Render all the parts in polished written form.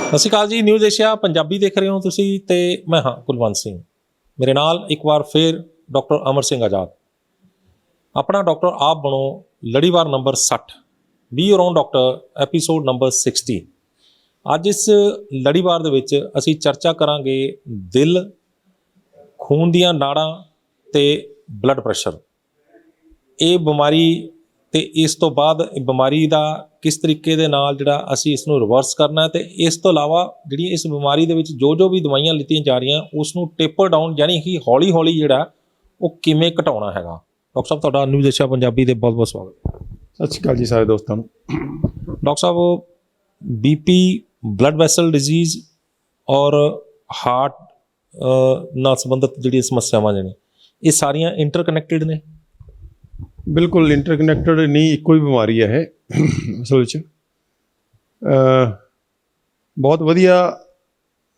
ਸਤਿ ਸ਼੍ਰੀ ਅਕਾਲ ਜੀ। News Asia Punjabi ਦੇਖ ਰਹੇ ਹੋ ਤੁਸੀਂ ਤੇ ਮੈਂ ਹਾਂ ਕੁਲਵੰਤ ਸਿੰਘ। ਮੇਰੇ ਨਾਲ ਇੱਕ ਵਾਰ ਫਿਰ ਡਾਕਟਰ ਅਮਰ ਸਿੰਘ ਆਜ਼ਾਦ। ਆਪਣਾ ਡਾਕਟਰ ਆਪ ਬਣੋ ਲੜੀਵਾਰ number 60 be around doctor episode number 60। ਅੱਜ ਇਸ ਲੜੀਵਾਰ ਦੇ ਵਿੱਚ ਅਸੀਂ ਚਰਚਾ ਕਰਾਂਗੇ ਦਿਲ, ਖੂਨ ਦੀਆਂ ਨਾੜਾਂ ਤੇ ਬਲੱਡ ਪ੍ਰੈਸ਼ਰ। ਇਹ ਬਿਮਾਰੀ ਤੇ ਇਸ ਤੋਂ ਬਾਅਦ ਬਿਮਾਰੀ ਦਾ ਕਿਸ ਤਰੀਕੇ ਦੇ ਨਾਲ ਜਿਹੜਾ ਅਸੀਂ ਇਸ ਨੂੰ ਰਿਵਰਸ ਕਰਨਾ ਤੇ ਇਸ ਤੋਂ ਇਲਾਵਾ ਜਿਹੜੀ ਇਸ ਬਿਮਾਰੀ ਦੇ ਵਿੱਚ ਜੋ ਵੀ ਦਵਾਈਆਂ ਲਿੱਤੀਆਂ ਜਾ ਰਹੀਆਂ ਉਸ ਨੂੰ ਟੇਪਰ ਡਾਊਨ ਯਾਨੀ ਕਿ ਹੌਲੀ ਹੌਲੀ ਜਿਹੜਾ ਉਹ ਕਿਵੇਂ ਘਟਾਉਣਾ ਹੈਗਾ। ਡਾਕਟਰ ਸਾਹਿਬ ਤੁਹਾਡਾ ਨਿਊਜ਼ ਏਸ਼ੀਆ ਪੰਜਾਬੀ ਦੇ ਬਹੁਤ ਬਹੁਤ ਸਵਾਗਤ। ਸਤਿ ਸ਼੍ਰੀ ਅਕਾਲ ਜੀ ਸਾਰੇ ਦੋਸਤਾਂ ਨੂੰ। ਡਾਕਟਰ ਸਾਹਿਬ, ਬੀਪੀ, ਬਲੱਡ ਵੈਸਲ ਡਿਜ਼ੀਜ਼ ਔਰ ਹਾਰਟ ਨਾਲ ਸੰਬੰਧਿਤ ਜਿਹੜੀਆਂ ਸਮੱਸਿਆਵਾਂ ਨੇ ਇਹ ਸਾਰੀਆਂ ਇੰਟਰਕਨੈਕਟਿਡ ਨੇ? ਬਿਲਕੁਲ ਇੰਟਰਕਨੈਕਟਡ ਨਹੀਂ, ਇੱਕੋ ਹੀ ਬਿਮਾਰੀ ਹੈ ਇਹ ਅਸਲ ਵਿੱਚ। ਬਹੁਤ ਵਧੀਆ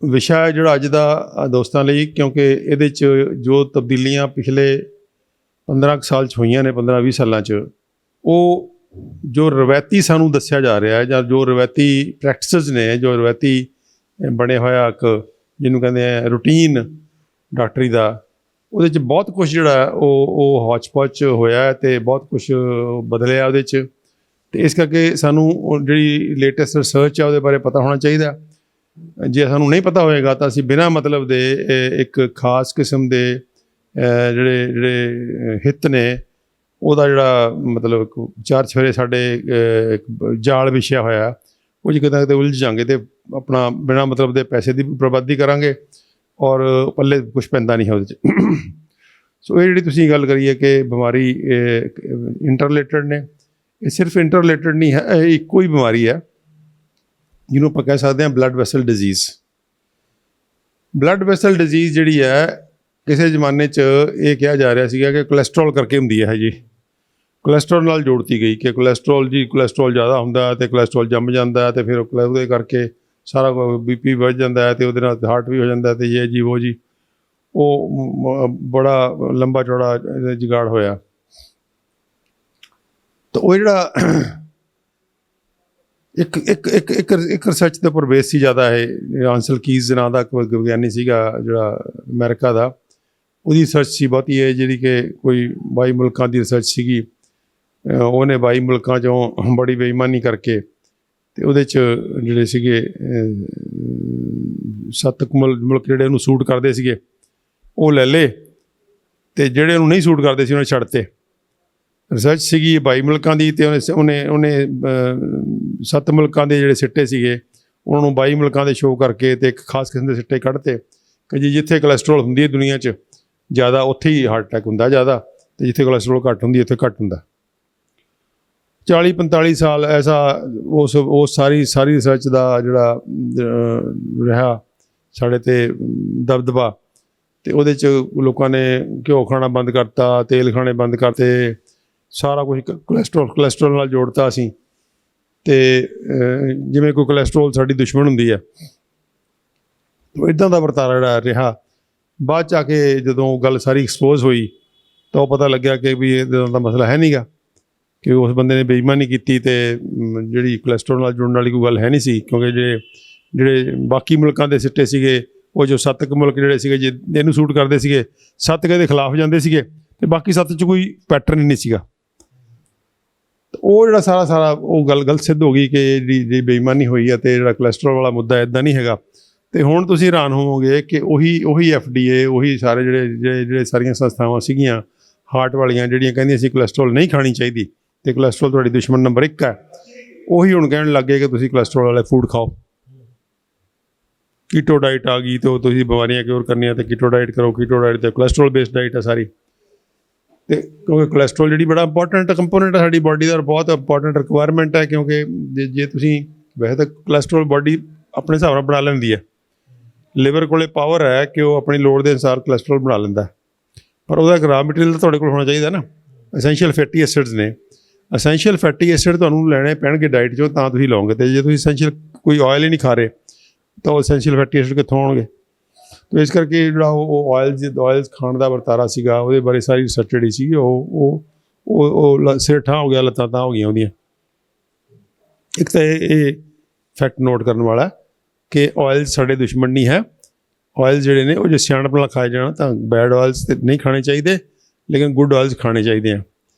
ਵਿਸ਼ਾ ਹੈ ਜਿਹੜਾ ਅੱਜ ਦਾ ਦੋਸਤਾਂ ਲਈ, ਕਿਉਂਕਿ ਇਹਦੇ 'ਚ ਜੋ ਤਬਦੀਲੀਆਂ ਪਿਛਲੇ 15 ਕੁ ਸਾਲ 'ਚ ਹੋਈਆਂ ਨੇ, 15-20 ਸਾਲਾਂ 'ਚ, ਉਹ ਜੋ ਰਵਾਇਤੀ ਸਾਨੂੰ ਦੱਸਿਆ ਜਾ ਰਿਹਾ ਹੈ ਜਾਂ ਜੋ ਰਵਾਇਤੀ ਪ੍ਰੈਕਟਿਸਿਸ ਨੇ, ਜੋ ਰਵਾਇਤੀ ਬਣਿਆ ਹੋਇਆ ਇੱਕ ਜਿਹਨੂੰ ਕਹਿੰਦੇ ਆ ਰੂਟੀਨ ਡਾਕਟਰੀ ਦਾ, ਉਹਦੇ 'ਚ ਬਹੁਤ ਕੁਛ ਜਿਹੜਾ ਉਹ ਹੌਚ ਪੌਚ ਹੋਇਆ ਅਤੇ ਬਹੁਤ ਕੁਛ ਬਦਲਿਆ ਉਹਦੇ 'ਚ। ਅਤੇ ਇਸ ਕਰਕੇ ਸਾਨੂੰ ਜਿਹੜੀ ਲੇਟੈਸਟ ਰਿਸਰਚ ਆ ਉਹਦੇ ਬਾਰੇ ਪਤਾ ਹੋਣਾ ਚਾਹੀਦਾ। ਜੇ ਸਾਨੂੰ ਨਹੀਂ ਪਤਾ ਹੋਏਗਾ ਤਾਂ ਅਸੀਂ ਬਿਨਾਂ ਮਤਲਬ ਦੇ ਇੱਕ ਖਾਸ ਕਿਸਮ ਦੇ ਜਿਹੜੇ ਹਿੱਤ ਨੇ ਉਹਦਾ ਜਿਹੜਾ ਮਤਲਬ ਚਾਰ ਚੁਫੇਰੇ ਸਾਡੇ ਇੱਕ ਜਾਲ ਵਿਛਿਆ ਹੋਇਆ, ਉਹ 'ਚ ਕਿਤੇ ਉਲਝ ਜਾਂਗੇ ਅਤੇ ਆਪਣਾ ਬਿਨਾਂ ਮਤਲਬ ਦੇ ਪੈਸੇ ਦੀ ਬਰਬਾਦੀ ਕਰਾਂਗੇ ਔਰ ਪੱਲੇ ਕੁਛ ਪੈਂਦਾ ਨਹੀਂ ਹੈ ਉਹਦੇ 'ਚ। ਸੋ ਇਹ ਜਿਹੜੀ ਤੁਸੀਂ ਗੱਲ ਕਰੀਏ ਕਿ ਬਿਮਾਰੀ ਇੰਟਰਲੇਟਡ ਨੇ, ਇਹ ਸਿਰਫ ਇੰਟਰਲੇਟਡ ਨਹੀਂ ਹੈ, ਇਹ ਇੱਕੋ ਹੀ ਬਿਮਾਰੀ ਹੈ ਜਿਹਨੂੰ ਆਪਾਂ ਕਹਿ ਸਕਦੇ ਹਾਂ blood vessel disease. Blood vessel disease ਜਿਹੜੀ ਹੈ ਕਿਸੇ ਜ਼ਮਾਨੇ 'ਚ ਇਹ ਕਿਹਾ ਜਾ ਰਿਹਾ ਸੀਗਾ ਕਿ ਕੋਲੈਸਟਰੋਲ ਕਰਕੇ ਹੁੰਦੀ ਹੈ ਜੀ, ਕੋਲੈਸਟਰੋਲ ਨਾਲ ਜੋੜਤੀ ਗਈ ਕਿ ਕੋਲੈਸਟਰੋਲ ਜ਼ਿਆਦਾ ਹੁੰਦਾ ਅਤੇ ਕੋਲੈਸਟਰੋਲ ਜੰਮ ਜਾਂਦਾ ਅਤੇ ਫਿਰ ਉਹਦੇ ਕਰਕੇ ਸਾਰਾ BP ਵੱਧ ਜਾਂਦਾ ਹੈ ਅਤੇ ਉਹਦੇ ਨਾਲ ਹਾਰਟ ਵੀ ਹੋ ਜਾਂਦਾ ਅਤੇ ਇਹ ਜੀ ਉਹ ਜੀ, ਉਹ ਬੜਾ ਲੰਬਾ ਚੌੜਾ ਜੁਗਾੜ ਹੋਇਆ। ਤਾਂ ਉਹ ਜਿਹੜਾ ਇੱਕ ਰਿਸਰਚ ਦੇ ਉੱਪਰ ਬੇਸ ਸੀ ਜ਼ਿਆਦਾ, ਇਹ ਆਂਸਲ ਕੀਜ਼ ਨਾਂ ਦਾ ਕੋਈ ਵਿਗਿਆਨੀ ਸੀਗਾ ਜਿਹੜਾ ਅਮਰੀਕਾ ਦਾ, ਉਹਦੀ ਰਿਸਰਚ ਸੀ ਬਹੁਤੀ ਹੈ ਜਿਹੜੀ ਕਿ ਕੋਈ 22 ਮੁਲਕਾਂ ਦੀ ਰਿਸਰਚ ਸੀਗੀ। ਉਹਨੇ 22 ਮੁਲਕਾਂ 'ਚੋਂ ਬੜੀ ਬੇਈਮਾਨੀ ਕਰਕੇ ਅਤੇ ਉਹਦੇ 'ਚ ਜਿਹੜੇ ਸੀਗੇ 7 ਮੁਲਕ ਜਿਹੜੇ ਉਹਨੂੰ ਸੂਟ ਕਰਦੇ ਸੀਗੇ ਉਹ ਲੈ ਲਏ ਅਤੇ ਜਿਹੜੇ ਉਹਨੂੰ ਨਹੀਂ ਸੂਟ ਕਰਦੇ ਸੀ ਉਹਨੇ ਛੱਡ ਤੇ। ਰਿਸਰਚ ਸੀਗੀ 22 ਮੁਲਕਾਂ ਦੀ ਅਤੇ ਉਹਨੇ 7 ਮੁਲਕਾਂ ਦੇ ਜਿਹੜੇ ਸਿੱਟੇ ਸੀਗੇ ਉਹਨਾਂ ਨੂੰ 22 ਮੁਲਕਾਂ ਦੇ ਸ਼ੋਅ ਕਰਕੇ ਅਤੇ ਇੱਕ ਖਾਸ ਕਿਸਮ ਦੇ ਸਿੱਟੇ ਕੱਢਤੇ ਕਿ ਜੀ ਜਿੱਥੇ ਕੋਲੈਸਟਰੋਲ ਹੁੰਦੀ ਹੈ ਦੁਨੀਆ 'ਚ ਜ਼ਿਆਦਾ, ਉੱਥੇ ਹੀ ਹਾਰਟ ਅਟੈਕ ਹੁੰਦਾ ਜ਼ਿਆਦਾ, ਅਤੇ ਜਿੱਥੇ ਕੋਲੈਸਟਰੋਲ ਘੱਟ ਹੁੰਦੀ ਉੱਥੇ ਘੱਟ ਹੁੰਦਾ। 40-45 ਸਾਲ ਐਸਾ ਉਸ ਸਾਰੀ ਰਿਸਰਚ ਦਾ ਜਿਹੜਾ ਰਿਹਾ ਸਾਡੇ 'ਤੇ ਦਬਦਬਾ, ਅਤੇ ਉਹਦੇ 'ਚ ਲੋਕਾਂ ਨੇ ਘਿਓ ਖਾਣਾ ਬੰਦ ਕਰਤਾ, ਤੇਲ ਖਾਣੇ ਬੰਦ ਕਰਤੇ, ਸਾਰਾ ਕੁਛ ਕੋਲੈਸਟਰੋਲ ਨਾਲ ਜੋੜਤਾ ਅਸੀਂ। ਅਤੇ ਜਿਵੇਂ ਕੋਈ ਕੋਲੈਸਟਰੋਲ ਸਾਡੀ ਦੁਸ਼ਮਣ ਹੁੰਦੀ ਹੈ, ਇੱਦਾਂ ਦਾ ਵਰਤਾਰਾ ਜਿਹੜਾ ਰਿਹਾ। ਬਾਅਦ 'ਚ ਆ ਕੇ ਜਦੋਂ ਗੱਲ ਸਾਰੀ ਐਕਸਪੋਜ਼ ਹੋਈ ਤਾਂ ਉਹ ਪਤਾ ਲੱਗਿਆ ਕਿ ਵੀ ਇੱਦਾਂ ਦਾ ਮਸਲਾ ਹੈ ਨਹੀਂ ਗਾ, ਕਿ ਉਸ ਬੰਦੇ ਨੇ ਬੇਈਮਾਨੀ ਕੀਤੀ ਅਤੇ ਜਿਹੜੀ ਕੋਲੈਸਟਰੋਲ ਨਾਲ ਜੁੜਨ ਵਾਲੀ ਕੋਈ ਗੱਲ ਹੈ ਨਹੀਂ ਸੀ, ਕਿਉਂਕਿ ਜਿਹੜੇ ਬਾਕੀ ਮੁਲਕਾਂ ਦੇ ਸਿੱਟੇ ਸੀਗੇ ਉਹ ਜੋ 7 ਕੁ ਮੁਲਕ ਜਿਹੜੇ ਸੀਗੇ ਜੇ ਇਹਨੂੰ ਸੂਟ ਕਰਦੇ ਸੀਗੇ, 7 ਇਹਦੇ ਖਿਲਾਫ ਜਾਂਦੇ ਸੀਗੇ ਅਤੇ ਬਾਕੀ 7 'ਚ ਕੋਈ ਪੈਟਰਨ ਹੀ ਨਹੀਂ ਸੀਗਾ। ਉਹ ਜਿਹੜਾ ਸਾਰਾ ਉਹ ਗੱਲ ਗਲਤ ਸਿੱਧ ਹੋ ਗਈ ਕਿ ਜਿਹੜੀ ਬੇਈਮਾਨੀ ਹੋਈ ਹੈ ਅਤੇ ਜਿਹੜਾ ਕੋਲੈਸਟਰੋਲ ਵਾਲਾ ਮੁੱਦਾ ਇੱਦਾਂ ਨਹੀਂ ਹੈਗਾ। ਅਤੇ ਹੁਣ ਤੁਸੀਂ ਹੈਰਾਨ ਹੋਵੋਗੇ ਕਿ ਉਹੀ FDA, ਉਹੀ ਸਾਰੇ ਜਿਹੜੇ ਸਾਰੀਆਂ ਸੰਸਥਾਵਾਂ ਸੀਗੀਆਂ ਹਾਰਟ ਵਾਲੀਆਂ ਜਿਹੜੀਆਂ ਕਹਿੰਦੀਆਂ ਸੀ ਕੋਲੈਸਟਰੋਲ ਨਹੀਂ ਖਾਣੀ ਚਾਹੀਦੀ ਅਤੇ ਕੋਲੈਸਟਰੋਲ ਤੁਹਾਡੀ ਦੁਸ਼ਮਣ ਨੰਬਰ 1 ਹੈ, ਉਹੀ ਹੁਣ ਕਹਿਣ ਲੱਗ ਗਏ ਕਿ ਤੁਸੀਂ ਕੋਲੈਸਟਰੋਲ ਵਾਲੇ ਫੂਡ ਖਾਓ। ਕੀਟੋ ਡਾਈਟ ਆ ਗਈ ਅਤੇ ਉਹ ਤੁਸੀਂ ਬਿਮਾਰੀਆਂ ਕਿਉਰ ਕਰਨੀਆਂ ਅਤੇ ਕੀਟੋ ਡਾਈਟ ਕਰੋ। ਕੀਟੋ ਡਾਈਟ ਅਤੇ ਕੋਲੈਸਟਰੋਲ ਬੇਸਡ ਡਾਈਟ ਹੈ ਸਾਰੀ। ਅਤੇ ਕਿਉਂਕਿ ਕੋਲੈਸਟਰੋਲ ਜਿਹੜੀ ਬੜਾ ਇੰਪੋਰਟੈਂਟ ਕੰਪੋਨੈਂਟ ਹੈ ਸਾਡੀ ਬਾਡੀ ਦਾ, ਬਹੁਤ ਇੰਪੋਰਟੈਂਟ ਰਿਕੁਆਇਰਮੈਂਟ ਹੈ, ਕਿਉਂਕਿ ਜੇ ਤੁਸੀਂ ਵੈਸੇ ਤਾਂ ਕੋਲੈਸਟਰੋਲ ਬਾਡੀ ਆਪਣੇ ਹਿਸਾਬ ਨਾਲ ਬਣਾ ਲੈਂਦੀ ਹੈ, ਲਿਵਰ ਕੋਲ ਪਾਵਰ ਹੈ ਕਿ ਉਹ ਆਪਣੀ ਲੋੜ ਦੇ ਅਨੁਸਾਰ ਕੋਲੈਸਟਰੋਲ ਬਣਾ ਲੈਂਦਾ, ਪਰ ਉਹਦਾ ਇੱਕ ਰਾ ਮਟੀਰੀਅਲ ਤਾਂ ਤੁਹਾਡੇ ਕੋਲ ਹੋਣਾ ਚਾਹੀਦਾ ਨਾ। ਐਸੈਂਸ਼ੀਅਲ ਫੈਟੀ ਐਸਿਡਸ ਨੇ, ਐਸੈਂਸ਼ੀਅਲ ਫੈਟੀ ਐਸਿਡ ਤੁਹਾਨੂੰ ਲੈਣੇ ਪੈਣਗੇ ਡਾਈਟ 'ਚੋਂ ਤਾਂ ਤੁਸੀਂ ਲਓਗੇ, ਅਤੇ ਜੇ ਤੁਸੀਂ ਐਸੈਂਸ਼ੀਅਲ ਕੋਈ ਆਇਲ ਹੀ ਨਹੀਂ ਖਾ ਰਹੇ ਤਾਂ ਉਹ ਐਸੈਂਸ਼ੀਅਲ ਫੈਟੀ ਐਸਿਡ ਕਿੱਥੋਂ ਆਉਣਗੇ? ਅਤੇ ਇਸ ਕਰਕੇ ਜਿਹੜਾ ਉਹ ਆਇਲਸ ਖਾਣ ਦਾ ਵਰਤਾਰਾ ਸੀਗਾ ਉਹਦੇ ਬਾਰੇ ਸਾਰੀ ਰਿਸਰਚ ਜਿਹੜੀ ਸੀਗੀ ਉਹ ਸਿਰ ਠਾਂ ਹੋ ਗਿਆ, ਲੱਤਾਂ ਤਾਂ ਹੋ ਗਈਆਂ ਉਹਦੀਆਂ। ਇੱਕ ਤਾਂ ਇਹ ਫੈਕਟ ਨੋਟ ਕਰਨ ਵਾਲਾ ਕਿ ਆਇਲ ਸਾਡੇ ਦੁਸ਼ਮਣ ਨਹੀਂ ਹੈ। ਆਇਲ ਜਿਹੜੇ ਨੇ ਉਹ ਜੇ ਸਿਆਣਪ ਨਾਲ ਖਾਏ ਜਾਣ ਤਾਂ ਬੈਡ ਆਇਲਸ ਤੇ ਨਹੀਂ ਖਾਣੇ ਚਾਹੀਦੇ, ਲੇਕਿਨ ਗੁੱਡ ਆਇਲਸ ਖਾਣੇ ਚਾਹੀਦੇ ਆ।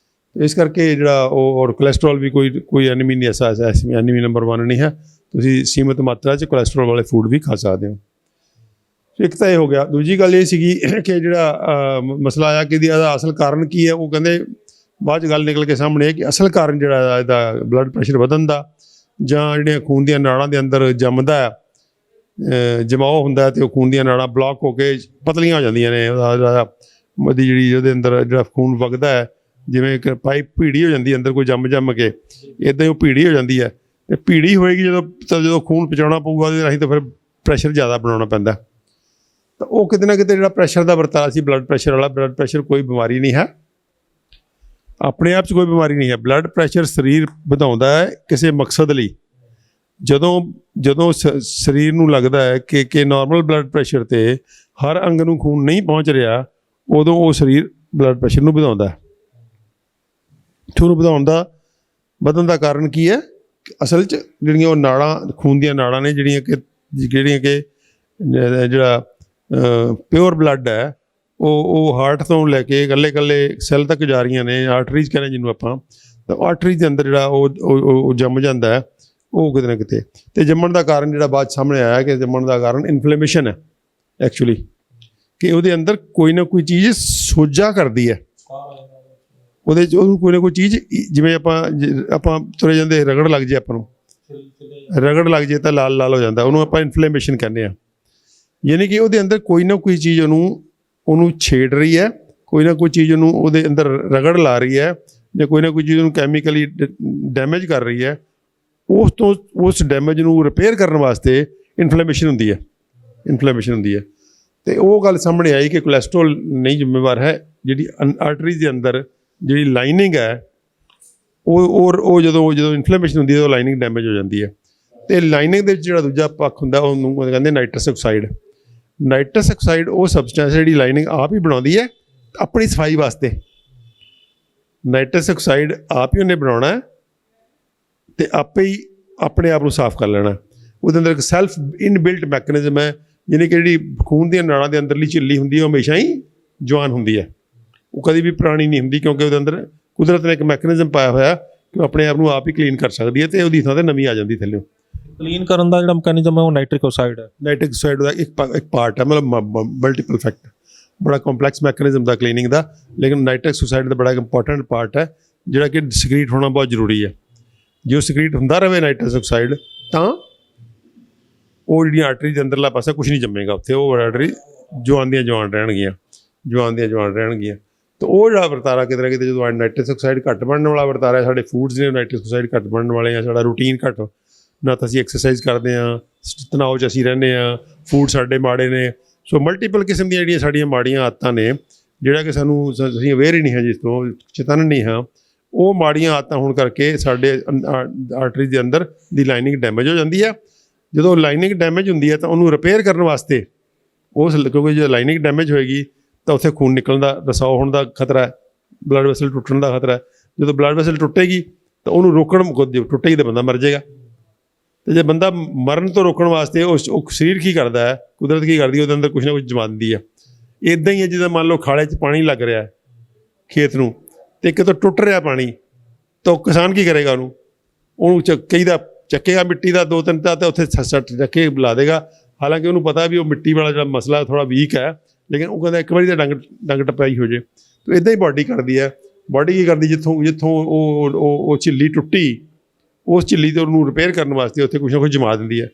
ਇਸ ਕਰਕੇ ਜਿਹੜਾ ਉਹ ਔਰ ਕੋਲੈਸਟਰੋਲ ਵੀ ਕੋਈ ਐਨੀਮੀ ਨਹੀਂ, ਐਸਾ ਐਨੀਮੀ ਨੰਬਰ 1 ਨਹੀਂ ਹੈ। ਤੁਸੀਂ ਸੀਮਤ ਮਾਤਰਾ 'ਚ ਕੋਲੈਸਟਰੋਲ ਵਾਲੇ ਫੂਡ ਵੀ ਖਾ ਸਕਦੇ ਹੋ। ਇੱਕ ਤਾਂ ਇਹ ਹੋ ਗਿਆ। ਦੂਜੀ ਗੱਲ ਇਹ ਸੀਗੀ ਕਿ ਜਿਹੜਾ ਮਸਲਾ ਆਇਆ ਕਿ ਇਹਦਾ ਅਸਲ ਕਾਰਨ ਕੀ ਹੈ। ਉਹ ਕਹਿੰਦੇ ਬਾਅਦ 'ਚ ਗੱਲ ਨਿਕਲ ਕੇ ਸਾਹਮਣੇ ਹੈ ਕਿ ਅਸਲ ਕਾਰਨ ਜਿਹੜਾ ਇਹਦਾ ਬਲੱਡ ਪ੍ਰੈਸ਼ਰ ਵਧਣ ਦਾ ਜਾਂ ਜਿਹੜੀਆਂ ਖੂਨ ਦੀਆਂ ਨਾੜਾਂ ਦੇ ਅੰਦਰ ਜੰਮਦਾ ਹੈ, ਜਮਾਓ ਹੁੰਦਾ ਅਤੇ ਉਹ ਖੂਨ ਦੀਆਂ ਨਾੜਾਂ ਬਲੋਕ ਹੋ ਕੇ ਪਤਲੀਆਂ ਹੋ ਜਾਂਦੀਆਂ ਨੇ। ਉਹਦੀ ਜਿਹੜੀ ਉਹਦੇ ਅੰਦਰ ਜਿਹੜਾ ਖੂਨ ਵਗਦਾ ਹੈ, ਜਿਵੇਂ ਇੱਕ ਪਾਈਪ ਭੀੜੀ ਹੋ ਜਾਂਦੀ ਹੈ ਅੰਦਰ ਕੋਈ ਜੰਮ ਕੇ, ਇੱਦਾਂ ਹੀ ਉਹ ਭੀੜੀ ਹੋ ਜਾਂਦੀ ਹੈ। ਅਤੇ ਭੀੜੀ ਹੋਏਗੀ ਜਦੋਂ ਖੂਨ ਪਹੁੰਚਾਉਣਾ ਪਊਗਾ ਉਹਦੇ ਰਾਹੀਂ, ਤਾਂ ਫਿਰ ਪ੍ਰੈਸ਼ਰ ਜ਼ਿਆਦਾ ਬਣਾਉਣਾ ਪੈਂਦਾ। ਤਾਂ ਉਹ ਕਿਤੇ ਨਾ ਕਿਤੇ ਜਿਹੜਾ ਪ੍ਰੈਸ਼ਰ ਦਾ ਵਰਤਾਰਾ ਸੀ ਬਲੱਡ ਪ੍ਰੈਸ਼ਰ ਵਾਲਾ, ਬਲੱਡ ਪ੍ਰੈਸ਼ਰ ਕੋਈ ਬਿਮਾਰੀ ਨਹੀਂ ਹੈ, ਆਪਣੇ ਆਪ 'ਚ ਕੋਈ ਬਿਮਾਰੀ ਨਹੀਂ ਹੈ। ਬਲੱਡ ਪ੍ਰੈਸ਼ਰ ਸਰੀਰ ਵਧਾਉਂਦਾ ਹੈ ਕਿਸੇ ਮਕਸਦ ਲਈ। ਜਦੋਂ ਸਰੀਰ ਨੂੰ ਲੱਗਦਾ ਹੈ ਕਿ ਨਾਰਮਲ ਬਲੱਡ ਪ੍ਰੈਸ਼ਰ 'ਤੇ ਹਰ ਅੰਗ ਨੂੰ ਖੂਨ ਨਹੀਂ ਪਹੁੰਚ ਰਿਹਾ, ਉਦੋਂ ਉਹ ਸਰੀਰ ਬਲੱਡ ਪ੍ਰੈਸ਼ਰ ਨੂੰ ਵਧਾਉਂਦਾ ਹੈ। ਉਹਨੂੰ ਵਧਣ ਦਾ ਕਾਰਨ ਕੀ ਹੈ? ਅਸਲ 'ਚ ਜਿਹੜੀਆਂ ਉਹ ਨਾੜਾਂ, ਖੂਨ ਦੀਆਂ ਨਾੜਾਂ ਨੇ ਜਿਹੜੀਆਂ ਕਿ ਜਿਹੜਾ ਪਿਓਰ ਬਲੱਡ ਹੈ ਉਹ ਹਾਰਟ ਤੋਂ ਲੈ ਕੇ ਇਕੱਲੇ ਸੈੱਲ ਤੱਕ ਜਾ ਰਹੀਆਂ ਨੇ, ਆਰਟਰੀਜ਼ ਕਹਿੰਦੇ ਜਿਹਨੂੰ ਆਪਾਂ। ਤਾਂ ਆਰਟਰੀਜ਼ ਦੇ ਅੰਦਰ ਜਿਹੜਾ ਉਹ ਜੰਮ ਜਾਂਦਾ ਹੈ ਉਹ ਕਿਤੇ ਨਾ ਕਿਤੇ। ਅਤੇ ਜੰਮਣ ਦਾ ਕਾਰਨ ਜਿਹੜਾ ਬਾਅਦ ਸਾਹਮਣੇ ਆਇਆ ਕਿ ਜੰਮਣ ਦਾ ਕਾਰਨ ਇਨਫਲੇਮੇਸ਼ਨ ਹੈ ਐਕਚੁਅਲੀ, ਕਿ ਉਹਦੇ ਅੰਦਰ ਕੋਈ ਨਾ ਕੋਈ ਚੀਜ਼ ਸੋਜਾ ਕਰਦੀ ਹੈ। ਉਹਦੇ 'ਚ ਉਹਨੂੰ ਕੋਈ ਨਾ ਕੋਈ ਚੀਜ਼, ਜਿਵੇਂ ਆਪਾਂ ਤੁਰੇ ਜਾਂਦੇ ਰਗੜ ਲੱਗ ਜੇ, ਆਪਾਂ ਨੂੰ ਰਗੜ ਲੱਗ ਜੇ ਤਾਂ ਲਾਲ ਹੋ ਜਾਂਦਾ, ਉਹਨੂੰ ਆਪਾਂ ਇਨਫਲੇਮੇਸ਼ਨ ਕਹਿੰਦੇ ਹਾਂ। ਯਾਨੀ ਕਿ ਉਹਦੇ ਅੰਦਰ ਕੋਈ ਨਾ ਕੋਈ ਚੀਜ਼ ਉਹਨੂੰ ਛੇੜ ਰਹੀ ਹੈ, ਕੋਈ ਨਾ ਕੋਈ ਚੀਜ਼ ਉਹਦੇ ਅੰਦਰ ਰਗੜ ਲਾ ਰਹੀ ਹੈ, ਜਾਂ ਕੋਈ ਨਾ ਕੋਈ ਚੀਜ਼ ਉਹਨੂੰ ਕੈਮੀਕਲੀ ਡੈਮੇਜ ਕਰ ਰਹੀ ਹੈ। ਉਸ ਡੈਮੇਜ ਨੂੰ ਰਿਪੇਅਰ ਕਰਨ ਵਾਸਤੇ ਇਨਫਲੇਮੇਸ਼ਨ ਹੁੰਦੀ ਹੈ। ਅਤੇ ਉਹ ਗੱਲ ਸਾਹਮਣੇ ਆਈ ਕਿ ਕੋਲੈਸਟਰੋਲ ਨਹੀਂ ਜ਼ਿੰਮੇਵਾਰ ਹੈ। ਜਿਹੜੀ ਆਰਟਰੀਜ਼ ਦੇ ਅੰਦਰ ਜਿਹੜੀ ਲਾਈਨਿੰਗ ਹੈ ਉਹ ਜਦੋਂ ਇਨਫਲੇਮੇਸ਼ਨ ਹੁੰਦੀ ਹੈ ਉਹ ਲਾਈਨਿੰਗ ਡੈਮੇਜ ਹੋ ਜਾਂਦੀ ਹੈ। ਅਤੇ ਲਾਈਨਿੰਗ ਦੇ ਵਿੱਚ ਜਿਹੜਾ ਦੂਜਾ ਪੱਖ ਹੁੰਦਾ ਉਹਨੂੰ ਕਹਿੰਦੇ ਨਾਈਟਰਸ ਆਕਸਾਈਡ। ਨਾਈਟਰਸ ਆਕਸਾਈਡ ਉਹ ਸਬਸਟੈਂਸ ਜਿਹੜੀ ਲਾਈਨਿੰਗ ਆਪ ਹੀ ਬਣਾਉਂਦੀ ਹੈ ਆਪਣੀ ਸਫਾਈ ਵਾਸਤੇ। ਨਾਈਟਰਸ ਆਕਸਾਈਡ ਆਪ ਹੀ ਉਹਨੇ ਬਣਾਉਣਾ ਅਤੇ ਆਪੇ ਹੀ ਆਪਣੇ ਆਪ ਨੂੰ ਸਾਫ਼ ਕਰ ਲੈਣਾ। ਉਹਦੇ ਅੰਦਰ ਇੱਕ ਸੈਲਫ ਇਨਬਿਲਟ ਮੈਕੈਨਿਜ਼ਮ ਹੈ, ਯਾਨੀ ਕਿ ਜਿਹੜੀ ਖੂਨ ਦੀਆਂ ਨਾੜਾਂ ਦੇ ਅੰਦਰਲੀ ਝਿੱਲੀ ਹੁੰਦੀ ਹੈ ਉਹ ਹਮੇਸ਼ਾ ਹੀ ਜਵਾਨ ਹੁੰਦੀ ਹੈ, ਉਹ ਕਦੀ ਵੀ ਪੁਰਾਣੀ ਨਹੀਂ ਹੁੰਦੀ, ਕਿਉਂਕਿ ਉਹਦੇ ਅੰਦਰ ਕੁਦਰਤ ਨੇ ਇੱਕ ਮੈਕੈਨਿਜ਼ਮ ਪਾਇਆ ਹੋਇਆ ਕਿ ਉਹ ਆਪਣੇ ਆਪ ਨੂੰ ਆਪ ਹੀ ਕਲੀਨ ਕਰ ਸਕਦੀ ਹੈ ਅਤੇ ਉਹਦੀ ਥਾਂ 'ਤੇ ਨਵੀਂ ਆ ਜਾਂਦੀ ਥੱਲੇ। ਕਲੀਨ ਕਰਨ ਦਾ ਜਿਹੜਾ ਮੈਕੈਨਿਜ਼ਮ ਹੈ ਉਹ ਨਾਈਟ੍ਰਿਕ ਆਕਸਾਈਡ ਹੈ। ਨਾਈਟ੍ਰਿਕ ਆਕਸਾਈਡ ਦਾ ਇੱਕ ਪਾਰਟ ਹੈ, ਮਤਲਬ ਮਲਟੀਪਲ ਫੈਕਟ, ਬੜਾ ਕੰਪਲੈਕਸ ਮੈਕੈਨਿਜ਼ਮ ਦਾ ਕਲੀਨਿੰਗ ਦਾ। ਲੇਕਿਨ ਨਾਈਟ੍ਰਿਕ ਆਕਸਾਈਡ ਦਾ ਬੜਾ ਇੰਪੋਰਟੈਂਟ ਪਾਰਟ ਹੈ ਜਿਹੜਾ ਕਿ ਸਕਰੀਟ ਹੋਣਾ ਬਹੁਤ ਜ਼ਰੂਰੀ ਹੈ। ਜੇ ਉਹ ਸਕਰੀਟ ਹੁੰਦਾ ਰਹੇ ਨਾਈਟਰਸ ਆਕਸਾਈਡ, ਤਾਂ ਉਹ ਜਿਹੜੀਆਂ ਆਰਟਰੀ ਦੇ ਅੰਦਰਲਾ ਪਾਸਾ ਕੁਛ ਨਹੀਂ ਜੰਮੇਗਾ ਉੱਥੇ, ਉਹ ਆਰਟਰੀ ਜਵਾਨ ਦੀਆਂ ਜਵਾਨ ਰਹਿਣਗੀਆਂ। ਤਾਂ ਉਹ ਜਿਹੜਾ ਵਰਤਾਰਾ ਕਿਤੇ ਨਾ ਕਿਤੇ ਜਦੋਂ ਨਾਈਟਰਸ ਆਕਸਾਈਡ ਘੱਟ ਬਣਨ ਵਾਲਾ ਵਰਤਾਰਾ, ਸਾਡੇ ਫੂਡਸ ਨੇ ਨਾਈਟਰਸ ਆਕਸਾਈਡ ਘੱਟ ਬਣਨ ਵਾਲੇ ਆ, ਸਾਡਾ ਰੂਟੀਨ ਘੱਟ, ਨਾ ਤਾਂ ਅਸੀਂ ਐਕਸਰਸਾਈਜ਼ ਕਰਦੇ ਹਾਂ, ਤਣਾਅ 'ਚ ਅਸੀਂ ਰਹਿੰਦੇ ਹਾਂ, ਫੂਡ ਸਾਡੇ ਮਾੜੇ ਨੇ। ਸੋ ਮਲਟੀਪਲ ਕਿਸਮ ਦੀਆਂ ਜਿਹੜੀਆਂ ਸਾਡੀਆਂ ਮਾੜੀਆਂ ਆਦਤਾਂ ਨੇ, ਜਿਹੜਾ ਕਿ ਅਸੀਂ ਅਵੇਅਰ ਹੀ ਨਹੀਂ ਹਾਂ, ਜਿਸ ਤੋਂ ਚੇਤਨ ਨਹੀਂ ਹਾਂ, ਉਹ ਮਾੜੀਆਂ ਆਦਤਾਂ ਹੋਣ ਕਰਕੇ ਸਾਡੇ ਆਰਟਰੀ ਦੇ ਅੰਦਰ ਦੀ ਲਾਈਨਿੰਗ ਡੈਮੇਜ ਹੋ ਜਾਂਦੀ ਹੈ। ਜਦੋਂ ਲਾਈਨਿੰਗ ਡੈਮੇਜ ਹੁੰਦੀ ਹੈ ਤਾਂ ਉਹਨੂੰ ਰਿਪੇਅਰ ਕਰਨ ਵਾਸਤੇ ਕਿਉਂਕਿ ਜੇ ਲਾਈਨਿੰਗ ਡੈਮੇਜ ਹੋਏਗੀ ਤਾਂ ਉੱਥੇ ਖੂਨ ਨਿਕਲਣ ਦਾ, ਰਸਾਓ ਹੋਣ ਦਾ ਖਤਰਾ ਹੈ, ਬਲੱਡ ਵੈਸਲ ਟੁੱਟਣ ਦਾ ਖਤਰਾ ਹੈ। ਜਦੋਂ ਬਲੱਡ ਵੈਸਲ ਟੁੱਟੇਗੀ ਤਾਂ ਉਹਨੂੰ ਰੋਕਣ, ਟੁੱਟੇਗੀ ਤਾਂ ਬੰਦਾ ਮਰ ਜਾਏਗਾ। ਅਤੇ ਜੇ ਬੰਦਾ ਮਰਨ ਤੋਂ ਰੋਕਣ ਵਾਸਤੇ ਉਹ ਸਰੀਰ ਕੀ ਕਰਦਾ ਹੈ, ਕੁਦਰਤ ਕੀ ਕਰਦੀ ਹੈ, ਉਹਦੇ ਅੰਦਰ ਕੁਛ ਨਾ ਕੁਛ ਜਮਾ ਦਿੰਦੀ ਹੈ। ਇੱਦਾਂ ਹੀ ਹੈ ਜਿੱਦਾਂ ਮੰਨ ਲਓ ਖਾਲੇ 'ਚ ਪਾਣੀ ਲੱਗ ਰਿਹਾ ਖੇਤ ਨੂੰ, ਅਤੇ ਕਿਤੋਂ ਟੁੱਟ ਰਿਹਾ ਪਾਣੀ, ਤਾਂ ਕਿਸਾਨ ਕੀ ਕਰੇਗਾ? ਉਹਨੂੰ ਚੱਕੇਗਾ ਮਿੱਟੀ ਦਾ 2-3 ਤਾਂ ਉੱਥੇ ਸੱਟ ਰੱਖੇ ਲਾ ਦੇਗਾ। ਹਾਲਾਂਕਿ ਉਹਨੂੰ ਪਤਾ ਵੀ ਉਹ ਮਿੱਟੀ ਵਾਲਾ ਜਿਹੜਾ ਮਸਲਾ ਥੋੜ੍ਹਾ ਵੀਕ ਹੈ, ਲੇਕਿਨ ਉਹ ਕਹਿੰਦਾ ਇੱਕ ਵਾਰੀ ਤਾਂ ਡੰਗ ਟਪਾਈ ਹੋ ਜੇ। ਤਾਂ ਇੱਦਾਂ ਹੀ ਬਾਡੀ ਕਰਦੀ ਹੈ। ਬਾਡੀ ਕੀ ਕਰਦੀ, ਜਿੱਥੋਂ ਉਹ ਝਿੱਲੀ ਟੁੱਟੀ, ਉਸ ਝਿੱਲੀ 'ਤੇ ਉਹਨੂੰ ਰਿਪੇਅਰ ਕਰਨ ਵਾਸਤੇ ਉੱਥੇ ਕੁਛ ਨਾ ਕੁਛ ਜਮਾ ਦਿੰਦੀ ਹੈ।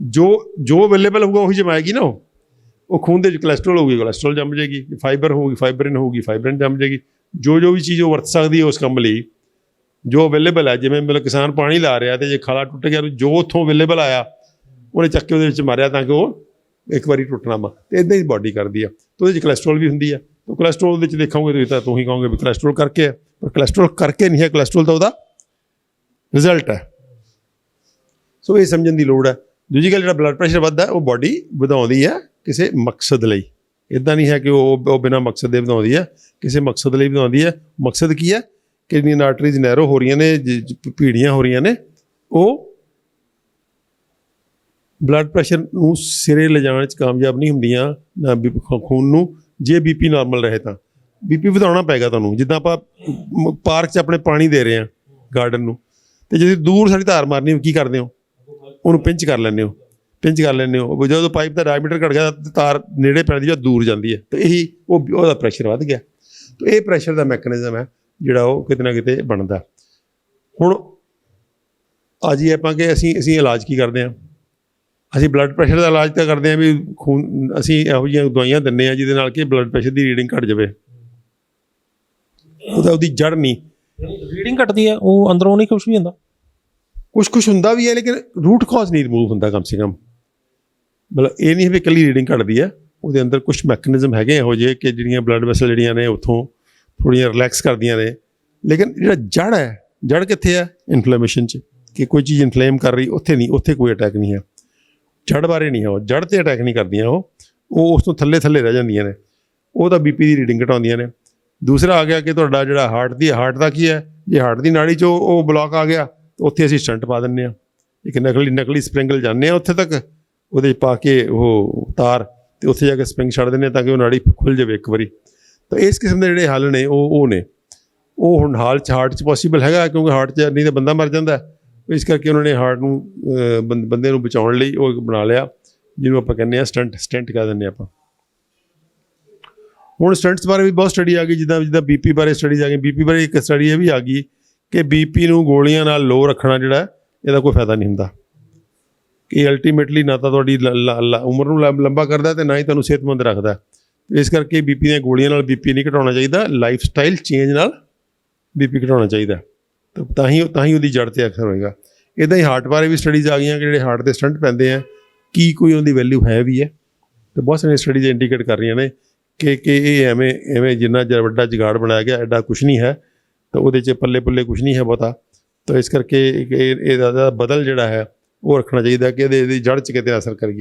ਜੋ ਅਵੇਲੇਬਲ ਹੋਊਗਾ ਉਹੀ ਜਮਾਏਗੀ ਨਾ। ਉਹ ਖੂਨ ਦੇ ਵਿੱਚ ਕੋਲੈਸਟਰੋਲ ਹੋਊਗੀ, ਕੋਲੈਸਟਰੋਲ ਜੰਮ ਜਾਏਗੀ, ਫਾਈਬਰ ਹੋਊਗੀ, ਫਾਈਬਰਿਨ ਹੋਊਗੀ, ਫਾਈਬਰਿਨ ਜੰਮ ਜਾਏਗੀ। ਜੋ ਵੀ ਚੀਜ਼ ਉਹ ਵਰਤ ਸਕਦੀ ਹੈ ਉਸ ਕੰਮ ਲਈ, ਜੋ ਅਵੇਲੇਬਲ ਹੈ। ਜਿਵੇਂ ਮਤਲਬ ਕਿਸਾਨ ਪਾਣੀ ਲਾ ਰਿਹਾ ਅਤੇ ਜੇ ਖਾਲਾ ਟੁੱਟ ਗਿਆ, ਜੋ ਉੱਥੋਂ ਅਵੇਲੇਬਲ ਆਇਆ ਉਹਨੇ ਚੱਕ ਕੇ ਉਹਦੇ ਵਿੱਚ ਮਾਰਿਆ ਤਾਂ ਕਿ ਉਹ ਇੱਕ ਵਾਰੀ ਟੁੱਟਣਾ ਵਾ। ਅਤੇ ਇੱਦਾਂ ਹੀ ਬਾਡੀ ਕਰਦੀ ਆ। ਅਤੇ ਉਹਦੇ 'ਚ ਕੋਲੈਸਟਰੋਲ ਵੀ ਹੁੰਦੀ ਹੈ। ਤਾਂ ਕੋਲੈਸਟਰੋਲ ਦੇ ਵਿੱਚ ਦੇਖੋਗੇ ਤੁਸੀਂ ਤਾਂ ਤੁਸੀਂ ਕਹੋਗੇ ਵੀ ਕੋਲੈਸਟਰੋਲ ਕਰਕੇ ਹੈ, ਪਰ ਕੋਲੈਸਟਰੋਲ ਕਰਕੇ ਨਹੀਂ ਹੈ, ਕੋਲੈਸਟਰੋਲ ਤਾਂ ਉਹਦਾ ਰਿਜ਼ਲਟ ਹੈ। ਸੋ ਇਹ ਸਮਝਣ ਦੀ ਲੋੜ ਹੈ। ਦੂਜੀ ਗੱਲ, ਜਿਹੜਾ ਬਲੱਡ ਪ੍ਰੈਸ਼ਰ ਵੱਧਦਾ ਉਹ ਬਾਡੀ ਵਧਾਉਂਦੀ ਹੈ ਕਿਸੇ ਮਕਸਦ ਲਈ। ਇੱਦਾਂ ਨਹੀਂ ਹੈ ਕਿ ਉਹ ਬਿਨਾਂ ਮਕਸਦ ਦੇ ਵਧਾਉਂਦੀ ਹੈ, ਕਿਸੇ ਮਕਸਦ ਲਈ ਵਧਾਉਂਦੀ ਹੈ। ਮਕਸਦ ਕੀ ਹੈ? ਕਿ ਜਿਹੜੀਆਂ ਆਰਟਰੀਜ਼ ਨੈਰੋ ਹੋ ਰਹੀਆਂ ਨੇ, ਭੀੜੀਆਂ ਹੋ ਰਹੀਆਂ ਨੇ, ਉਹ ਬਲੱਡ ਪ੍ਰੈਸ਼ਰ ਨੂੰ ਸਿਰੇ ਲਿਜਾਣ 'ਚ ਕਾਮਯਾਬ ਨਹੀਂ ਹੁੰਦੀਆਂ ਨਾ ਖੂਨ ਨੂੰ, ਜੇ ਬੀਪੀ ਨਾਰਮਲ ਰਹੇ ਤਾਂ। ਬੀਪੀ ਵਧਾਉਣਾ ਪਏਗਾ ਤੁਹਾਨੂੰ, ਜਿੱਦਾਂ ਆਪਾਂ ਪਾਰਕ 'ਚ ਆਪਣੇ ਪਾਣੀ ਦੇ ਰਹੇ ਹਾਂ ਗਾਰਡਨ ਨੂੰ, ਅਤੇ ਜੇ ਦੂਰ ਸਾਡੀ ਧਾਰ ਮਾਰਨੀ ਕੀ ਕਰਦੇ ਹੋ, ਉਹਨੂੰ ਪਿੰਚ ਕਰ ਲੈਂਦੇ ਹੋ, ਪਿੰਚ ਕਰ ਲੈਂਦੇ ਹੋ। ਜਦੋਂ ਪਾਈਪ ਦਾ ਡਾਇਮੀਟਰ ਘੱਟ ਗਿਆ ਤਾਂ ਤਾਰ ਨੇੜੇ ਪੈਂਦੀ ਜਾਂ ਦੂਰ ਜਾਂਦੀ ਹੈ, ਅਤੇ ਇਹੀ ਉਹਦਾ ਪ੍ਰੈਸ਼ਰ ਵੱਧ ਗਿਆ। ਤਾਂ ਇਹ ਪ੍ਰੈਸ਼ਰ ਦਾ ਮੈਕੈਨਿਜ਼ਮ ਹੈ ਜਿਹੜਾ ਉਹ ਕਿਤੇ ਨਾ ਕਿਤੇ ਬਣਦਾ। ਹੁਣ ਆ ਜੀ ਆਪਾਂ ਕਿ ਅਸੀਂ ਇਲਾਜ ਕੀ ਕਰਦੇ ਹਾਂ, ਅਸੀਂ ਬਲੱਡ ਪ੍ਰੈਸ਼ਰ ਦਾ ਇਲਾਜ ਤਾਂ ਕਰਦੇ ਹਾਂ ਵੀ ਖੂਨ, ਅਸੀਂ ਇਹੋ ਜਿਹੀਆਂ ਦਵਾਈਆਂ ਦਿੰਦੇ ਹਾਂ ਜਿਹਦੇ ਨਾਲ ਕਿ ਬਲੱਡ ਪ੍ਰੈਸ਼ਰ ਦੀ ਰੀਡਿੰਗ ਘੱਟ ਜਾਵੇ। ਉਹਦੀ ਜੜ ਨਹੀਂ, ਰੀਡਿੰਗ ਘਟਦੀ ਹੈ, ਉਹ ਅੰਦਰੋਂ ਨਹੀਂ ਕੁਛ ਵੀ ਹੁੰਦਾ, ਕੁਛ ਹੁੰਦਾ ਵੀ ਹੈ, ਲੇਕਿਨ ਰੂਟ ਕਾਜ਼ ਨਹੀਂ ਰਿਮੂਵ ਹੁੰਦਾ ਕਮ ਸੇ ਕਮ। ਮਤਲਬ ਇਹ ਨਹੀਂ ਵੀ ਇਕੱਲੀ ਰੀਡਿੰਗ ਘਟਦੀ ਹੈ, ਉਹਦੇ ਅੰਦਰ ਕੁਛ ਮੈਕੈਨਿਜ਼ਮ ਹੈਗੇ ਇਹੋ ਜਿਹੇ ਕਿ ਜਿਹੜੀਆਂ ਬਲੱਡ ਵੈਸਲ ਜਿਹੜੀਆਂ ਨੇ ਉੱਥੋਂ ਥੋੜ੍ਹੀਆਂ ਰਿਲੈਕਸ ਕਰਦੀਆਂ ਨੇ। ਲੇਕਿਨ ਜਿਹੜਾ ਜੜ ਹੈ, ਜੜ ਕਿੱਥੇ ਹੈ? ਇਨਫਲੇਮੇਸ਼ਨ 'ਚ, ਕਿ ਕੋਈ ਚੀਜ਼ ਇਨਫਲੇਮ ਕਰ ਰਹੀ, ਉੱਥੇ ਨਹੀਂ, ਉੱਥੇ ਕੋਈ ਅਟੈਕ ਨਹੀਂ ਹੈ। ਜੜ ਬਾਰੇ ਨਹੀਂ ਹੈ, ਉਹ ਜੜ 'ਤੇ ਅਟੈਕ ਨਹੀਂ ਕਰਦੀਆਂ, ਉਹ ਉਸ ਤੋਂ ਥੱਲੇ ਰਹਿ ਜਾਂਦੀਆਂ ਨੇ, ਉਹ ਤਾਂ ਬੀਪੀ ਦੀ ਰੀਡਿੰਗ ਘਟਾਉਂਦੀਆਂ ਨੇ। ਦੂਸਰਾ ਆ ਗਿਆ ਕਿ ਤੁਹਾਡਾ ਜਿਹੜਾ ਹਾਰਟ ਦਾ ਕੀ ਹੈ, ਜੇ ਹਾਰਟ ਦੀ ਨਾੜੀ 'ਚ ਉਹ ਬਲੋਕ ਆ ਗਿਆ, ਉੱਥੇ ਅਸੀਂ ਸਟੰਟ ਪਾ ਦਿੰਦੇ ਹਾਂ, ਇੱਕ ਨਕਲੀ ਸਪਰਿੰਗ ਜਾਂਦੇ ਹਾਂ ਉੱਥੇ ਤੱਕ, ਉਹਦੇ 'ਚ ਪਾ ਕੇ ਉਹ ਤਾਰ, ਅਤੇ ਉੱਥੇ ਜਾ ਕੇ ਸਪਰਿੰਗ ਛੱਡ ਦਿੰਦੇ ਹਾਂ ਤਾਂ ਕਿ ਉਹ ਨਾੜੀ ਖੁੱਲ੍ਹ ਜਾਵੇ ਇੱਕ ਵਾਰੀ। ਤਾਂ ਇਸ ਕਿਸਮ ਦੇ ਜਿਹੜੇ ਹੱਲ ਨੇ ਉਹ ਨੇ, ਉਹ ਹੁਣ ਹਾਰਟ 'ਚ ਪੋਸੀਬਲ ਹੈਗਾ, ਕਿਉਂਕਿ ਹਾਰਟ 'ਚ ਨਹੀਂ ਤਾਂ ਬੰਦਾ ਮਰ ਜਾਂਦਾ। ਇਸ ਕਰਕੇ ਉਹਨਾਂ ਨੇ ਹਾਰਟ ਨੂੰ ਬੰਦੇ ਨੂੰ ਬਚਾਉਣ ਲਈ ਉਹ ਬਣਾ ਲਿਆ, ਜਿਹਨੂੰ ਆਪਾਂ ਕਹਿੰਦੇ ਹਾਂ ਸਟੈਂਟ ਕਹਿ ਦਿੰਦੇ ਆਪਾਂ। ਹੁਣ ਸਟੰਟਸ ਬਾਰੇ ਵੀ ਬਹੁਤ ਸਟੱਡੀ ਆ ਗਈ, ਜਿੱਦਾਂ ਬੀਪੀ ਬਾਰੇ ਸਟੱਡੀਜ਼ ਆ ਗਈ। ਬੀਪੀ ਬਾਰੇ ਇੱਕ ਸਟੱਡੀ ਇਹ ਵੀ ਆ ਗਈ ਕਿ ਬੀਪੀ ਨੂੰ ਗੋਲੀਆਂ ਨਾਲ ਲੋ ਰੱਖਣਾ ਜਿਹੜਾ, ਇਹਦਾ ਕੋਈ ਫਾਇਦਾ ਨਹੀਂ ਹੁੰਦਾ, ਕਿ ਅਲਟੀਮੇਟਲੀ ਨਾ ਤਾਂ ਤੁਹਾਡੀ ਉਮਰ ਨੂੰ ਲੰਬਾ ਕਰਦਾ ਅਤੇ ਨਾ ਹੀ ਤੁਹਾਨੂੰ ਸਿਹਤਮੰਦ ਰੱਖਦਾ। ਇਸ ਕਰਕੇ ਬੀਪੀ ਦੀਆਂ ਗੋਲੀਆਂ ਨਾਲ ਬੀਪੀ ਨਹੀਂ ਘਟਾਉਣਾ ਚਾਹੀਦਾ, ਲਾਈਫ ਸਟਾਈਲ ਚੇਂਜ ਨਾਲ ਬੀਪੀ ਘਟਾਉਣਾ ਚਾਹੀਦਾ, ਤਾਂ ਹੀ ਉਹਦੀ ਜੜ 'ਤੇ ਅਸਰ ਹੋਏਗਾ। ਇੱਦਾਂ ਹੀ ਹਾਰਟ ਬਾਰੇ ਵੀ ਸਟੱਡੀਜ਼ ਆ ਗਈਆਂ ਕਿ ਜਿਹੜੇ ਹਾਰਟ ਦੇ ਸਟੰਟ ਪੈਂਦੇ ਆ, ਕੀ ਕੋਈ ਉਹਦੀ ਵੈਲਿਊ ਹੈ ਵੀ ਹੈ, ਅਤੇ ਬਹੁਤ ਸਾਰੀਆਂ ਸਟੱਡੀਜ਼ ਇੰਡੀਕੇਟ ਕਰ ਰਹੀਆਂ ਨੇ ਕਿ ਇਹ ਐਵੇਂ ਜਿੰਨਾ ਵੱਡਾ ਜੁਗਾੜ ਬਣਾਇਆ ਗਿਆ, ਐਡਾ ਕੁਛ ਨਹੀਂ ਹੈ, ਤਾਂ ਉਹਦੇ 'ਚ ਪੱਲੇ ਕੁਛ ਨਹੀਂ ਹੈ ਬਹੁਤਾ। ਤਾਂ ਇਸ ਕਰਕੇ ਇਹਦਾ ਬਦਲ ਜਿਹੜਾ ਹੈ ਉਹ ਰੱਖਣਾ ਚਾਹੀਦਾ ਕਿ ਇਹਦੀ ਜੜ 'ਚ ਕਿਤੇ ਅਸਰ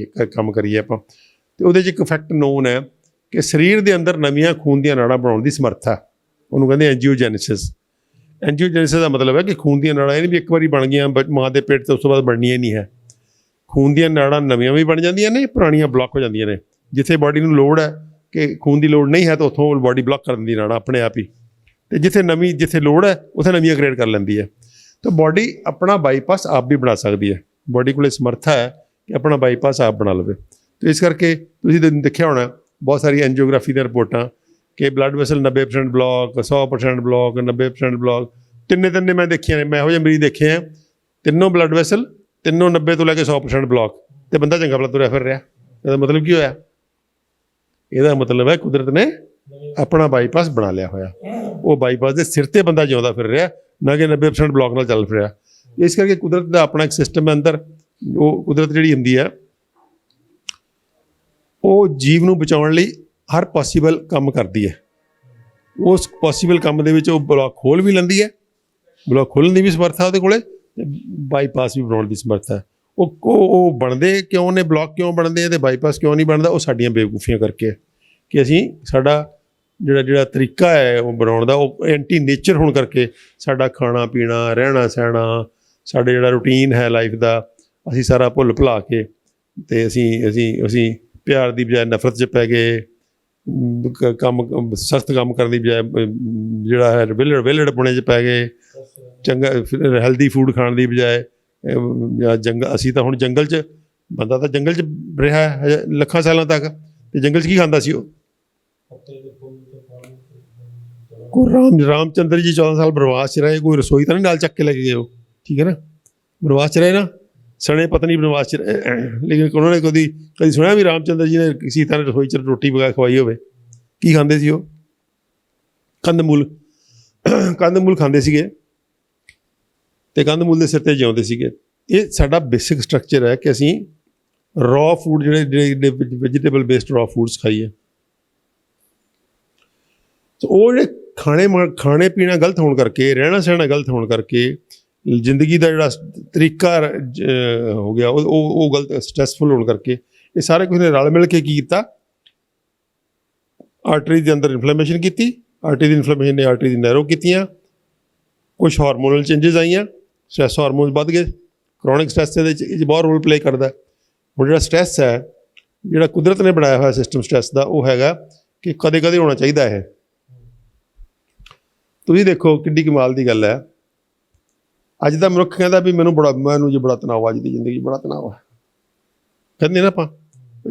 ਕੰਮ ਕਰੀਏ ਆਪਾਂ। ਅਤੇ ਉਹਦੇ 'ਚ ਇੱਕ ਫੈਕਟ ਨੋਨ ਹੈ ਕਿ ਸਰੀਰ ਦੇ ਅੰਦਰ ਨਵੀਆਂ ਖੂਨ ਦੀਆਂ ਨਾੜਾਂ ਬਣਾਉਣ ਦੀ ਸਮਰੱਥਾ, ਉਹਨੂੰ ਕਹਿੰਦੇ ਐਂਜੀਓਜੈਨੇਸਿਸ। ਐਂਜੀਓਜੈਨੇਸਿਸ ਦਾ ਮਤਲਬ ਹੈ ਕਿ ਖੂਨ ਦੀਆਂ ਨਾੜਾਂ ਇਹ ਨਹੀਂ ਵੀ ਇੱਕ ਵਾਰੀ ਬਣ ਗਈਆਂ ਮਾਂ ਦੇ ਪੇਟ 'ਤੇ, ਉਸ ਤੋਂ ਬਾਅਦ ਬਣਨੀਆਂ ਹੀ ਨਹੀਂ ਹੈ। ਖੂਨ ਦੀਆਂ ਨਾੜਾਂ ਨਵੀਆਂ ਵੀ ਬਣ ਜਾਂਦੀਆਂ ਨੇ, ਪੁਰਾਣੀਆਂ ਬਲੌਕ ਹੋ ਜਾਂਦੀਆਂ ਨੇ। ਜਿੱਥੇ ਬਾਡੀ ਨੂੰ ਲੋੜ ਹੈ ਕਿ ਖੂਨ ਦੀ ਲੋੜ ਨਹੀਂ ਹੈ ਤਾਂ ਉੱਥੋਂ ਬਾਡੀ ਬਲੌਕ ਕਰ ਦਿੰਦੀ ਨਾੜਾਂ ਆਪਣੇ ਆਪ ਹੀ, ਅਤੇ ਜਿੱਥੇ ਲੋੜ ਹੈ ਉੱਥੇ ਨਵੀਆਂ ਕ੍ਰੀਏਟ ਕਰ ਲੈਂਦੀ ਹੈ। ਤਾਂ ਬਾਡੀ ਆਪਣਾ ਬਾਈਪਾਸ ਆਪ ਵੀ ਬਣਾ ਸਕਦੀ ਹੈ, ਬਾਡੀ ਕੋਲ ਸਮਰੱਥਾ ਹੈ ਕਿ ਆਪਣਾ ਬਾਈਪਾਸ ਆਪ ਬਣਾ ਲਵੇ। ਅਤੇ ਇਸ ਕਰਕੇ ਤੁਸੀਂ ਦੇਖਿਆ ਹੋਣਾ ਬਹੁਤ ਸਾਰੀ ਐਂਜੀਓਗ੍ਰਾਫੀ ਦੀਆਂ ਰਿਪੋਰਟਾਂ ਕਿ blood vessel 90% block, 100% block, 90% block, ਤਿੰਨੇ ਮੈਂ ਦੇਖੀਆਂ ਨੇ। ਮੈਂ ਇਹੋ ਜਿਹੇ ਮਰੀਜ਼ ਦੇਖੇ ਆ, ਤਿੰਨੋਂ ਬਲੱਡ ਵੈਸਲ 90 ਤੋਂ ਲੈ ਕੇ 100% ਬਲੌਕ, ਅਤੇ ਬੰਦਾ ਚੰਗਾ ਭਲਾ ਤੁਰਿਆ ਫਿਰ ਰਿਹਾ। ਇਹਦਾ ਮਤਲਬ ਕੀ ਹੋਇਆ? ਇਹਦਾ ਮਤਲਬ ਹੈ ਕੁਦਰਤ ਨੇ ਆਪਣਾ ਬਾਈਪਾਸ ਬਣਾ ਲਿਆ ਹੋਇਆ, ਉਹ ਬਾਈਪਾਸ ਦੇ ਸਿਰ 'ਤੇ ਬੰਦਾ ਜਿਉਂਦਾ ਫਿਰ ਰਿਹਾ, ਨਾ ਕਿ 90% ਬਲੌਕ ਨਾਲ ਚੱਲ ਫਿਰ ਰਿਹਾ। ਇਸ ਕਰਕੇ ਕੁਦਰਤ ਦਾ ਆਪਣਾ ਇੱਕ ਸਿਸਟਮ ਹੈ ਅੰਦਰ। ਉਹ ਕੁਦਰਤ ਜਿਹੜੀ ਹੁੰਦੀ ਹੈ ਉਹ ਜੀਵ ਨੂੰ ਬਚਾਉਣ ਲਈ ਹਰ ਪੋਸੀਬਲ ਕੰਮ ਕਰਦੀ ਹੈ। ਉਸ ਪੋਸੀਬਲ ਕੰਮ ਦੇ ਵਿੱਚ ਉਹ ਬਲੌਕ ਖੋਲ੍ਹ ਵੀ ਲੈਂਦੀ ਹੈ, ਬਲੌਕ ਖੋਲ੍ਹਣ ਦੀ ਵੀ ਸਮਰੱਥਾ ਉਹਦੇ ਕੋਲ, ਬਾਈਪਾਸ ਵੀ ਬਣਾਉਣ ਦੀ ਸਮਰੱਥਾ ਹੈ। ਉਹ ਬਣਦੇ ਕਿਉਂ ਨੇ, ਬਲੌਕ ਕਿਉਂ ਬਣਦੇ ਅਤੇ ਬਾਈਪਾਸ ਕਿਉਂ ਨਹੀਂ ਬਣਦਾ? ਉਹ ਸਾਡੀਆਂ ਬੇਵਕੂਫੀਆਂ ਕਰਕੇ, ਕਿ ਸਾਡਾ ਜਿਹੜਾ ਤਰੀਕਾ ਹੈ ਉਹ ਬਣਾਉਣ ਦਾ, ਉਹ ਐਂਟੀ ਨੇਚਰ ਹੋਣ ਕਰਕੇ ਸਾਡਾ ਖਾਣਾ ਪੀਣਾ, ਰਹਿਣਾ ਸਹਿਣਾ, ਸਾਡੇ ਜਿਹੜਾ ਰੂਟੀਨ ਹੈ ਲਾਈਫ ਦਾ, ਅਸੀਂ ਸਾਰਾ ਭੁੱਲ ਭੁਲਾ ਕੇ, ਅਤੇ ਅਸੀਂ ਪਿਆਰ ਦੀ ਬਜਾਏ ਨਫ਼ਰਤ 'ਚ ਪੈ ਗਏ, ਸਖਤ ਕੰਮ ਕਰਨ ਦੀ ਬਜਾਏ ਜਿਹੜਾ ਹੈ ਵਿਹਲੜਪੁਣੇ 'ਚ ਪੈ ਗਏ, ਚੰਗਾ ਹੈਲਦੀ ਫੂਡ ਖਾਣ ਦੀ ਬਜਾਏ ਅਸੀਂ ਤਾਂ ਹੁਣ ਜੰਗਲ 'ਚ, ਬੰਦਾ ਤਾਂ ਜੰਗਲ 'ਚ ਰਿਹਾ ਹੈ ਲੱਖਾਂ ਸਾਲਾਂ ਤੱਕ, ਅਤੇ ਜੰਗਲ 'ਚ ਕੀ ਖਾਂਦਾ ਸੀ? ਉਹ ਰਾਮਚੰਦਰ ਜੀ 14 ਸਾਲ ਬਨਵਾਸ 'ਚ ਰਹੇ, ਕੋਈ ਰਸੋਈ ਤਾਂ ਨਹੀਂ ਨਾਲ ਚੱਕ ਕੇ ਲੈ ਕੇ ਗਏ ਉਹ, ਠੀਕ ਹੈ ਨਾ, ਬਨਵਾਸ 'ਚ ਰਹੇ ਨਾ, ਸਣੇ ਪਤਨੀ ਬਨਵਾਸ 'ਚ, ਲੇਕਿਨ ਉਹਨਾਂ ਨੇ ਕਦੀ ਸੁਣਿਆ ਵੀ ਰਾਮਚੰਦਰ ਜੀ ਨੇ ਸੀਤਾ ਨੇ ਰਸੋਈ 'ਚ ਰੋਟੀ ਵਗੈਰਾ ਖਵਾਈ ਹੋਵੇ? ਕੀ ਖਾਂਦੇ ਸੀ ਉਹ? ਕੰਦਮੂਲ ਖਾਂਦੇ ਸੀਗੇ, ਅਤੇ ਕੰਦਮੂਲ ਦੇ ਸਿਰ 'ਤੇ ਜਿਉਂਦੇ ਸੀਗੇ। ਇਹ ਸਾਡਾ ਬੇਸਿਕ ਸਟਰਕਚਰ ਹੈ ਕਿ ਅਸੀਂ ਰॉ ਫੂਡ, ਜਿਹੜੇ ਵੈਜੀਟੇਬਲ ਬੇਸਡ ਰॉ ਫੂਡਸ ਖਾਈਏ। ਸੋ ਉਹ ਜਿਹੜੇ ਖਾਣੇ ਪੀਣਾ ਗਲਤ ਹੋਣ ਕਰਕੇ, ਰਹਿਣਾ ਸਹਿਣਾ ਗਲਤ ਹੋਣ ਕਰਕੇ, ਜ਼ਿੰਦਗੀ ਦਾ ਜਿਹੜਾ ਤਰੀਕਾ ਹੋ ਗਿਆ ਉਹ ਗਲਤ, ਸਟਰੈਸਫੁਲ ਹੋਣ ਕਰਕੇ, ਇਹ ਸਾਰੇ ਕੁਝ ਨੇ ਰਲ ਮਿਲ ਕੇ ਕੀ ਕੀਤਾ? ਆਰਟਰੀ ਦੇ ਅੰਦਰ ਇਨਫਲੇਮੇਸ਼ਨ ਕੀਤੀ, ਆਰਟਰੀ ਦੀ ਇਨਫਲੇਮੇਸ਼ਨ ਨੇ ਆਰਟਰੀ ਦੀ ਨੈਰੋ ਕੀਤੀਆਂ, ਕੁਛ ਹਾਰਮੋਨਲ ਚੇਂਜਸ ਆਈਆਂ, ਸਟਰੈਸ ਹਾਰਮੋਨ ਵੱਧ ਗਏ, ਕਰੋਨਿਕ ਸਟਰੈਸ ਇਹਦੇ 'ਚ ਬਹੁਤ ਰੋਲ ਪਲੇ ਕਰਦਾ। ਹੁਣ ਜਿਹੜਾ ਸਟ੍ਰੈਸ ਹੈ, ਜਿਹੜਾ ਕੁਦਰਤ ਨੇ ਬਣਾਇਆ ਹੋਇਆ ਸਿਸਟਮ ਸਟ੍ਰੈਸ ਦਾ, ਉਹ ਹੈਗਾ ਕਿ ਕਦੇ ਕਦੇ ਹੋਣਾ ਚਾਹੀਦਾ ਇਹ। ਤੁਸੀਂ ਦੇਖੋ ਕਿੱਡੀ ਕਮਾਲ ਦੀ ਗੱਲ ਹੈ, ਅੱਜ ਦਾ ਮਨੁੱਖ ਕਹਿੰਦਾ ਵੀ ਮੈਨੂੰ ਜੀ ਬੜਾ ਤਣਾਅ, ਅੱਜ ਦੀ ਜ਼ਿੰਦਗੀ ਬੜਾ ਤਣਾਅ ਹੈ। ਕਹਿੰਦੇ ਨਾ ਆਪਾਂ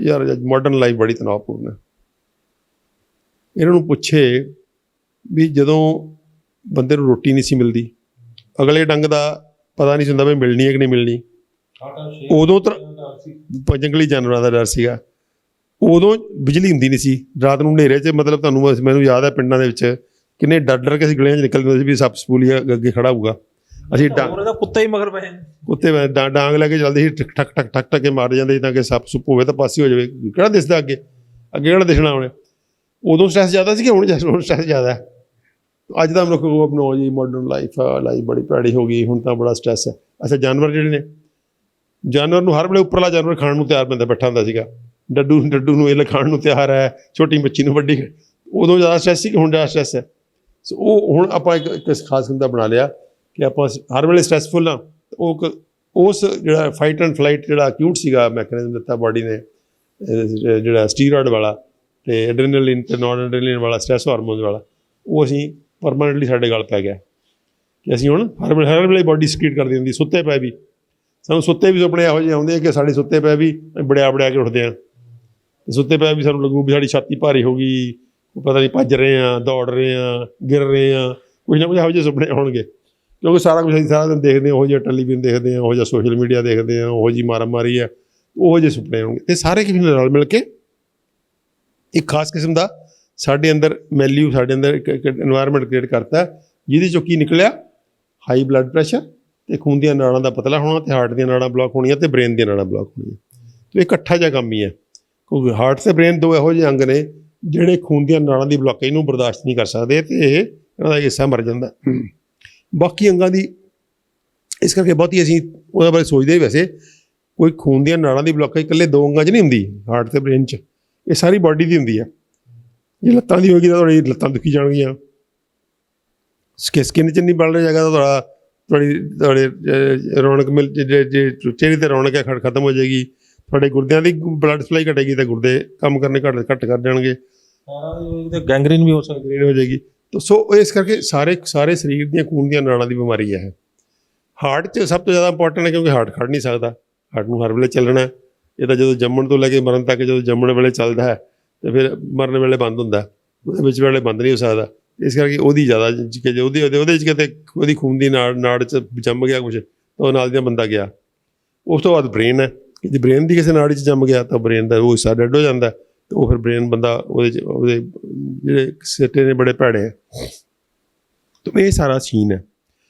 ਯਾਰ ਮਾਡਰਨ ਲਾਈਫ ਬੜੀ ਤਣਾਅਪੂਰਨ ਹੈ। ਇਹਨਾਂ ਨੂੰ ਪੁੱਛੇ ਵੀ ਜਦੋਂ ਬੰਦੇ ਨੂੰ ਰੋਟੀ ਨਹੀਂ ਸੀ ਮਿਲਦੀ, ਅਗਲੇ ਡੰਗ ਦਾ ਪਤਾ ਨਹੀਂ ਸੀ ਹੁੰਦਾ ਵੀ ਮਿਲਣੀ ਹੈ ਕਿ ਨਹੀਂ ਮਿਲਣੀ, ਉਦੋਂ ਤਾਂ ਜੰਗਲੀ ਜਾਨਵਰਾਂ ਦਾ ਡਰ ਸੀਗਾ, ਉਦੋਂ ਬਿਜਲੀ ਹੁੰਦੀ ਨਹੀਂ ਸੀ ਰਾਤ ਨੂੰ ਹਨੇਰੇ 'ਚ, ਮਤਲਬ ਮੈਨੂੰ ਯਾਦ ਹੈ ਪਿੰਡਾਂ ਦੇ ਵਿੱਚ ਕਿੰਨੇ ਡਰ ਕੇ ਅਸੀਂ ਗਲੀਆਂ 'ਚ ਨਿਕਲਦੇ ਹੁੰਦੇ ਸੀ ਵੀ ਸੱਪ ਸਪੂਲੀਆ ਅੱਗੇ ਖੜਾ ਹੋਊਗਾ, ਅਸੀਂ ਕੁੱਤੇ ਹੀ ਮਗਰ ਪਏ, ਕੁੱਤੇ ਡਾਂਗ ਲੈ ਕੇ ਚੱਲਦੇ ਸੀ, ਠਕ ਠਕ ਠਕ ਠਕ ਕੇ ਮਾਰ ਜਾਂਦੇ ਸੀ ਤਾਂ ਕਿ ਸੱਪ ਸੁੱਪ ਹੋਵੇ ਤਾਂ ਪਾਸੇ ਹੋ ਜਾਵੇ, ਕਿਹੜਾ ਦਿਸਦਾ ਅੱਗੇ ਕਿਹੜਾ ਦਿਸਣਾ ਉਹਨੇ। ਉਦੋਂ ਸਟ੍ਰੈਸ ਜ਼ਿਆਦਾ ਸੀ ਕਿ ਹੁਣ ਸਟ੍ਰੈਸ ਜ਼ਿਆਦਾ ਹੈ। ਅੱਜ ਦਾ ਮਨੁੱਖ ਆਪਣਾ ਜੀ ਮਾਡਰਨ ਲਾਈਫ ਬੜੀ ਭੈੜੀ ਹੋ ਗਈ, ਹੁਣ ਤਾਂ ਬੜਾ ਸਟ੍ਰੈਸ ਹੈ। ਅੱਛਾ, ਜਾਨਵਰ ਜਿਹੜੇ ਨੇ, ਜਾਨਵਰ ਨੂੰ ਹਰ ਵੇਲੇ ਉੱਪਰਲਾ ਜਾਨਵਰ ਖਾਣ ਨੂੰ ਤਿਆਰ ਬੰਦਾ ਬੈਠਾ ਹੁੰਦਾ ਸੀਗਾ, ਡੱਡੂ ਨੂੰ ਇਹ ਖਾਣ ਨੂੰ ਤਿਆਰ ਹੈ, ਛੋਟੀ ਮੱਛੀ ਨੂੰ ਵੱਡੀ, ਉਦੋਂ ਜ਼ਿਆਦਾ ਸਟ੍ਰੈਸ ਸੀ ਕਿ ਹੁਣ ਜ਼ਿਆਦਾ ਸਟ੍ਰੈਸ ਹੈ। ਸੋ ਉਹ ਹੁਣ ਆਪਾਂ ਇੱਕ ਖਾਸ ਕਿਸਮ ਦਾ ਬਣਾ ਲਿਆ ਕਿ ਆਪਾਂ ਹਰ ਵੇਲੇ ਸਟ੍ਰੈਸਫੁੱਲ ਹਾਂ। ਉਸ ਜਿਹੜਾ ਫਾਈਟ ਐਂਡ ਫਲਾਈਟ ਜਿਹੜਾ ਅਕਿਊਟ ਸੀਗਾ ਮੈਕੈਨਿਜ਼ਮ ਦਿੱਤਾ ਬਾਡੀ ਨੇ, ਜਿਹੜਾ ਸਟੀਰੋਇਡ ਵਾਲਾ ਅਤੇ ਐਡਰੇਨਲਿਨ ਅਤੇ ਨਾਨ ਐਡਰੇਨਲਿਨ ਵਾਲਾ ਸਟ੍ਰੈਸ ਹਾਰਮੋਨ ਵਾਲਾ, ਉਹ ਅਸੀਂ ਪਰਮਾਨੈਂਟਲੀ ਸਾਡੇ ਗਲ ਪੈ ਗਿਆ ਕਿ ਅਸੀਂ ਹੁਣ ਹਰ ਵੇਲੇ ਬਾਡੀ ਸਕ੍ਰੀਟ ਕਰਦੀ ਹੁੰਦੀ। ਸੁੱਤੇ ਪਏ ਵੀ ਸਾਨੂੰ ਸੁੱਤੇ ਵੀ ਸੁਪਨੇ ਇਹੋ ਜਿਹੇ ਆਉਂਦੇ ਆ ਕਿ ਸਾਡੇ ਸੁੱਤੇ ਪਏ ਵੀ ਬੜਿਆ ਕੇ ਉੱਠਦੇ ਹਾਂ, ਸੁੱਤੇ ਪਏ ਵੀ ਸਾਨੂੰ ਲੱਗੂ ਵੀ ਸਾਡੀ ਛਾਤੀ ਭਾਰੀ ਹੋ ਗਈ, ਪਤਾ ਨਹੀਂ ਭੱਜ ਰਹੇ ਹਾਂ, ਦੌੜ ਰਹੇ ਹਾਂ, ਗਿਰ ਰਹੇ ਹਾਂ, ਕੁਝ ਨਾ ਕੁਝ ਇਹੋ ਜਿਹੇ ਸੁਪਨੇ ਆਉਣਗੇ, ਕਿਉਂਕਿ ਸਾਰਾ ਕੁਝ ਅਸੀਂ ਸਾਰਾ ਦਿਨ ਦੇਖਦੇ ਹਾਂ, ਉਹੋ ਜਿਹਾ ਟੈਲੀਵਿਜ਼ਨ ਦੇਖਦੇ ਹਾਂ, ਉਹੋ ਜਿਹਾ ਸੋਸ਼ਲ ਮੀਡੀਆ ਦੇਖਦੇ ਹਾਂ, ਉਹੋ ਜਿਹੀ ਮਾਰਾਮਾਰੀ ਹੈ, ਉਹੋ ਜਿਹੇ ਸੁਪਨੇ ਆਉਣਗੇ। ਅਤੇ ਸਾਰੇ ਕਿਸੇ ਨਾਲ ਮਿਲ ਕੇ ਇੱਕ ਖਾਸ ਕਿਸਮ ਦਾ ਸਾਡੇ ਅੰਦਰ ਮੈਲਿਊ, ਸਾਡੇ ਅੰਦਰ ਇੱਕ ਇਨਵਾਇਰਮੈਂਟ ਕ੍ਰੀਏਟ ਕਰਤਾ, ਜਿਹਦੇ 'ਚੋਂ ਕੀ ਨਿਕਲਿਆ, ਹਾਈ ਬਲੱਡ ਪ੍ਰੈਸ਼ਰ ਅਤੇ ਖੂਨ ਦੀਆਂ ਨਾੜਾਂ ਦਾ ਪਤਲਾ ਹੋਣਾ, ਅਤੇ ਹਾਰਟ ਦੀਆਂ ਨਾੜਾਂ ਬਲੋਕ ਹੋਣੀਆਂ, ਅਤੇ ਬ੍ਰੇਨ ਦੀਆਂ ਨਾੜਾਂ ਬਲੋਕ ਹੋਣੀਆਂ। ਅਤੇ ਇਹ ਇਕੱਠਾ ਜਿਹਾ ਕੰਮ ਹੀ ਹੈ, ਕਿਉਂਕਿ ਹਾਰਟ ਅਤੇ ਬ੍ਰੇਨ ਦੋ ਇਹੋ ਜਿਹੇ ਅੰਗ ਨੇ ਜਿਹੜੇ ਖੂਨ ਦੀਆਂ ਨਾੜਾਂ ਦੀ ਬਲੋਕੇਜ ਨੂੰ ਬਰਦਾਸ਼ਤ ਨਹੀਂ ਕਰ ਸਕਦੇ, ਅਤੇ ਇਹਨਾਂ ਦਾ ਹਿੱਸਾ ਮਰ ਜਾਂਦਾ। ਬਾਕੀ ਅੰਗਾਂ ਦੀ ਇਸ ਕਰਕੇ ਬਹੁਤੀ ਅਸੀਂ ਉਹਦੇ ਬਾਰੇ ਸੋਚਦੇ, ਵੈਸੇ ਕੋਈ ਖੂਨ ਦੀਆਂ ਨਾੜਾਂ ਦੀ ਬਲੋਕੇਜ ਇਕੱਲੇ ਦੋ ਅੰਗਾਂ 'ਚ ਨਹੀਂ ਹੁੰਦੀ, ਹਾਰਟ ਅਤੇ ਬ੍ਰੇਨ 'ਚ, ਇਹ ਸਾਰੀ ਬਾਡੀ ਦੀ ਹੁੰਦੀ ਹੈ। ਜੇ ਲੱਤਾਂ ਦੀ ਹੋਏਗੀ ਤਾਂ ਤੁਹਾਡੀ ਲੱਤਾਂ ਦੁਖੀ ਜਾਣਗੀਆਂ, ਸਕਿਨ 'ਚ ਨਹੀਂ ਬਲ ਰਿਹਾ ਜਗ੍ਹਾ ਤਾਂ ਤੁਹਾਡੇ ਰੌਣਕ ਜੇ ਚਿਹਰੇ 'ਤੇ ਰੌਣਕ ਹੈ ਖਤਮ ਹੋ ਜਾਏਗੀ, ਤੁਹਾਡੇ ਗੁਰਦਿਆਂ ਦੀ ਬਲੱਡ ਸਪਲਾਈ ਘਟੇਗੀ ਤਾਂ ਗੁਰਦੇ ਕੰਮ ਕਰਨੇ ਘੱਟ ਕਰ ਜਾਣਗੇ, ਗੈਂਗਰੀਨ ਵੀ ਹੋ ਸਕਦੀ ਹੋ ਜਾਏਗੀ। ਸੋ ਇਸ ਕਰਕੇ ਸਾਰੇ ਸਰੀਰ ਦੀਆਂ ਖੂਨ ਦੀਆਂ ਨਾੜਾਂ ਦੀ ਬਿਮਾਰੀ ਹੈ। ਹਾਰਟ 'ਚ ਸਭ ਤੋਂ ਜ਼ਿਆਦਾ ਇੰਪੋਰਟੈਂਟ ਹੈ, ਕਿਉਂਕਿ ਹਾਰਟ ਖੜ੍ਹ ਨਹੀਂ ਸਕਦਾ, ਹਾਰਟ ਨੂੰ ਹਰ ਵੇਲੇ ਚੱਲਣਾ। ਇਹ ਤਾਂ ਜਦੋਂ ਜੰਮਣ ਤੋਂ ਲੈ ਕੇ ਮਰਨ ਤੱਕ, ਜਦੋਂ ਜੰਮਣ ਵੇਲੇ ਚੱਲਦਾ ਹੈ ਅਤੇ ਫਿਰ ਮਰਨ ਵੇਲੇ ਬੰਦ ਹੁੰਦਾ, ਉਹਦੇ ਵਿੱਚ ਵੇਲੇ ਬੰਦ ਨਹੀਂ ਹੋ ਸਕਦਾ। ਇਸ ਕਰਕੇ ਉਹਦੀ ਜ਼ਿਆਦਾ ਕਿ ਉਹਦੇ 'ਚ ਕਿਤੇ ਉਹਦੀ ਖੂਨ ਦੀ ਨਾੜ 'ਚ ਜੰਮ ਗਿਆ ਕੁਛ, ਤਾਂ ਉਹ ਨਾਲ ਦੀਆਂ ਬੰਦਾ ਗਿਆ। ਉਸ ਤੋਂ ਬਾਅਦ ਬ੍ਰੇਨ ਹੈ, ਕਿ ਜੇ ਬ੍ਰੇਨ ਦੀ ਕਿਸੇ ਨਾੜੀ 'ਚ ਜੰਮ ਗਿਆ ਤਾਂ ਬ੍ਰੇਨ ਦਾ ਉਹ ਹਿੱਸਾ ਡੈਡ ਹੋ ਜਾਂਦਾ, ਅਤੇ ਉਹ ਫਿਰ ਬ੍ਰੇਨ ਬੰਦਾ ਉਹਦੇ ਜਿਹੜੇ ਸਿੱਟੇ ਨੇ ਬੜੇ ਭੈੜੇ ਹੈ। ਤਾਂ ਇਹ ਸਾਰਾ ਸੀਨ ਹੈ।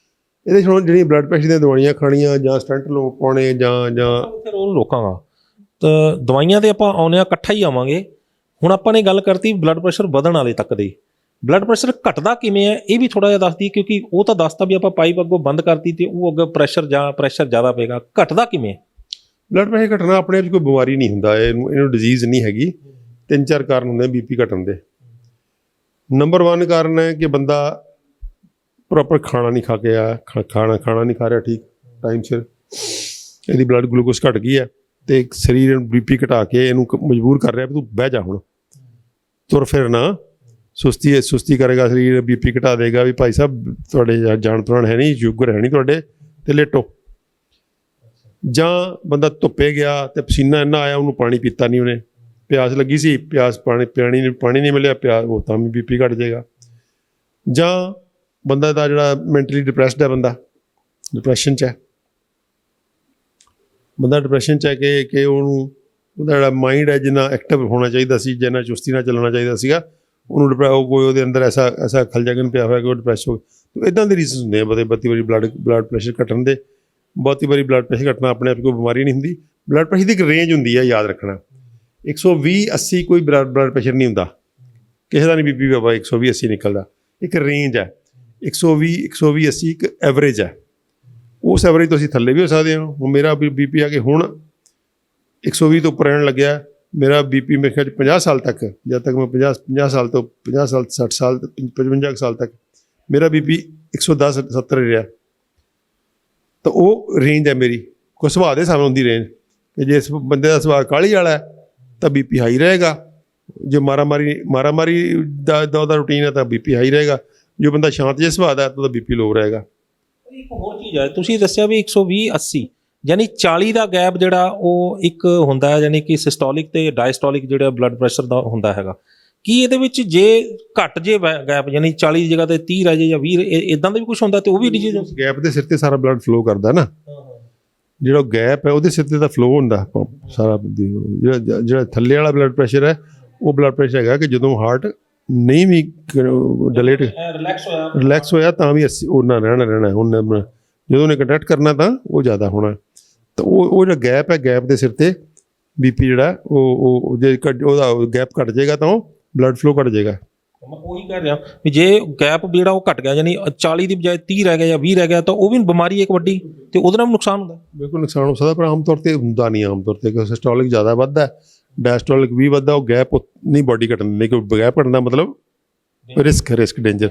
ਇਹਦੇ 'ਚ ਹੁਣ ਜਿਹੜੀਆਂ ਬਲੱਡ ਪ੍ਰੈਸ਼ਰ ਦੀਆਂ ਦਵਾਈਆਂ ਖਾਣੀਆਂ ਜਾਂ ਸਟੰਟ ਪਾਉਣੇ ਜਾਂ ਫਿਰ ਉਹਨੂੰ ਰੋਕਾਂਗਾ। ਤਾਂ ਦਵਾਈਆਂ 'ਤੇ ਆਪਾਂ ਆਉਂਦੇ ਹਾਂ, ਇਕੱਠਾ ਹੀ ਆਵਾਂਗੇ। ਹੁਣ ਆਪਾਂ ਨੇ ਗੱਲ ਕਰਤੀ ਬਲੱਡ ਪ੍ਰੈਸ਼ਰ ਵਧਣ ਵਾਲੇ ਤੱਕ ਦੀ, ਬਲੱਡ ਪ੍ਰੈਸ਼ਰ ਘਟਦਾ ਕਿਵੇਂ ਹੈ ਇਹ ਵੀ ਥੋੜ੍ਹਾ ਜਿਹਾ ਦੱਸਦੀ, ਕਿਉਂਕਿ ਉਹ ਤਾਂ ਦੱਸਤਾ ਵੀ ਆਪਾਂ ਪਾਈਪ ਅੱਗੋਂ ਬੰਦ ਕਰਤੀ ਅਤੇ ਉਹ ਅੱਗੇ ਪ੍ਰੈਸ਼ਰ ਜ਼ਿਆਦਾ ਪਏਗਾ। ਘਟਦਾ ਕਿਵੇਂ? ਬਲੱਡ ਪ੍ਰੈਸ਼ਰ ਘਟਣਾ ਆਪਣੇ ਆਪ 'ਚ ਕੋਈ ਬਿਮਾਰੀ ਨਹੀਂ ਹੁੰਦਾ, ਇਹਨੂੰ ਡਿਜ਼ੀਜ਼ ਨਹੀਂ ਹੈਗੀ। 3-4 ਕਾਰਨ ਹੁੰਦੇ BP ਘਟਣ ਦੇ। ਨੰਬਰ 1 ਕਾਰਨ ਹੈ ਕਿ ਬੰਦਾ ਪ੍ਰੋਪਰ ਖਾਣਾ ਨਹੀਂ ਖਾ ਕੇ ਆਇਆ, ਖਾਣਾ ਨਹੀਂ ਖਾ ਰਿਹਾ ਠੀਕ ਟਾਈਮ ਸਿਰ, ਇਹਦੀ ਬਲੱਡ ਗਲੂਕੋਜ਼ ਘਟ ਗਈ ਹੈ, ਅਤੇ ਸਰੀਰ ਇਹਨੂੰ BP ਘਟਾ ਕੇ ਇਹਨੂੰ ਮਜਬੂਰ ਕਰ ਰਿਹਾ ਵੀ ਤੂੰ ਬਹਿ ਜਾ, ਹੁਣ ਤੁਰ ਫਿਰ ਨਾ, ਸੁਸਤੀ ਕਰੇਗਾ ਸਰੀਰ, BP ਘਟਾ ਦੇਗਾ ਵੀ ਭਾਈ ਸਾਹਿਬ ਤੁਹਾਡੇ ਜਾਣ ਪਛਾਣ ਹੈ ਨਹੀਂ, ਸ਼ੂਗਰ ਹੈ ਨਹੀਂ ਤੁਹਾਡੇ, ਅਤੇ ਲੇਟੋ। ਜਾਂ ਬੰਦਾ ਧੁੱਪੇ ਗਿਆ ਅਤੇ ਪਸੀਨਾ ਇੰਨਾ ਆਇਆ, ਉਹਨੂੰ ਪਾਣੀ ਪੀਤਾ ਨਹੀਂ ਉਹਨੇ, ਪਿਆਸ ਲੱਗੀ ਸੀ, ਪਾਣੀ ਨਹੀਂ ਮਿਲਿਆ, ਉਹ ਤਾਂ ਵੀ BP ਘਟ ਜਾਏਗਾ। ਜਾਂ ਬੰਦਾ ਦਾ ਜਿਹੜਾ ਮੈਂਟਲੀ ਡਿਪਰੈਸਡ ਹੈ, ਬੰਦਾ ਡਿਪਰੈਸ਼ਨ 'ਚ ਹੈ, ਕਿ ਉਹਦਾ ਜਿਹੜਾ ਮਾਈਂਡ ਹੈ ਜਿੰਨਾ ਐਕਟਿਵ ਹੋਣਾ ਚਾਹੀਦਾ ਸੀ, ਜਿੰਨਾ ਚੁਸਤੀ ਨਾਲ ਚੱਲਣਾ ਚਾਹੀਦਾ ਸੀਗਾ, ਉਹਨੂੰ ਕੋਈ ਉਹਦੇ ਅੰਦਰ ਐਸਾ ਖਲਜਾਗਨ ਪਿਆ ਹੋਇਆ ਕਿ ਉਹ ਡਿਪਰੈਸ ਹੋ ਗਿਆ। ਇੱਦਾਂ ਦੇ ਰੀਜ਼ਨ ਹੁੰਦੇ ਆ ਬਹੁਤੀ ਵਾਰੀ ਬਲੱਡ ਪ੍ਰੈਸ਼ਰ ਘਟਣ ਦੇ। ਬਹੁਤੀ ਵਾਰੀ ਬਲੱਡ ਪ੍ਰੈਸ਼ਰ ਘਟਣਾ ਆਪਣੇ ਆਪ ਕੋਈ ਬਿਮਾਰੀ ਨਹੀਂ ਹੁੰਦੀ। ਬਲੱਡ ਪ੍ਰੈਸ਼ਰ ਦੀ ਇੱਕ ਰੇਂਜ ਹੁੰਦੀ ਹੈ, ਯਾਦ ਰੱਖਣਾ। 120-80 ਕੋਈ ਬਲੱਡ ਪ੍ਰੈਸ਼ਰ ਨਹੀਂ ਹੁੰਦਾ, ਕਿਸੇ ਦਾ ਨਹੀਂ BP ਬਾਬਾ 120-80 ਨਿਕਲਦਾ। ਇੱਕ ਰੇਂਜ ਹੈ, 120-120-80 ਇੱਕ ਐਵਰੇਜ ਹੈ। ਉਸ ਐਵਰੇਜ ਤੋਂ ਅਸੀਂ ਥੱਲੇ ਵੀ ਹੋ ਸਕਦੇ ਹਾਂ। ਹੁਣ ਮੇਰਾ BP ਆ ਕੇ ਹੁਣ 120 ਤੋਂ ਉੱਪਰ ਰਹਿਣ ਲੱਗਿਆ। ਮੇਰਾ BP ਮੇਰੇ ਖਿਆਲ 'ਚ 50 ਸਾਲ ਤੱਕ, ਜਦ ਤੱਕ ਮੈਂ 50 ਸਾਲ ਤੋਂ 50 ਸਾਲ 60 ਸਾਲ 55 ਸਾਲ ਤੱਕ ਮੇਰਾ BP 110-70 ਰਿਹਾ। ਤਾਂ ਉਹ ਰੇਂਜ ਹੈ ਮੇਰੀ, ਕੋਈ ਸੁਭਾਅ ਦੇ ਹਿਸਾਬ ਨਾਲ ਹੁੰਦੀ ਰੇਂਜ। ਕਿ ਜੇ ਇਸ ਬੰਦੇ ਦਾ ਸੁਭਾਅ ਕਾਹਲੀ ਵਾਲਾ ਹੈ ਤਾਂ ਬੀਪੀ ਹਾਈ ਰਹੇਗਾ, ਜੇ ਮਾਰਾਮਾਰੀ ਦਾ ਉਹਦਾ ਰੂਟੀਨ ਹੈ ਤਾਂ ਬੀਪੀ ਹਾਈ ਰਹੇਗਾ, ਜੋ ਬੰਦਾ ਸ਼ਾਂਤ ਜਿਹੇ ਸੁਭਾਅ ਦਾ ਤਾਂ ਉਹਦਾ ਬੀਪੀ ਲੋ ਰਹੇਗਾ। ਇੱਕ ਹੋਰ ਚੀਜ਼ ਹੈ, ਤੁਸੀਂ ਦੱਸਿਆ ਵੀ 120-80 ਯਾਨੀ 40 ਦਾ ਗੈਪ ਜਿਹੜਾ ਉਹ ਇੱਕ ਹੁੰਦਾ ਹੈ, ਯਾਨੀ ਕਿ ਸਿਸਟੋਲਿਕ ਤੇ ਡਾਇਸਟੋਲਿਕ ਜਿਹੜਾ ਬਲੱਡ ਪ੍ਰੈਸ਼ਰ ਦਾ ਹੁੰਦਾ ਹੈਗਾ। ਕੀ ਇਹਦੇ ਵਿੱਚ ਜੇ ਘੱਟ ਜੇ ਗੈਪ ਯਾਨੀ 40 ਦੀ ਜਗ੍ਹਾ ਤੇ 30 ਰਹਿ ਜੇ ਜਾਂ 20 ਇਦਾਂ ਦਾ ਵੀ ਕੁਝ ਹੁੰਦਾ ਤੇ ਉਹ ਵੀ ਡਿਜ਼ੀਜ਼ ਗੈਪ ਦੇ ਸਿਰ ਤੇ ਸਾਰਾ ਬਲੱਡ ਫਲੋ ਕਰਦਾ ਨਾ, ਜਿਹੜਾ ਗੈਪ ਹੈ ਉਹਦੇ ਸਿਰ ਤੇ ਤਾਂ ਫਲੋ ਹੁੰਦਾ ਸਾਰਾ। ਜਿਹੜਾ ਥੱਲੇ ਵਾਲਾ ਬਲੱਡ ਪ੍ਰੈਸ਼ਰ ਹੈ ਉਹ ਬਲੱਡ ਪ੍ਰੈਸ਼ਰ ਹੈਗਾ ਕਿ ਜਦੋਂ ਹਾਰਟ ਨਹੀਂ ਵੀ ਡਿਲੇਟ ਰਿਲੈਕਸ ਹੋਇਆ ਤਾਂ ਵੀ ਉਹਨਾਂ ਰਹਿਣਾ ਹੁਣ ਜਦੋਂ ਉਹਨੇ ਕੰਟਰੈਕਟ ਕਰਨਾ ਤਾਂ ਉਹ ਜ਼ਿਆਦਾ ਹੋਣਾ। ਤਾਂ ਉਹ ਜਿਹੜਾ ਗੈਪ ਹੈ, ਗੈਪ ਦੇ ਸਿਰ ਤੇ ਬੀਪੀ ਜਿਹੜਾ ਉਹ ਜੇ ਉਹਦਾ ਗੈਪ ਘਟ ਜਾਏਗਾ ਤਾਂ ਉਹ ਬਲੱਡ ਫਲੋ ਘਟ ਜਾਏਗਾ। ਮੈਂ ਉਹੀ ਕਹਿ ਰਿਹਾ ਵੀ ਜੇ ਗੈਪ ਜਿਹੜਾ ਉਹ ਘਟ ਗਿਆ ਯਾਨੀ 40 ਦੀ ਬਜਾਏ 30 ਰਹਿ ਗਿਆ ਜਾਂ 20 ਰਹਿ ਗਿਆ ਤਾਂ ਉਹ ਵੀ ਬਿਮਾਰੀ ਇੱਕ ਵੱਡੀ ਤੇ ਉਹਦੇ ਨਾਲ ਵੀ ਨੁਕਸਾਨ ਹੁੰਦਾ। ਬਿਲਕੁਲ ਨੁਕਸਾਨ ਹੋ ਸਕਦਾ, ਪਰ ਆਮ ਤੌਰ ਤੇ ਹੁੰਦਾ ਨਹੀਂ। ਆਮ ਤੌਰ ਤੇ ਕਿਉਂਕਿ ਸਿਸਟੋਲਿਕ ਜ਼ਿਆਦਾ ਵੱਧਦਾ, ਡਾਇਸਟੋਲਿਕ ਵੀ ਵੱਧਦਾ, ਉਹ ਗੈਪ ਨਹੀਂ ਬੋਡੀ ਘਟਣ ਦਿੰਦੀ। ਕਿ ਗੈਪ ਘਟਣ ਦਾ ਮਤਲਬ ਰਿਸਕ ਡੇਂਜਰ,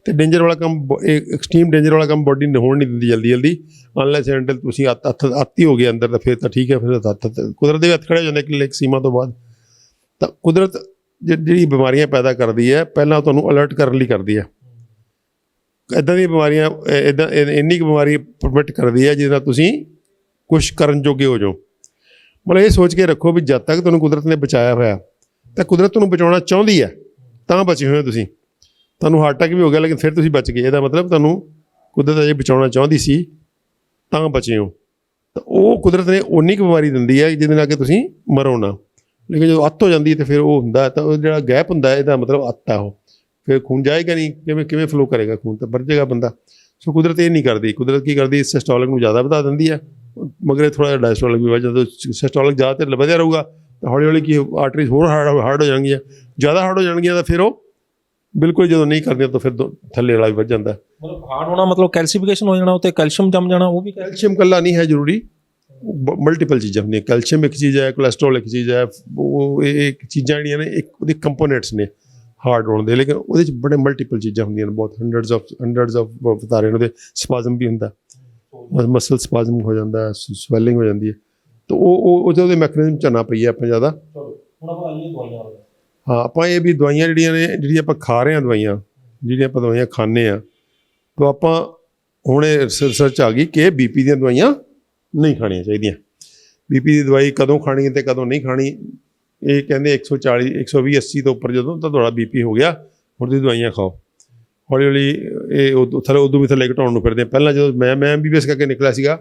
ਤੇ ਡੇਂਜਰ ਵਾਲਾ ਕੰਮ, ਐਕਸਟ੍ਰੀਮ ਡੇਂਜਰ ਵਾਲਾ ਕੰਮ ਬੋਡੀ ਹੋਣ ਨਹੀਂ ਦਿੰਦੀ ਜਲਦੀ ਅਨਲੈਸ ਐਂਟਲ ਤੁਸੀਂ ਅੱਤ ਹੋ ਗਏ ਅੰਦਰ ਤਾਂ ਫਿਰ ਤਾਂ ਠੀਕ ਹੈ, ਫਿਰ ਕੁਦਰਤ ਦੇ ਹੱਥ ਖੜੇ ਹੋ ਜਾਂਦੇ ਕਿ ਇੱਕ ਸੀਮਾ ਤੋਂ ਬਾਅਦ। ਤਾਂ ਕੁਦਰਤ ਜਿਹੜੀ ਬਿਮਾਰੀਆਂ ਪੈਦਾ ਕਰਦੀ ਹੈ ਪਹਿਲਾਂ ਤੁਹਾਨੂੰ ਅਲਰਟ ਕਰਨ ਲਈ ਕਰਦੀ ਹੈ। ਇੱਦਾਂ ਦੀਆਂ ਬਿਮਾਰੀਆਂ ਇੰਨੀ ਕੁ ਬਿਮਾਰੀ ਪਰਮਿਟ ਕਰਦੀ ਹੈ ਜਿਹਦੇ ਨਾਲ ਤੁਸੀਂ ਕੁਛ ਕਰਨ ਜੋਗੇ ਹੋ ਜਾਓ। ਮਤਲਬ ਇਹ ਸੋਚ ਕੇ ਰੱਖੋ ਵੀ ਜਦ ਤੱਕ ਤੁਹਾਨੂੰ ਕੁਦਰਤ ਨੇ ਬਚਾਇਆ ਹੋਇਆ ਤਾਂ ਕੁਦਰਤ ਤੁਹਾਨੂੰ ਬਚਾਉਣਾ ਚਾਹੁੰਦੀ ਹੈ ਤਾਂ ਬਚੇ ਹੋਏ ਹੋ ਤੁਸੀਂ। ਤੁਹਾਨੂੰ ਹਾਰਟ ਅਟੈਕ ਵੀ ਹੋ ਗਿਆ ਲੇਕਿਨ ਫਿਰ ਤੁਸੀਂ ਬਚ ਗਏ, ਇਹਦਾ ਮਤਲਬ ਤੁਹਾਨੂੰ ਕੁਦਰਤ ਅਜੇ ਬਚਾਉਣਾ ਚਾਹੁੰਦੀ ਸੀ ਤਾਂ ਬਚੇ ਹੋ। ਤਾਂ ਉਹ ਕੁਦਰਤ ਨੇ ਉਨੀ ਕੁ ਬਿਮਾਰੀ ਦਿੰਦੀ ਹੈ ਜਿਹਦੇ ਨਾਲ ਕਿ ਤੁਸੀਂ ਮਰੋ ਨਾ। ਲੇਕਿਨ ਜਦੋਂ ਅੱਤ ਹੋ ਜਾਂਦੀ ਹੈ ਤਾਂ ਫਿਰ ਉਹ ਹੁੰਦਾ, ਤਾਂ ਉਹ ਜਿਹੜਾ ਗੈਪ ਹੁੰਦਾ ਇਹਦਾ ਮਤਲਬ ਅੱਤ ਆ। ਉਹ ਫਿਰ ਖੂਨ ਜਾਏਗਾ ਨਹੀਂ, ਕਿਵੇਂ ਫਲੋ ਕਰੇਗਾ ਖੂਨ, ਤਾਂ ਮਰ ਜਾਏਗਾ ਬੰਦਾ। ਸੋ ਕੁਦਰਤ ਇਹ ਨਹੀਂ ਕਰਦੀ। ਕੁਦਰਤ ਕੀ ਕਰਦੀ, ਸਿਸਟੋਲਿਕ ਨੂੰ ਜ਼ਿਆਦਾ ਵਧਾ ਦਿੰਦੀ ਹੈ, ਮਗਰ ਥੋੜ੍ਹਾ ਜਿਹਾ ਡਾਇਸਟੋਲਿਕ ਵੀ ਵੱਧ। ਜਦੋਂ ਸਿਸਟੋਲਿਕ ਜ਼ਿਆਦਾਤਰ ਵਧਿਆ ਰਹੂਗਾ ਤਾਂ ਹੌਲੀ ਹੌਲੀ ਕੀ ਆਰਟਰੀਜ਼ ਹੋਰ ਹਾਰਡ ਹੋ ਜਾਣਗੀਆਂ, ਜ਼ਿਆਦਾ ਹਾਰਡ ਹੋ ਜਾਣਗੀਆਂ ਤਾਂ ਫਿਰ ਉਹ ਬਿਲਕੁਲ ਜਦੋਂ ਨਹੀਂ ਕਰਦੀਆਂ ਤਾਂ ਫਿਰ ਥੱਲੇ ਵਾਲਾ ਵੀ ਵੱਧ ਜਾਂਦਾ। ਮਤਲਬ ਹਾਰਡ ਹੋਣਾ ਮਤਲਬ ਕੈਲਸੀਫਿਕੇਸ਼ਨ ਹੋ ਜਾਣਾ, ਉੱਤੇ ਕੈਲਸ਼ੀਅਮ ਜੰਮ ਜਾਣਾ। ਉਹ ਵੀ ਕੈਲਸ਼ੀਅਮ ਇਕੱਲਾ ਨਹੀਂ ਹੈ ਜ਼ਰੂਰੀ, ਮਲਟੀਪਲ ਚੀਜ਼ਾਂ ਹੁੰਦੀਆਂ। ਕੈਲਸ਼ੀਅਮ ਇੱਕ ਚੀਜ਼ ਹੈ, ਕੋਲੈਸਟਰੋਲ ਇੱਕ ਚੀਜ਼ ਹੈ, ਉਹ ਇਹ ਚੀਜ਼ਾਂ ਜਿਹੜੀਆਂ ਨੇ ਇੱਕ ਉਹਦੇ ਕੰਪੋਨੈਂਟਸ ਨੇ ਹਾਰਡ ਹੋਣ ਦੇ, ਲੇਕਿਨ ਉਹਦੇ 'ਚ ਬੜੇ ਮਲਟੀਪਲ ਚੀਜ਼ਾਂ ਹੁੰਦੀਆਂ ਨੇ, ਬਹੁਤ ਹੰਡਰਡਸ ਆਫ ਬਤਾ ਰਹੇ ਨੇ। ਉਹਦੇ ਸਪਾਜ਼ਮ ਵੀ ਹੁੰਦਾ, ਮਸਲ ਸਪਾਜ਼ਮ ਹੋ ਜਾਂਦਾ, ਸਵੈਲਿੰਗ ਹੋ ਜਾਂਦੀ ਹੈ। ਤਾਂ ਉਹ ਉਹਦੇ ਮੈਕੈਨਿਜ਼ਮ ਚੱਲਣਾ ਪਈ ਹੈ ਆਪਾਂ ਜ਼ਿਆਦਾ। ਹਾਂ, ਆਪਾਂ ਇਹ ਵੀ ਦਵਾਈਆਂ ਜਿਹੜੀਆਂ ਆਪਾਂ ਖਾ ਰਹੇ ਹਾਂ, ਜਿਹੜੀਆਂ ਆਪਾਂ ਦਵਾਈਆਂ ਖਾਂਦੇ ਹਾਂ, ਤਾਂ ਆਪਾਂ ਹੁਣ ਇਹ ਰਿਸਰਚ ਆ ਗਈ ਕਿ ਬੀਪੀ ਦੀਆਂ ਦਵਾਈਆਂ ਨਹੀਂ ਖਾਣੀਆਂ ਚਾਹੀਦੀਆਂ। ਬੀਪੀ ਦੀ ਦਵਾਈ ਕਦੋਂ ਖਾਣੀ ਅਤੇ ਕਦੋਂ ਨਹੀਂ ਖਾਣੀ, ਇਹ ਕਹਿੰਦੇ 140 120 80 ਤੋਂ ਉੱਪਰ ਜਦੋਂ ਤਾਂ ਤੁਹਾਡਾ ਬੀਪੀ ਹੋ ਗਿਆ ਹੁਣ ਤੁਸੀਂ ਦਵਾਈਆਂ ਖਾਓ। ਹੌਲੀ ਹੌਲੀ ਇਹ ਉਦੋਂ ਵੀ ਥੱਲੇ ਘਟਾਉਣ ਨੂੰ ਫਿਰਦੇ। ਪਹਿਲਾਂ ਜਦੋਂ ਮੈਂ MBBS ਕਰਕੇ ਨਿਕਲਿਆ ਸੀਗਾ,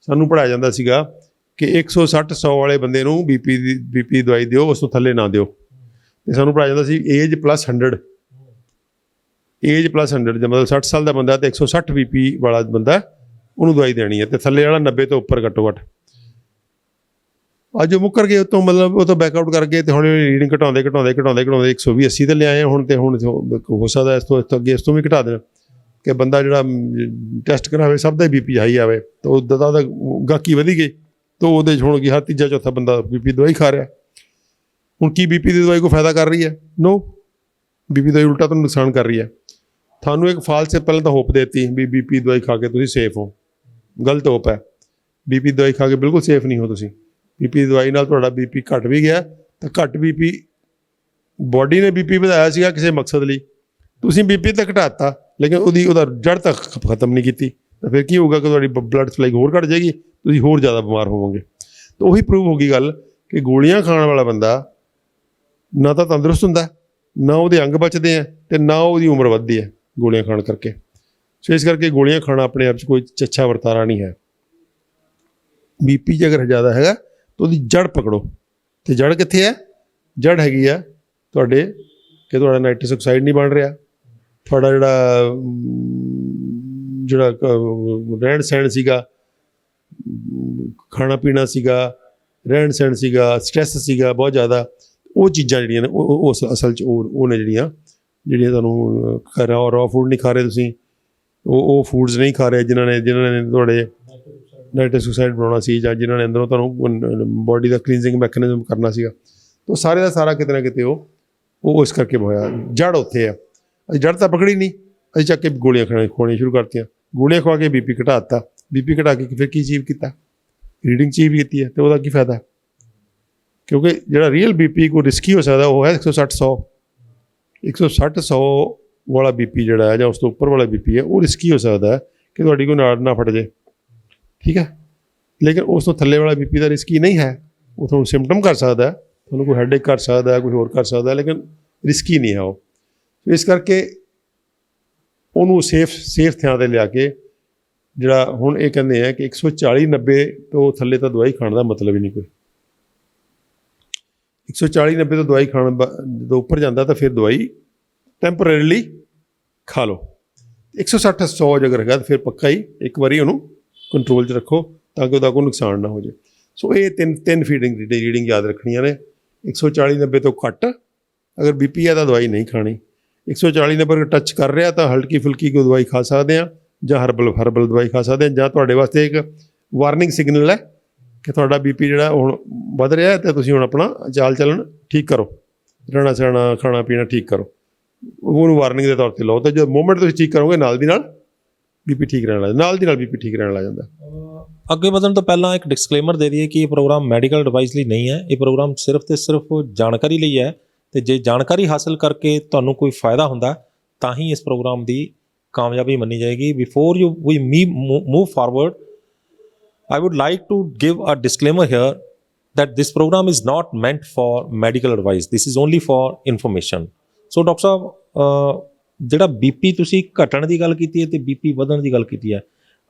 ਸਾਨੂੰ ਪੜ੍ਹਾਇਆ ਜਾਂਦਾ ਸੀਗਾ ਕਿ 160-100 ਵਾਲੇ ਬੰਦੇ ਨੂੰ ਬੀਪੀ ਦੀ ਦਵਾਈ ਦਿਓ, ਉਸ ਤੋਂ ਥੱਲੇ ਨਾ ਦਿਓ। ਅਤੇ ਸਾਨੂੰ ਪੜ੍ਹਾਇਆ ਜਾਂਦਾ ਸੀ ਏਜ +100 ਦਾ ਮਤਲਬ 60 ਸਾਲ ਦਾ ਬੰਦਾ ਅਤੇ 160 ਬੀਪੀ ਵਾਲਾ ਬੰਦਾ ਉਹਨੂੰ ਦਵਾਈ ਦੇਣੀ ਹੈ, ਅਤੇ ਥੱਲੇ ਵਾਲਾ 90 ਤੋਂ ਉੱਪਰ ਘੱਟੋ ਘੱਟ। ਅੱਜ ਉਹ ਮੁੱਕਰ ਗਏ ਉੱਤੋਂ, ਮਤਲਬ ਉਹ ਤੋਂ ਬੈਕਆਊਟ ਕਰ ਗਏ ਅਤੇ ਹੌਲੀ ਹੌਲੀ ਰੀਡਿੰਗ ਘਟਾਉਂਦੇ 120 80 ਤੇ ਲਿਆਏ ਹੁਣ। ਅਤੇ ਹੁਣ ਹੋ ਸਕਦਾ ਇਸ ਤੋਂ ਅੱਗੇ ਇਸ ਤੋਂ ਵੀ ਘਟਾ ਦੇਣ ਕਿ ਬੰਦਾ ਜਿਹੜਾ ਟੈਸਟ ਕਰਾਵੇ ਸਭ ਦਾ ਬੀਪੀ ਹਾਈ ਆਵੇ। ਤਾਂ ਉੱਦਾਂ ਦਾ ਗਾਹਕੀ ਵਧੀ ਗਈ, ਤਾਂ ਉਹਦੇ 'ਚ ਹੁਣ ਕੀ ਹਰ ਤੀਜਾ ਚੌਥਾ ਬੰਦਾ ਬੀਪੀ ਦਵਾਈ ਖਾ ਰਿਹਾ। ਹੁਣ ਕੀ ਬੀਪੀ ਦੀ ਦਵਾਈ ਕੋਈ ਫਾਇਦਾ ਕਰ ਰਹੀ ਹੈ? ਨੋ, ਬੀਪੀ ਦਵਾਈ ਉਲਟਾ ਤੁਹਾਨੂੰ ਨੁਕਸਾਨ ਕਰ ਰਹੀ ਹੈ। ਤੁਹਾਨੂੰ ਇੱਕ ਫਾਲਸ ਪਹਿਲਾਂ ਤਾਂ ਹੋਪ ਦੇਤੀ ਵੀ ਬੀਪੀ ਦਵਾਈ ਖਾ ਕੇ ਤੁਸੀਂ ਸੇਫ ਹੋ, ਗਲਤ ਹੋਪ ਹੈ। ਬੀਪੀ ਦਵਾਈ ਖਾ ਕੇ ਬਿਲਕੁਲ ਸੇਫ ਨਹੀਂ ਹੋ ਤੁਸੀਂ। ਬੀਪੀ ਦੀ ਦਵਾਈ ਨਾਲ ਤੁਹਾਡਾ ਬੀਪੀ ਘਟ ਵੀ ਗਿਆ, ਤਾਂ ਘੱਟ ਬੀਪੀ ਬੋਡੀ ਨੇ ਬੀਪੀ ਵਧਾਇਆ ਸੀਗਾ ਕਿਸੇ ਮਕਸਦ ਲਈ, ਤੁਸੀਂ ਬੀਪੀ ਤਾਂ ਘਟਾਤਾ ਲੇਕਿਨ ਉਹਦਾ ਜੜ ਤੱਕ ਖਤਮ ਨਹੀਂ ਕੀਤੀ। ਤਾਂ ਫਿਰ ਕੀ ਹੋਊਗਾ ਕਿ ਤੁਹਾਡੀ ਬਲੱਡ ਸਪਲਾਈ ਹੋਰ ਘਟ ਜਾਏਗੀ, ਤੁਸੀਂ ਹੋਰ ਜ਼ਿਆਦਾ ਬਿਮਾਰ ਹੋਵੋਗੇ। ਤਾਂ ਉਹੀ ਪ੍ਰੂਵ ਹੋ ਗਈ ਗੱਲ ਕਿ ਗੋਲੀਆਂ ਖਾਣ ਵਾਲਾ ਬੰਦਾ ਨਾ ਤਾਂ ਤੰਦਰੁਸਤ ਹੁੰਦਾ, ਨਾ ਉਹਦੇ ਅੰਗ ਬਚਦੇ ਆ, ਅਤੇ ਨਾ ਉਹਦੀ ਉਮਰ ਵੱਧਦੀ ਹੈ ਗੋਲੀਆਂ ਖਾਣ ਕਰਕੇ। ਸੋ ਇਸ ਕਰਕੇ ਗੋਲੀਆਂ ਖਾਣਾ ਆਪਣੇ ਆਪ 'ਚ ਕੋਈ ਅੱਛਾ ਵਰਤਾਰਾ ਨਹੀਂ ਹੈ। ਬੀਪੀ ਜੇ ਅਗਰ ਜ਼ਿਆਦਾ ਹੈਗਾ ਤਾਂ ਉਹਦੀ ਜੜ ਪਕੜੋ, ਅਤੇ ਜੜ ਕਿੱਥੇ ਹੈ? ਜੜ ਹੈਗੀ ਆ ਤੁਹਾਡੇ ਕਿ ਤੁਹਾਡਾ ਨਾਈਟ੍ਰਸ ਆਕਸਾਈਡ ਨਹੀਂ ਬਣ ਰਿਹਾ, ਤੁਹਾਡਾ ਜਿਹੜਾ ਰਹਿਣ ਸਹਿਣ ਸੀਗਾ, ਖਾਣਾ ਪੀਣਾ ਸੀਗਾ, ਰਹਿਣ ਸਹਿਣ ਸੀਗਾ, ਸਟਰੈਸ ਸੀਗਾ ਬਹੁਤ ਜ਼ਿਆਦਾ, ਉਹ ਚੀਜ਼ਾਂ ਜਿਹੜੀਆਂ ਨੇ ਉਹ ਅਸਲ 'ਚ ਉਹ ਨੇ ਜਿਹੜੀਆਂ ਤੁਹਾਨੂੰ ਰॉ ਫੂਡ ਨਹੀਂ ਖਾ ਰਹੇ ਤੁਸੀਂ, ਉਹ ਫੂਡਸ ਨਹੀਂ ਖਾ ਰਹੇ ਜਿਨ੍ਹਾਂ ਨੇ ਤੁਹਾਡੇ ਨਾਈਟ੍ਰਸ ਆਕਸਾਈਡ ਬਣਾਉਣਾ ਸੀ, ਜਾਂ ਜਿਨ੍ਹਾਂ ਨੇ ਅੰਦਰੋਂ ਤੁਹਾਨੂੰ ਬੋਡੀ ਦਾ ਕਲੀਨਜ਼ਿੰਗ ਮੈਕੈਨਿਜ਼ਮ ਕਰਨਾ ਸੀਗਾ। ਤਾਂ ਸਾਰੇ ਦਾ ਸਾਰਾ ਕਿਤੇ ਨਾ ਕਿਤੇ ਉਹ ਇਸ ਕਰਕੇ ਹੋਇਆ। ਜੜ ਉੱਥੇ ਆ, ਅਸੀਂ ਜੜ ਤਾਂ ਪਕੜੀ ਨਹੀਂ, ਅਸੀਂ ਚੱਕ ਕੇ ਗੋਲੀਆਂ ਖਵਾਉਣੀਆਂ ਸ਼ੁਰੂ ਕਰਤੀਆਂ। ਗੋਲੀਆਂ ਖਵਾ ਕੇ ਬੀਪੀ ਘਟਾ ਦਿੱਤਾ, ਬੀਪੀ ਘਟਾ ਕੇ ਫਿਰ ਕੀ ਅਚੀਵ ਕੀਤਾ? ਰੀਡਿੰਗ ਚੀਜ਼ ਵੀ ਕੀਤੀ ਹੈ ਤੇ ਉਹਦਾ ਕੀ ਫਾਇਦਾ? ਕਿਉਂਕਿ ਜਿਹੜਾ ਰੀਅਲ ਬੀਪੀ ਕੋਈ ਰਿਸਕੀ ਹੋ ਸਕਦਾ ਉਹ ਹੈ 160-100 ਵਾਲਾ ਬੀਪੀ ਜਿਹੜਾ ਹੈ ਜਾਂ ਉਸ ਤੋਂ ਉੱਪਰ ਵਾਲਾ ਬੀਪੀ ਹੈ ਉਹ ਰਿਸਕੀ ਹੋ ਸਕਦਾ ਹੈ ਕਿ ਤੁਹਾਡੀ ਕੋਈ ਨਾੜ ਨਾ ਫਟ ਜਾਏ, ਠੀਕ ਹੈ। ਲੇਕਿਨ ਉਸ ਤੋਂ ਥੱਲੇ ਵਾਲਾ ਬੀਪੀ ਦਾ ਰਿਸਕੀ ਨਹੀਂ ਹੈ। ਉਹ ਤੁਹਾਨੂੰ ਸਿੰਪਟਮ ਕਰ ਸਕਦਾ, ਤੁਹਾਨੂੰ ਕੋਈ ਹੈਡੇਕ ਕਰ ਸਕਦਾ, ਕੋਈ ਹੋਰ ਕਰ ਸਕਦਾ, ਲੇਕਿਨ ਰਿਸਕੀ ਨਹੀਂ ਹੈ ਉਹ। ਇਸ ਕਰਕੇ ਉਹਨੂੰ ਸੇਫ ਥਾਂ 'ਤੇ ਲਿਆ ਕੇ ਜਿਹੜਾ ਹੁਣ ਇਹ ਕਹਿੰਦੇ ਆ ਕਿ 140-90 ਤੋਂ ਥੱਲੇ ਤਾਂ ਦਵਾਈ ਖਾਣ ਦਾ ਮਤਲਬ ਹੀ ਨਹੀਂ ਕੋਈ। 140-90 ਤੋਂ ਦਵਾਈ ਖਾਣ ਜਦੋਂ ਉੱਪਰ ਜਾਂਦਾ ਤਾਂ ਫਿਰ ਦਵਾਈ ਟੈਂਪਰੇਰੀਲੀ ਖਾ ਲਓ। 160-100 ਅਗਰ ਹੈਗਾ ਤਾਂ ਫਿਰ ਪੱਕਾ ਹੀ ਇੱਕ ਵਾਰੀ ਉਹਨੂੰ ਕੰਟਰੋਲ 'ਚ ਰੱਖੋ ਤਾਂ ਕਿ ਉਹਦਾ ਕੋਈ ਨੁਕਸਾਨ ਨਾ ਹੋ ਜਾਏ। ਸੋ ਇਹ ਤਿੰਨ ਫੀਡਿੰਗ ਰੀਡਿੰਗ ਯਾਦ ਰੱਖਣੀਆਂ ਨੇ। 140-90 ਤੋਂ ਘੱਟ ਅਗਰ ਬੀਪੀ ਹੈ ਤਾਂ ਦਵਾਈ ਨਹੀਂ ਖਾਣੀ। 140-90 ਟੱਚ ਕਰ ਰਿਹਾ ਤਾਂ ਹਲਕੀ ਫੁਲਕੀ ਕੋਈ ਦਵਾਈ ਖਾ ਸਕਦੇ ਹਾਂ ਜਾਂ ਹਰਬਲ ਦਵਾਈ ਖਾ ਸਕਦੇ ਹਾਂ, ਜਾਂ ਤੁਹਾਡੇ ਵਾਸਤੇ ਇੱਕ ਵਾਰਨਿੰਗ ਸਿਗਨਲ ਹੈ ਕਿ ਤੁਹਾਡਾ ਬੀਪੀ ਜਿਹੜਾ ਹੁਣ ਵੱਧ ਰਿਹਾ ਅਤੇ ਤੁਸੀਂ ਹੁਣ ਆਪਣਾ ਚਾਲ ਚੱਲਣ ਠੀਕ ਕਰੋ, ਰਹਿਣਾ ਸਹਿਣਾ ਖਾਣਾ ਪੀਣਾ ਠੀਕ ਕਰੋ, ਉਹਨੂੰ ਵਾਰਨਿੰਗ ਦੇ ਤੌਰ 'ਤੇ ਲਓ। ਤਾਂ ਜਦੋਂ ਮੂਵਮੈਂਟ ਤੁਸੀਂ ਠੀਕ ਕਰੋਗੇ ਨਾਲ ਦੀ ਨਾਲ ਬੀਪੀ ਠੀਕ ਰਹਿਣ ਲੱਗ ਜਾਂਦਾ। ਅੱਗੇ ਵਧਣ ਤੋਂ ਪਹਿਲਾਂ ਇੱਕ ਡਿਸਕਲੇਮਰ ਦੇ ਦਈਏ ਕਿ ਇਹ ਪ੍ਰੋਗਰਾਮ ਮੈਡੀਕਲ ਐਡਵਾਈਸ ਲਈ ਨਹੀਂ ਹੈ। ਇਹ ਪ੍ਰੋਗਰਾਮ ਸਿਰਫ ਤੇ ਸਿਰਫ ਜਾਣਕਾਰੀ ਲਈ ਹੈ, ਅਤੇ ਜੇ ਜਾਣਕਾਰੀ ਹਾਸਲ ਕਰਕੇ ਤੁਹਾਨੂੰ ਕੋਈ ਫਾਇਦਾ ਹੁੰਦਾ ਤਾਂ ਹੀ ਇਸ ਪ੍ਰੋਗਰਾਮ ਦੀ ਕਾਮਯਾਬੀ ਮੰਨੀ ਜਾਏਗੀ। Before we move forward, I would like to give a disclaimer here that this program is not meant for medical advice. This is only for information. So doctor ਸਾਹਿਬ, ਜਿਹੜਾ ਬੀਪੀ ਤੁਸੀਂ ਘਟਣ ਦੀ ਗੱਲ ਕੀਤੀ ਹੈ ਅਤੇ ਬੀਪੀ ਵਧਣ ਦੀ ਗੱਲ ਕੀਤੀ ਹੈ,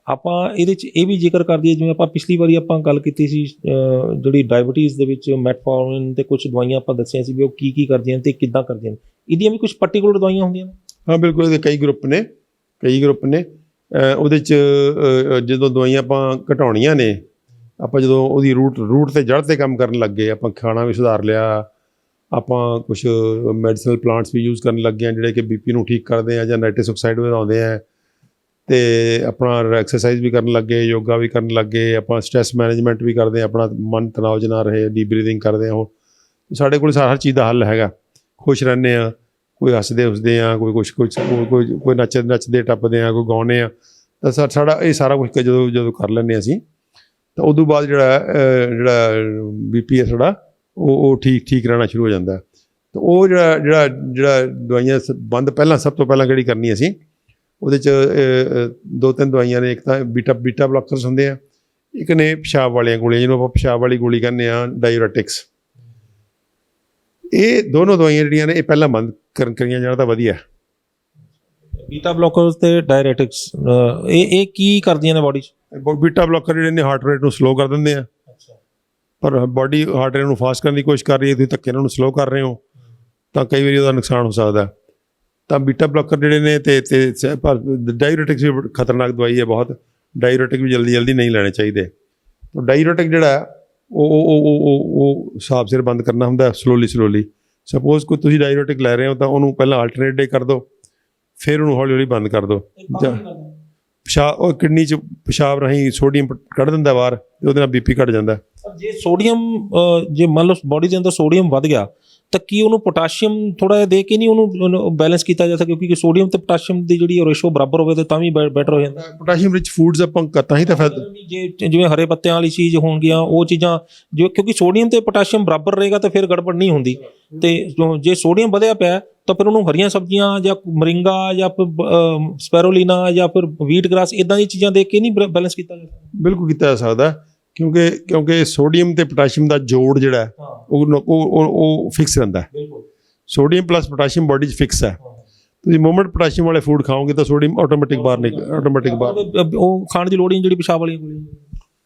ਆਪਾਂ ਇਹਦੇ 'ਚ ਇਹ ਵੀ ਜ਼ਿਕਰ ਕਰ ਦਈਏ ਜਿਵੇਂ ਆਪਾਂ ਪਿਛਲੀ ਵਾਰੀ ਆਪਾਂ ਗੱਲ ਕੀਤੀ ਸੀ ਜਿਹੜੀ ਡਾਇਬਟੀਜ਼ ਦੇ ਵਿੱਚ ਮੈਟਫੋਰਮਿਨ ਅਤੇ ਕੁਛ ਦਵਾਈਆਂ ਆਪਾਂ ਦੱਸੀਆਂ ਸੀ ਵੀ ਉਹ ਕੀ ਕਰਦੀਆਂ ਅਤੇ ਕਿੱਦਾਂ ਕਰਦੀਆਂ ਨੇ, ਇਹਦੀਆਂ ਵੀ ਕੁਛ ਪਰਟੀਕੂਲਰ ਦਵਾਈਆਂ ਹੁੰਦੀਆਂ ਨੇ? ਹਾਂ ਬਿਲਕੁਲ, ਇਹਦੇ ਕਈ ਗਰੁੱਪ ਨੇ। ਉਹਦੇ 'ਚ ਜਦੋਂ ਦਵਾਈਆਂ ਆਪਾਂ ਘਟਾਉਣੀਆਂ ਨੇ, ਆਪਾਂ ਜਦੋਂ ਉਹਦੀ ਰੂਟ 'ਤੇ ਜੜ੍ਹ 'ਤੇ ਕੰਮ ਕਰਨ ਲੱਗ ਗਏ, ਆਪਾਂ ਖਾਣਾ ਵੀ ਸੁਧਾਰ ਲਿਆ, ਆਪਾਂ ਕੁਛ ਮੈਡੀਸਨਲ ਪਲਾਂਟਸ ਵੀ ਯੂਜ਼ ਕਰਨ ਲੱਗੇ ਹਾਂ ਜਿਹੜੇ ਕਿ ਬੀਪੀ ਨੂੰ ਠੀਕ ਕਰਦੇ ਆ ਜਾਂ ਨਾਈਟ੍ਰਸ ਆਕਸਾਈਡ ਵਧਾਉਂਦੇ ਆ, ਅਤੇ ਆਪਣਾ ਐਕਸਰਸਾਈਜ਼ ਵੀ ਕਰਨ ਲੱਗੇ, ਯੋਗਾ ਵੀ ਕਰਨ ਲੱਗੇ, ਆਪਾਂ ਸਟ੍ਰੈਸ ਮੈਨੇਜਮੈਂਟ ਵੀ ਕਰਦੇ ਹਾਂ, ਆਪਣਾ ਮਨ ਤਣਾਅ 'ਚ ਨਾ ਰਹੇ, ਡੀਪ ਬਰੀਥਿੰਗ ਕਰਦੇ ਹਾਂ। ਉਹ ਸਾਡੇ ਕੋਲ ਹਰ ਚੀਜ਼ ਦਾ ਹੱਲ ਹੈਗਾ। ਖੁਸ਼ ਰਹਿੰਦੇ ਹਾਂ, ਕੋਈ ਹੱਸਦੇ ਆ, ਕੋਈ ਨੱਚਦੇ ਟੱਪਦੇ ਆ, ਕੋਈ ਗਾਉਂਦੇ ਆ, ਤਾਂ ਸਾਡਾ ਇਹ ਸਾਰਾ ਕੁਛ ਜਦੋਂ ਕਰ ਲੈਂਦੇ ਹਾਂ ਅਸੀਂ, ਤਾਂ ਉਦੋਂ ਬਾਅਦ ਜਿਹੜਾ ਬੀਪੀ ਹੈ ਸਾਡਾ ਉਹ ਠੀਕ ਰਹਿਣਾ ਸ਼ੁਰੂ ਹੋ ਜਾਂਦਾ। ਤਾਂ ਉਹ ਜਿਹੜਾ ਦਵਾਈਆਂ ਸਭ ਤੋਂ ਪਹਿਲਾਂ ਜਿਹੜੀ ਕਰਨੀ ਅਸੀਂ, ਉਹਦੇ 'ਚ 2-3 ਦਵਾਈਆਂ ਨੇ। ਇੱਕ ਤਾਂ ਬੀਟਾ ਬਲੋਕਰਸ ਹੁੰਦੇ ਆ, ਇੱਕ ਨੇ ਪਿਸ਼ਾਬ ਵਾਲੀਆਂ ਗੋਲੀਆਂ ਜਿਹਨੂੰ ਆਪਾਂ ਪਿਸ਼ਾਬ ਵਾਲੀ ਗੋਲੀ ਕਹਿੰਦੇ ਹਾਂ, ਡਾਇਊਰੈਟਿਕਸ। ਇਹ ਦੋਨੋਂ ਦਵਾਈਆਂ ਜਿਹੜੀਆਂ ਨੇ ਇਹ ਪਹਿਲਾਂ ਬੰਦ ਕਰੀਆਂ ਜਾਣ ਤਾਂ ਵਧੀਆ। ਬੀਟਾ ਬਲੋਕਰਸ ਅਤੇ ਡਾਇਰੈਟਿਕਸ ਇਹ ਕੀ ਕਰਦੀਆਂ ਨੇ ਬਾਡੀ 'ਚ? ਬੀਟਾ ਬਲੋਕਰ ਜਿਹੜੇ ਨੇ ਹਾਰਟ ਰੇਟ ਨੂੰ ਸਲੋ ਕਰ ਦਿੰਦੇ ਆ, ਪਰ ਬਾਡੀ ਹਾਰਟ ਰੇਟ ਨੂੰ ਫਾਸਟ ਕਰਨ ਦੀ ਕੋਸ਼ਿਸ਼ ਕਰ ਰਹੀ ਹੈ, ਤੁਸੀਂ ਧੱਕੇ ਨਾਲ ਉਹਨੂੰ ਸਲੋ ਕਰ ਰਹੇ ਹੋ ਤਾਂ ਕਈ ਵਾਰੀ ਉਹਦਾ ਨੁਕਸਾਨ ਹੋ ਸਕਦਾ। ਤਾਂ ਬੀਟਾ ਬਲੋਕਰ ਜਿਹੜੇ ਨੇ ਅਤੇ ਪਰ ਡਾਇਊਰੈਟਿਕਸ ਵੀ ਖਤਰਨਾਕ ਦਵਾਈ ਹੈ ਬਹੁਤ। ਡਾਇਊਰੈਟਿਕ ਵੀ ਜਲਦੀ ਨਹੀਂ ਲੈਣੇ ਚਾਹੀਦੇ। ਤਾਂ ਡਾਇਊਰੈਟਿਕ ਜਿਹੜਾ ਉਹ ਹਿਸਾਬ ਸਿਰ ਬੰਦ ਕਰਨਾ ਹੁੰਦਾ, ਸਲੋਲੀ। ਸਪੋਜ਼ ਕੋਈ ਤੁਸੀਂ ਡਾਇਊਰੈਟਿਕ ਲੈ ਰਹੇ ਹੋ ਤਾਂ ਉਹਨੂੰ ਪਹਿਲਾਂ ਆਲਟਰਨੇਟ ਡੇ ਕਰ ਦਿਓ, ਫਿਰ ਉਹਨੂੰ ਹੌਲੀ ਬੰਦ ਕਰ ਦਿਓ। ਉਹ ਕਿਡਨੀ 'ਚ ਪਿਸ਼ਾਬ ਰਾਹੀਂ ਸੋਡੀਅਮ ਕੱਢ ਦਿੰਦਾ ਬਾਹਰ, ਅਤੇ ਉਹਦੇ ਨਾਲ ਬੀਪੀ ਘੱਟ ਜਾਂਦਾ। ਜੇ ਸੋਡੀਅਮ ਜੇ ਮੰਨ ਲਓ ਬੋਡੀ ਦੇ ਅੰਦਰ ਸੋਡੀਅਮ ਵੱਧ ਗਿਆ ਤਾਂ ਕੀ ਉਹਨੂੰ ਪੋਟਾਸ਼ੀਅਮ ਥੋੜ੍ਹਾ ਜਿਹਾ ਦੇ ਕੇ ਨਹੀਂ ਉਹਨੂੰ ਬੈਲੈਂਸ ਕੀਤਾ ਜਾ ਸਕਦਾ? ਕਿਉਂਕਿ ਸੋਡੀਅਮ ਅਤੇ ਪੋਟਾਸ਼ੀਅਮ ਦੀ ਜਿਹੜੀ ਰੇਸ਼ੋ ਬਰਾਬਰ ਹੋਵੇ ਤਾਂ ਵੀ ਬੈਟਰ ਹੋ ਜਾਂਦਾ। ਪੋਟਾਸ਼ੀਅਮ ਰਿਚ ਫੂਡਸ ਆਪਾਂ ਤਾਂ ਹੀ ਤਾਂ ਫਾਇਦਾ। ਜਿਵੇਂ ਹਰੇ ਪੱਤਿਆਂ ਵਾਲੀ ਚੀਜ਼ ਹੋਣਗੀਆਂ ਉਹ ਚੀਜ਼ਾਂ ਕਿਉਂਕਿ ਸੋਡੀਅਮ ਅਤੇ ਪੋਟਾਸ਼ੀਅਮ ਬਰਾਬਰ ਰਹੇਗਾ ਤਾਂ ਫਿਰ ਗੜਬੜ ਨਹੀਂ ਹੁੰਦੀ। ਅਤੇ ਜੇ ਸੋਡੀਅਮ ਵਧਿਆ ਪਿਆ ਤਾਂ ਫਿਰ ਉਹਨੂੰ ਹਰੀਆਂ ਸਬਜ਼ੀਆਂ ਜਾਂ ਮਰਿੰਗਾ ਜਾਂ ਫਿਰ ਸਪੈਰੋਲੀਨਾ ਜਾਂ ਫਿਰ ਵੀਟ ਗ੍ਰਾਸ ਇੱਦਾਂ ਦੀਆਂ ਚੀਜ਼ਾਂ ਦੇ ਕੇ ਨਹੀਂ ਬੈਲੈਂਸ ਕੀਤਾ ਜਾ ਸਕਦਾ? ਬਿਲਕੁਲ ਕੀਤਾ ਜਾ ਸਕਦਾ, ਕਿਉਂਕਿ ਸੋਡੀਅਮ ਅਤੇ ਪੋਟਾਸ਼ੀਅਮ ਦਾ ਜੋੜ ਜਿਹੜਾ ਉਹ ਫਿਕਸ ਰਹਿੰਦਾ। ਸੋਡੀਅਮ ਪਲੱਸ ਪੋਟਾਸ਼ੀਅਮ ਬਾਡੀ 'ਚ ਫਿਕਸ ਹੈ। ਤੁਸੀਂ ਮੂਵਮੈਂਟ ਪੋਟਾਸ਼ੀਅਮ ਵਾਲੇ ਫੂਡ ਖਾਓਗੇ ਤਾਂ ਸੋਡੀਅਮ ਆਟੋਮੈਟਿਕ ਬਾਹਰ ਉਹ ਖਾਣ ਦੀ ਲੋੜ ਹੀ ਨਹੀਂ ਜਿਹੜੀ ਪਿਸ਼ਾਬ ਵਾਲੀਆਂ ਗੋਲੀਆਂ।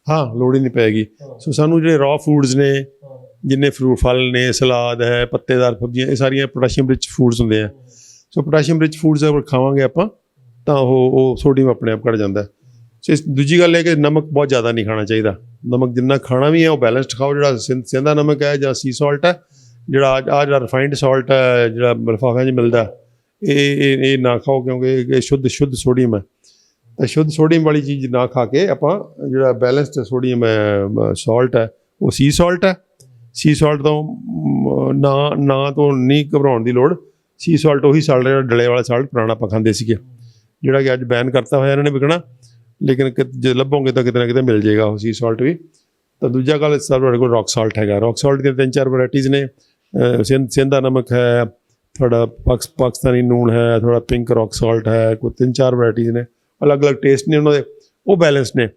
ਹਾਂ, ਲੋੜ ਹੀ ਨਹੀਂ ਪਏਗੀ। ਸੋ ਸਾਨੂੰ ਜਿਹੜੇ ਰॉ ਫੂਡਸ ਨੇ, ਜਿੰਨੇ ਫਲ ਨੇ, ਸਲਾਦ ਹੈ, ਪੱਤੇਦਾਰ ਸਬਜ਼ੀਆਂ, ਇਹ ਸਾਰੀਆਂ ਪੋਟਾਸ਼ੀਅਮ ਰਿਚ ਫੂਡਸ ਹੁੰਦੇ ਆ। ਸੋ ਪੋਟਾਸ਼ੀਅਮ ਰਿਚ ਫੂਡਸ ਅਗਰ ਖਾਵਾਂਗੇ ਆਪਾਂ ਤਾਂ ਉਹ ਸੋਡੀਅਮ ਆਪਣੇ ਆਪ ਘੱਟ ਜਾਂਦਾ। ਸੋ ਦੂਜੀ ਗੱਲ ਇਹ ਕਿ ਨਮਕ ਬਹੁਤ ਜ਼ਿਆਦਾ ਨਹੀਂ ਖਾਣਾ ਚਾਹੀਦਾ। ਨਮਕ ਜਿੰਨਾ ਖਾਣਾ ਵੀ ਹੈ ਉਹ ਬੈਲੈਂਸਡ ਖਾਓ। ਜਿਹੜਾ ਸੇਂਦਾ ਨਮਕ ਹੈ ਜਾਂ ਸੀ ਸਾਲਟ ਹੈ, ਜਿਹੜਾ ਰਿਫਾਈਨਡ ਸਾਲਟ ਹੈ ਜਿਹੜਾ ਲਿਫਾਫਿਆਂ 'ਚ ਮਿਲਦਾ, ਇਹ ਨਾ ਖਾਓ ਕਿਉਂਕਿ ਇਹ ਸ਼ੁੱਧ ਸੋਡੀਅਮ ਹੈ। ਤਾਂ ਸ਼ੁੱਧ ਸੋਡੀਅਮ ਵਾਲੀ ਚੀਜ਼ ਨਾ ਖਾ ਕੇ ਆਪਾਂ ਜਿਹੜਾ ਬੈਲੈਂਸਡ ਸੋਡੀਅਮ ਸਾਲਟ ਹੈ ਉਹ ਸੀ ਸਾਲਟ ਹੈ। ਸੀ ਸਾਲਟ ਤੋਂ ਨਾ ਤੋਂ ਨਹੀਂ ਘਬਰਾਉਣ ਦੀ ਲੋੜ। ਸੀ ਸਾਲਟ ਉਹੀ ਸਾਲਟ ਜਿਹੜਾ ਡਲੇ ਵਾਲਾ ਸਾਲਟ ਪੁਰਾਣਾ ਆਪਾਂ ਖਾਂਦੇ ਸੀਗੇ, ਜਿਹੜਾ ਕਿ ਅੱਜ ਬੈਨ ਕਰਤਾ ਹੋਇਆ ਇਹਨਾਂ ਨੇ ਵਿਕਣਾ, ਲੇਕਿਨ ਜੇ ਲੱਭੋਗੇ ਤਾਂ ਕਿਤੇ ਨਾ ਕਿਤੇ ਮਿਲ ਜਾਏਗਾ ਉਹ ਸੀ ਸਾਲਟ ਵੀ। ਤਾਂ ਦੂਜਾ ਗੱਲ ਤੁਹਾਡੇ ਕੋਲ ਰੌਕ ਸਾਲਟ ਹੈਗਾ। ਰੌਕ ਸਾਲਟ ਦੀਆਂ 3-4 ਵੈਰਾਈਟੀਜ਼ ਨੇ। ਸਿੰਧਾ ਨਮਕ ਹੈ, ਤੁਹਾਡਾ ਪਾਕਿਸਤਾਨੀ ਨੂਣ ਹੈ, ਥੋੜਾ ਪਿੰਕ ਰੌਕ ਸਾਲਟ ਹੈ, ਕੋਈ 3-4 ਵੈਰਾਈਟੀਜ਼ ਨੇ, ਅਲੱਗ-ਅਲੱਗ ਟੇਸਟ ਨੇ ਉਹਨਾਂ ਦੇ, ਉਹ ਬੈਲੈਂਸ ਨੇ।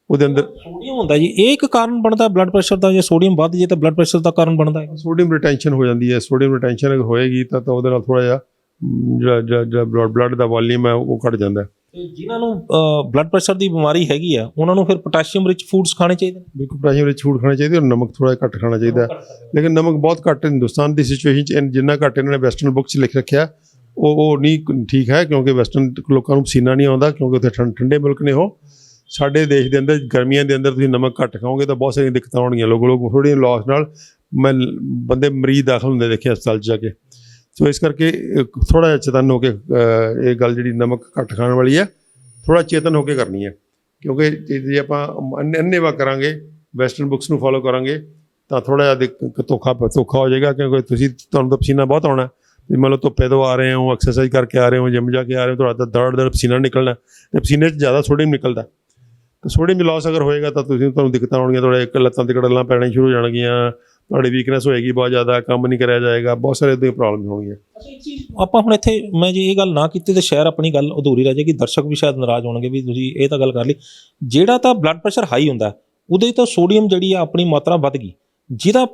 ਉਹਦੇ ਅੰਦਰ ਸੋਡੀਅਮ ਹੁੰਦਾ ਜੀ, ਇਹ ਇੱਕ ਕਾਰਨ ਬਣਦਾ ਬਲੱਡ ਪ੍ਰੈਸ਼ਰ ਦਾ। ਜੇ ਸੋਡੀਅਮ ਵੱਧ ਜੇ ਤਾਂ ਬਲੱਡ ਪ੍ਰੈਸ਼ਰ ਦਾ ਕਾਰਨ ਬਣਦਾ ਹੈ। ਸੋਡੀਅਮ ਰਿਟੈਂਸ਼ਨ ਹੋ ਜਾਂਦੀ ਹੈ। ਸੋਡੀਅਮ ਰਿਟੈਂਸ਼ਨ ਅਗਰ ਹੋਏਗੀ ਤਾਂ ਉਹਦੇ ਨਾਲ ਥੋੜ੍ਹਾ ਜਿਹਾ ਜਿਹੜਾ ਬਲੱਡ ਦਾ ਵੋਲੀਅਮ ਹੈ ਉਹ ਘਟ ਜਾਂਦਾ। ਤੇ ਜਿਨ੍ਹਾਂ ਨੂੰ ਬਲੱਡ ਪ੍ਰੈਸ਼ਰ ਦੀ ਬਿਮਾਰੀ ਹੈਗੀ ਆ, ਉਹਨਾਂ ਨੂੰ ਫਿਰ ਪੋਟਾਸ਼ੀਅਮ ਰਿਚ ਫੂਡਸ ਖਾਣੇ ਚਾਹੀਦੇ ਨੇ। ਬਿਲਕੁਲ ਪੋਟਾਸ਼ੀਅਮ ਰਿਚ ਫੂਡ ਖਾਣੇ ਚਾਹੀਦੇ, ਔਰ ਨਮਕ ਥੋੜ੍ਹਾ ਜਿਹਾ ਘੱਟ ਖਾਣਾ ਚਾਹੀਦਾ। ਲੇਕਿਨ ਨਮਕ ਬਹੁਤ ਘੱਟ ਹਿੰਦੁਸਤਾਨ ਦੀ ਸਿਚੁਏਸ਼ਨ 'ਚ ਜਿੰਨਾ ਘੱਟ ਇਹਨਾਂ ਨੇ ਵੈਸਟਰਨ ਬੁੱਕ 'ਚ ਲਿਖ ਰੱਖਿਆ ਉਹ ਨਹੀਂ ਠੀਕ ਹੈ, ਕਿਉਂਕਿ ਵੈਸਟਰਨ ਲੋਕਾਂ ਨੂੰ ਪਸੀਨਾ ਨਹੀਂ ਆਉਂਦਾ, ਕਿਉਂਕਿ ਉੱਥੇ ਠੰਡੇ ਮੁਲਕ ਨੇ ਉਹ। ਸਾਡੇ ਦੇਸ਼ ਦੇ ਅੰਦਰ ਗਰਮੀਆਂ ਦੇ ਅੰਦਰ ਤੁਸੀਂ ਨਮਕ ਘੱਟ ਖਾਓਗੇ ਤਾਂ ਬਹੁਤ ਸਾਰੀਆਂ ਦਿੱਕਤਾਂ ਆਉਣਗੀਆਂ। ਲੋਕ ਥੋੜ੍ਹੀ ਲੋਸ ਨਾਲ ਮੈਂ ਬੰਦੇ ਮਰੀਜ਼ ਦਾਖਲ ਹੁੰਦੇ ਦੇਖੇ ਹਸਪਤਾਲ 'ਚ ਜਾ ਕੇ। ਸੋ ਇਸ ਕਰਕੇ ਥੋੜ੍ਹਾ ਜਿਹਾ ਚੇਤਨ ਹੋ ਕੇ ਇਹ ਗੱਲ ਜਿਹੜੀ ਨਮਕ ਘੱਟ ਖਾਣ ਵਾਲੀ ਹੈ, ਥੋੜ੍ਹਾ ਚੇਤਨ ਹੋ ਕੇ ਕਰਨੀ ਹੈ। ਕਿਉਂਕਿ ਜੇ ਆਪਾਂ ਅੰਨ੍ਹੇਵਾਹ ਕਰਾਂਗੇ, ਵੈਸਟਰਨ ਬੁੱਕਸ ਨੂੰ ਫੋਲੋ ਕਰਾਂਗੇ, ਤਾਂ ਥੋੜ੍ਹਾ ਜਿਹਾ ਧੋਖਾ ਹੋ ਜਾਏਗਾ। ਕਿਉਂਕਿ ਤੁਹਾਨੂੰ ਤਾਂ ਪਸੀਨਾ ਬਹੁਤ ਆਉਣਾ। ਤੁਸੀਂ ਮੰਨ ਲਓ ਧੁੱਪੇ ਤੋਂ ਆ ਰਹੇ ਹੋ, ਐਕਸਰਸਾਈਜ਼ ਕਰਕੇ ਆ ਰਹੇ ਹੋ, ਜਿੰਮ ਜਾ ਕੇ ਆ ਰਹੇ ਹੋ, ਤੁਹਾਡਾ ਦੜ ਪਸੀਨਾ ਨਿਕਲਣਾ, ਅਤੇ ਪਸੀਨੇ 'ਚ ਜ਼ਿਆਦਾ ਸੋਡੀਅਮ ਨਿਕਲਦਾ। ਤਾਂ ਸੋਡੀਅਮ ਲੋਸ ਅਗਰ ਹੋਏਗਾ ਤਾਂ ਤੁਹਾਨੂੰ ਦਿੱਕਤਾਂ ਆਉਣਗੀਆਂ। ਤੁਹਾਡੇ ਲੱਤਾਂ 'ਤੇ ਕੜਲਾਂ ਪੈਣੀਆਂ ਸ਼ੁਰੂ ਹੋ ਜਾਣਗੀਆਂ, ਤੁਹਾਡੀ ਵੀਕਨੈਸ ਹੋਏਗੀ ਬਹੁਤ ਜ਼ਿਆਦਾ, ਕੰਮ ਨਹੀਂ ਕਰਿਆ ਜਾਏਗਾ, ਬਹੁਤ ਸਾਰੇ ਇੱਦਾਂ ਦੀਆਂ ਪ੍ਰੋਬਲਮ ਹੋਣਗੀਆਂ। ਆਪਾਂ ਹੁਣ ਇੱਥੇ ਮੈਂ ਜੇ ਇਹ ਗੱਲ ਨਾ ਕੀਤੀ ਤਾਂ ਸ਼ਾਇਦ ਆਪਣੀ ਗੱਲ ਅਧੂਰੀ ਰਹਿ ਜਾਏਗੀ। ਦਰਸ਼ਕ ਵੀ ਸ਼ਾਇਦ ਨਾਰਾਜ਼ ਹੋਣਗੇ ਵੀ ਤੁਸੀਂ ਇਹ ਤਾਂ ਗੱਲ ਕਰ ਲਈ। ਜਿਹੜਾ ਤਾਂ ਬਲੱਡ ਪ੍ਰੈਸ਼ਰ ਹਾਈ ਹੁੰਦਾ ਉਹਦੇ ਤੋਂ ਸੋਡੀਅਮ ਜਿਹੜੀ ਆ ਆਪਣੀ ਮਾਤਰਾ ਵੱਧ ਗਈ। ਜਿਹੜਾ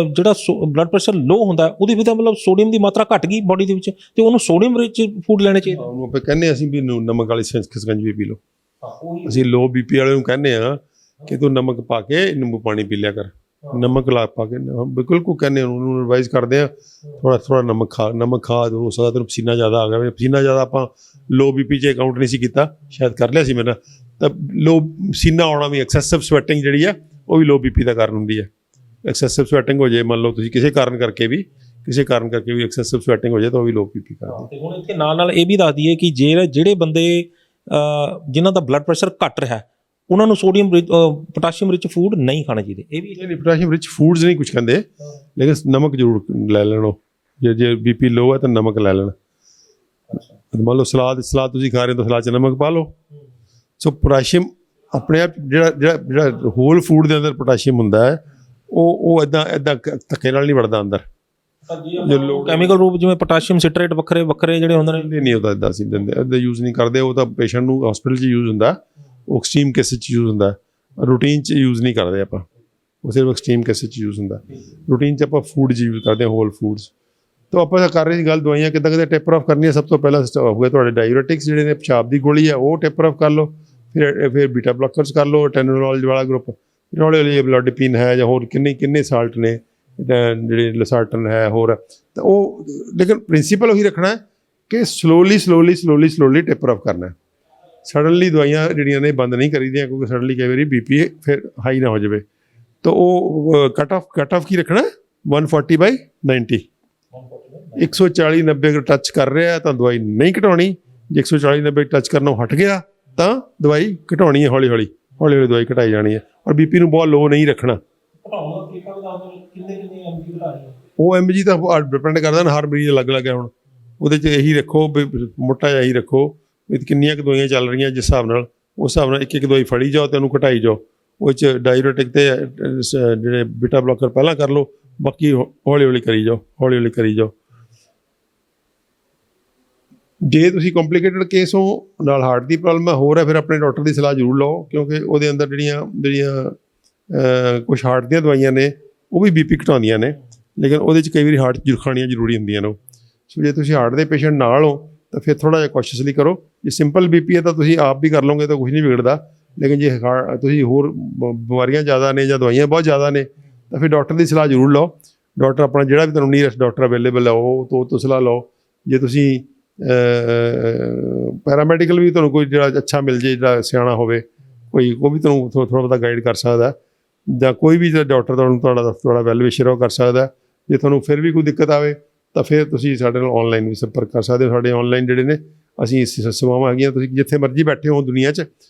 ਜਿਹੜਾ ਬਲੱਡ ਪ੍ਰੈਸ਼ਰ ਲੋ ਹੁੰਦਾ ਉਹਦੇ ਵਿੱਚ ਤਾਂ ਮਤਲਬ ਸੋਡੀਅਮ ਦੀ ਮਾਤਰਾ ਘਟ ਗਈ ਬੋਡੀ ਦੇ ਵਿੱਚ, ਤੇ ਉਹਨੂੰ ਸੋਡੀਅਮ ਰਿਚ ਫੂਡ ਲੈਣੇ ਚਾਹੀਦੇ। ਉਹਨੂੰ ਆਪਾਂ ਕਹਿੰਦੇ ਅਸੀਂ ਵੀ ਨਮਕ ਵਾਲੀ ਸ਼ਿਕੰਜਵੀ ਪੀ ਲਓ। ਅਸੀਂ ਲੋ ਬੀਪੀ ਵਾਲੇ ਨੂੰ ਕਹਿੰਦੇ ਹਾਂ ਕਿ ਤੂੰ ਨਮਕ ਪਾ ਕੇ ਨਿੰਬੂ ਪਾਣੀ ਪੀ ਲਿਆ ਕਰ, ਨਮਕ ਲਾ ਪਾ ਕੇ। ਬਿਲਕੁਲ ਕੋ ਕਹਿੰਦੇ ਉਹਨੂੰ ਐਡਵਾਈਜ਼ ਕਰਦੇ ਹਾਂ ਥੋੜ੍ਹਾ ਨਮਕ ਖਾ। ਹੋ ਸਕਦਾ ਤੈਨੂੰ ਪਸੀਨਾ ਜ਼ਿਆਦਾ ਆ ਗਿਆ। ਪਸੀਨਾ ਜ਼ਿਆਦਾ ਆਪਾਂ ਲੋ ਬੀਪੀ 'ਚ ਕਾਊਂਟ ਨਹੀਂ ਸੀ ਕੀਤਾ, ਸ਼ਾਇਦ ਕਰ ਲਿਆ ਸੀ ਮੇਰਾ। ਤਾਂ ਲੋ ਪਸੀਨਾ ਆਉਣਾ ਵੀ, ਐਕਸੈਸਿਵ ਸਵੈਟਿੰਗ ਜਿਹੜੀ ਆ ਉਹ ਵੀ ਲੋ ਬੀਪੀ ਦਾ ਕਾਰਨ ਹੁੰਦੀ ਹੈ। ਐਕਸੈਸਿਵ ਸਵੈਟਿੰਗ ਹੋ ਜਾਏ, ਮੰਨ ਲਓ ਤੁਸੀਂ ਕਿਸੇ ਕਾਰਨ ਕਰਕੇ ਵੀ ਐਕਸੈਸਿਵ ਸਵੈਟਿੰਗ ਹੋ ਜਾਏ ਤਾਂ ਉਹ ਵੀ ਲੋ ਬੀਪੀ ਕਰਦੀ। ਤੇ ਹੁਣ ਇੱਥੇ ਨਾਲ ਇਹ ਵੀ ਦੱਸ ਦਈਏ ਕਿ ਜਿਹੜੇ ਬੰਦੇ ਜਿਨ੍ਹਾਂ ਦਾ ਬਲੱਡ ਪ੍ਰੈਸ਼ਰ ਘੱਟ ਰਿਹਾ, ਉਹਨਾਂ ਨੂੰ ਸੋਡੀਅਮ ਪੋਟਾਸ਼ੀਅਮ ਰਿਚ ਫੂਡ ਨਹੀਂ ਖਾਣੇ ਚਾਹੀਦੇ। ਇਹ ਵੀ ਨਹੀਂ, ਪੋਟਾਸ਼ੀਅਮ ਰਿਚ ਫੂਡਸ ਨਹੀਂ ਕੁਝ ਕਹਿੰਦੇ, ਲੇਕਿਨ ਨਮਕ ਜ਼ਰੂਰ ਲੈ ਲੈਣ। ਜੇ ਬੀਪੀ ਲੋ ਹੈ ਤਾਂ ਨਮਕ ਲੈ ਲੈਣ। ਮੰਨ ਲਓ ਸਲਾਦ ਤੁਸੀਂ ਖਾ ਰਹੇ ਹੋ ਤਾਂ ਸਲਾਦ 'ਚ ਨਮਕ ਪਾ ਲਓ। ਸੋ ਪੋਟਾਸ਼ੀਅਮ ਆਪਣੇ ਆਪ ਜਿਹੜਾ ਹੋਲ ਫੂਡ ਦੇ ਅੰਦਰ ਪੋਟਾਸ਼ੀਅਮ ਹੁੰਦਾ ਹੈ ਉਹ ਇੱਦਾਂ ਧੱਕੇ ਨਾਲ ਨਹੀਂ ਵੜਦਾ ਅੰਦਰ। ਕੈਮੀਕਲ ਰੂਪ ਜਿਵੇਂ ਪੋਟਾਸ਼ੀਅਮ ਸਿਟਰੇਟ ਵੱਖਰੇ ਜਿਹੜੇ ਹੁੰਦੇ ਨੇ, ਨਹੀਂ ਉਹਦਾ ਇੱਦਾਂ ਅਸੀਂ ਦਿੰਦੇ, ਇੱਦਾਂ ਯੂਜ਼ ਨਹੀਂ ਕਰਦੇ। ਉਹ ਤਾਂ ਪੇਸ਼ੈਂਟ ਨੂੰ ਹਸਪੀਟਲ 'ਚ ਯੂਜ਼ ਹੁੰਦਾ, ਉਹ ਐਕਸਟ੍ਰੀਮ ਕੇਸਿਸ 'ਚ ਯੂਜ਼ ਹੁੰਦਾ। ਰੂਟੀਨ 'ਚ ਯੂਜ਼ ਨਹੀਂ ਕਰਦੇ ਆਪਾਂ, ਉਹ ਸਿਰਫ ਐਕਸਟ੍ਰੀਮ ਕੇਸਿਸ 'ਚ ਯੂਜ਼ ਹੁੰਦਾ। ਰੂਟੀਨ 'ਚ ਆਪਾਂ ਫੂਡ 'ਚ ਯੂਜ਼ ਕਰਦੇ ਹਾਂ, ਹੋਲ ਫੂਡਸ। ਤਾਂ ਆਪਾਂ ਕਰ ਰਹੇ ਸੀ ਗੱਲ ਦਵਾਈਆਂ ਕਿੱਦਾਂ ਟੇਪਰ ਆਫ ਕਰਨੀ ਹੈ। ਸਭ ਤੋਂ ਪਹਿਲਾਂ ਹੋਵੇ ਤੁਹਾਡੇ ਡਾਇਊਰੈਟਿਕਸ ਜਿਹੜੇ ਨੇ, ਪਿਸ਼ਾਬ ਦੀ ਗੋਲੀ ਹੈ ਉਹ ਟੇਪਰ ਆਫ ਕਰ ਲਓ। ਫਿਰ ਬੀਟਾ ਬਲੋਕਰਸ ਕਰ ਲਓ, ਟੈਨੋਲੋਲ ਵਾਲਾ ਗਰੁੱਪ। ਫਿਰ ਹੌਲੀ ਹੌਲੀ ਬਲੋਡਿਪੀਨ ਹੈ ਜਾਂ ਹੋਰ ਕਿੰਨੇ ਸਾਲਟ ਨੇ, ਜਿਹੜੇ ਲਸਾਰਟਨ ਹੈ ਹੋਰ। ਤਾਂ ਉਹ ਲੇਕਿਨ ਪ੍ਰਿੰਸੀਪਲ ਉਹੀ ਰੱਖਣਾ ਕਿ ਸਲੋਲੀ ਟੇਪਰ ਆਫ ਕਰਨਾ। ਸਡਨਲੀ ਦਵਾਈਆਂ ਜਿਹੜੀਆਂ ਨੇ ਬੰਦ ਨਹੀਂ ਕਰੀਦੀਆਂ, ਕਿਉਂਕਿ ਸਡਨਲੀ ਕਈ ਵਾਰੀ ਬੀਪੀ ਫਿਰ ਹਾਈ ਨਾ ਹੋ ਜਾਵੇ। ਤਾਂ ਉਹ ਕੱਟ ਆਫ ਕੀ ਰੱਖਣਾ, 140/90। 140-90 ਟੱਚ ਕਰ ਰਿਹਾ ਤਾਂ ਦਵਾਈ ਨਹੀਂ ਘਟਾਉਣੀ। ਜੇ 140-90 ਟੱਚ ਕਰਨੋਂ ਹਟ ਗਿਆ ਤਾਂ ਦਵਾਈ ਘਟਾਉਣੀ ਹੈ। ਹੌਲੀ ਹੌਲੀ ਦਵਾਈ ਘਟਾਈ ਜਾਣੀ ਹੈ। ਔਰ ਬੀਪੀ ਨੂੰ ਬਹੁਤ ਲੋ ਨਹੀਂ ਰੱਖਣਾ। ਉਹ MG ਤਾਂ ਡਿਪੈਂਡ ਕਰਦਾ ਨਾ, ਹਰ ਮਰੀਜ਼ ਅਲੱਗ-ਅਲੱਗ ਹੈ। ਹੁਣ ਉਹਦੇ 'ਚ ਇਹੀ ਰੱਖੋ ਵੀ ਮੋਟਾ ਜਿਹਾ ਹੀ ਰੱਖੋ ਵੀ ਕਿੰਨੀਆਂ ਕੁ ਦਵਾਈਆਂ ਚੱਲ ਰਹੀਆਂ, ਜਿਸ ਹਿਸਾਬ ਨਾਲ ਉਸ ਹਿਸਾਬ ਨਾਲ ਇੱਕ ਦਵਾਈ ਫੜੀ ਜਾਓ ਅਤੇ ਉਹਨੂੰ ਘਟਾਈ ਜਾਓ। ਉਹ 'ਚ ਡਾਇਊਰੈਟਿਕ ਅਤੇ ਜਿਹੜੇ ਬੀਟਾ ਬਲੋਕਰ ਪਹਿਲਾਂ ਕਰ ਲਓ, ਬਾਕੀ ਹੌਲੀ ਹੌਲੀ ਕਰੀ ਜਾਓ। ਜੇ ਤੁਸੀਂ ਕੰਪਲੀਕੇਟਡ ਕੇਸ ਹੋ, ਨਾਲ ਹਾਰਟ ਦੀ ਪ੍ਰੋਬਲਮ ਹੈ, ਹੋਰ ਹੈ, ਫਿਰ ਆਪਣੇ ਡਾਕਟਰ ਦੀ ਸਲਾਹ ਜ਼ਰੂਰ ਲਓ। ਕਿਉਂਕਿ ਉਹਦੇ ਅੰਦਰ ਜਿਹੜੀਆਂ ਕੁਛ ਹਾਰਟ ਦੀਆਂ ਦਵਾਈਆਂ ਨੇ ਉਹ ਵੀ ਬੀਪੀ ਘਟਾਉਂਦੀਆਂ ਨੇ, ਲੇਕਿਨ ਉਹਦੇ 'ਚ ਕਈ ਵਾਰੀ ਹਾਰਟ ਖਾਣੀਆਂ ਜ਼ਰੂਰੀ ਹੁੰਦੀਆਂ ਨੇ। ਸੋ ਜੇ ਤੁਸੀਂ ਹਾਰਟ ਦੇ ਪੇਸ਼ੈਂਟ ਨਾਲ ਹੋ ਤਾਂ ਫਿਰ ਥੋੜ੍ਹਾ ਜਿਹਾ ਕੋਸ਼ਿਸ਼ਲੀ ਕਰੋ। ਜੇ ਸਿੰਪਲ ਬੀਪੀ ਹੈ ਤਾਂ ਤੁਸੀਂ ਆਪ ਵੀ ਕਰ ਲਓਗੇ ਤਾਂ ਕੁਛ ਨਹੀਂ ਵਿਗੜਦਾ। ਲੇਕਿਨ ਜੇ ਤੁਸੀਂ ਹੋਰ ਬਿਮਾਰੀਆਂ ਜ਼ਿਆਦਾ ਨੇ ਜਾਂ ਦਵਾਈਆਂ ਬਹੁਤ ਜ਼ਿਆਦਾ ਨੇ ਤਾਂ ਫਿਰ ਡਾਕਟਰ ਦੀ ਸਲਾਹ ਜ਼ਰੂਰ ਲਓ। ਡਾਕਟਰ ਆਪਣਾ ਜਿਹੜਾ ਵੀ ਤੁਹਾਨੂੰ ਨੀਅਰੈਸਟ ਡਾਕਟਰ ਅਵੇਲੇਬਲ ਹੈ ਉਹ ਤੋਂ ਸਲਾਹ ਲਓ। ਜੇ ਤੁਸੀਂ ਪੈਰਾਮੈਡੀਕਲ ਵੀ ਤੁਹਾਨੂੰ ਕੋਈ ਜਿਹੜਾ ਅੱਛਾ ਮਿਲ ਜੇ, ਜਿਹੜਾ ਸਿਆਣਾ ਹੋਵੇ ਕੋਈ, ਉਹ ਵੀ ਤੁਹਾਨੂੰ ਥੋੜ੍ਹਾ ਬਹੁਤਾ ਗਾਈਡ ਕਰ ਸਕਦਾ। ਜਾਂ ਕੋਈ ਵੀ ਡਾਕਟਰ ਤੁਹਾਡਾ ਵੈਲ ਵਿਸ਼ਰ ਉਹ ਕਰ ਸਕਦਾ। ਜੇ ਤੁਹਾਨੂੰ ਫਿਰ ਵੀ ਕੋਈ ਦਿੱਕਤ ਆਵੇ ਤਾਂ ਫਿਰ ਤੁਸੀਂ ਸਾਡੇ ਨਾਲ ਔਨਲਾਈਨ ਵੀ ਸੰਪਰਕ ਕਰ ਸਕਦੇ ਹੋ। ਸਾਡੇ ਔਨਲਾਈਨ ਜਿਹੜੇ ਨੇ ਅਸੀਂ ਸੇਵਾਵਾਂ ਹੈਗੀਆਂ, ਤੁਸੀਂ ਜਿੱਥੇ ਮਰਜ਼ੀ ਬੈਠੇ ਹੋ ਦੁਨੀਆ 'ਚ,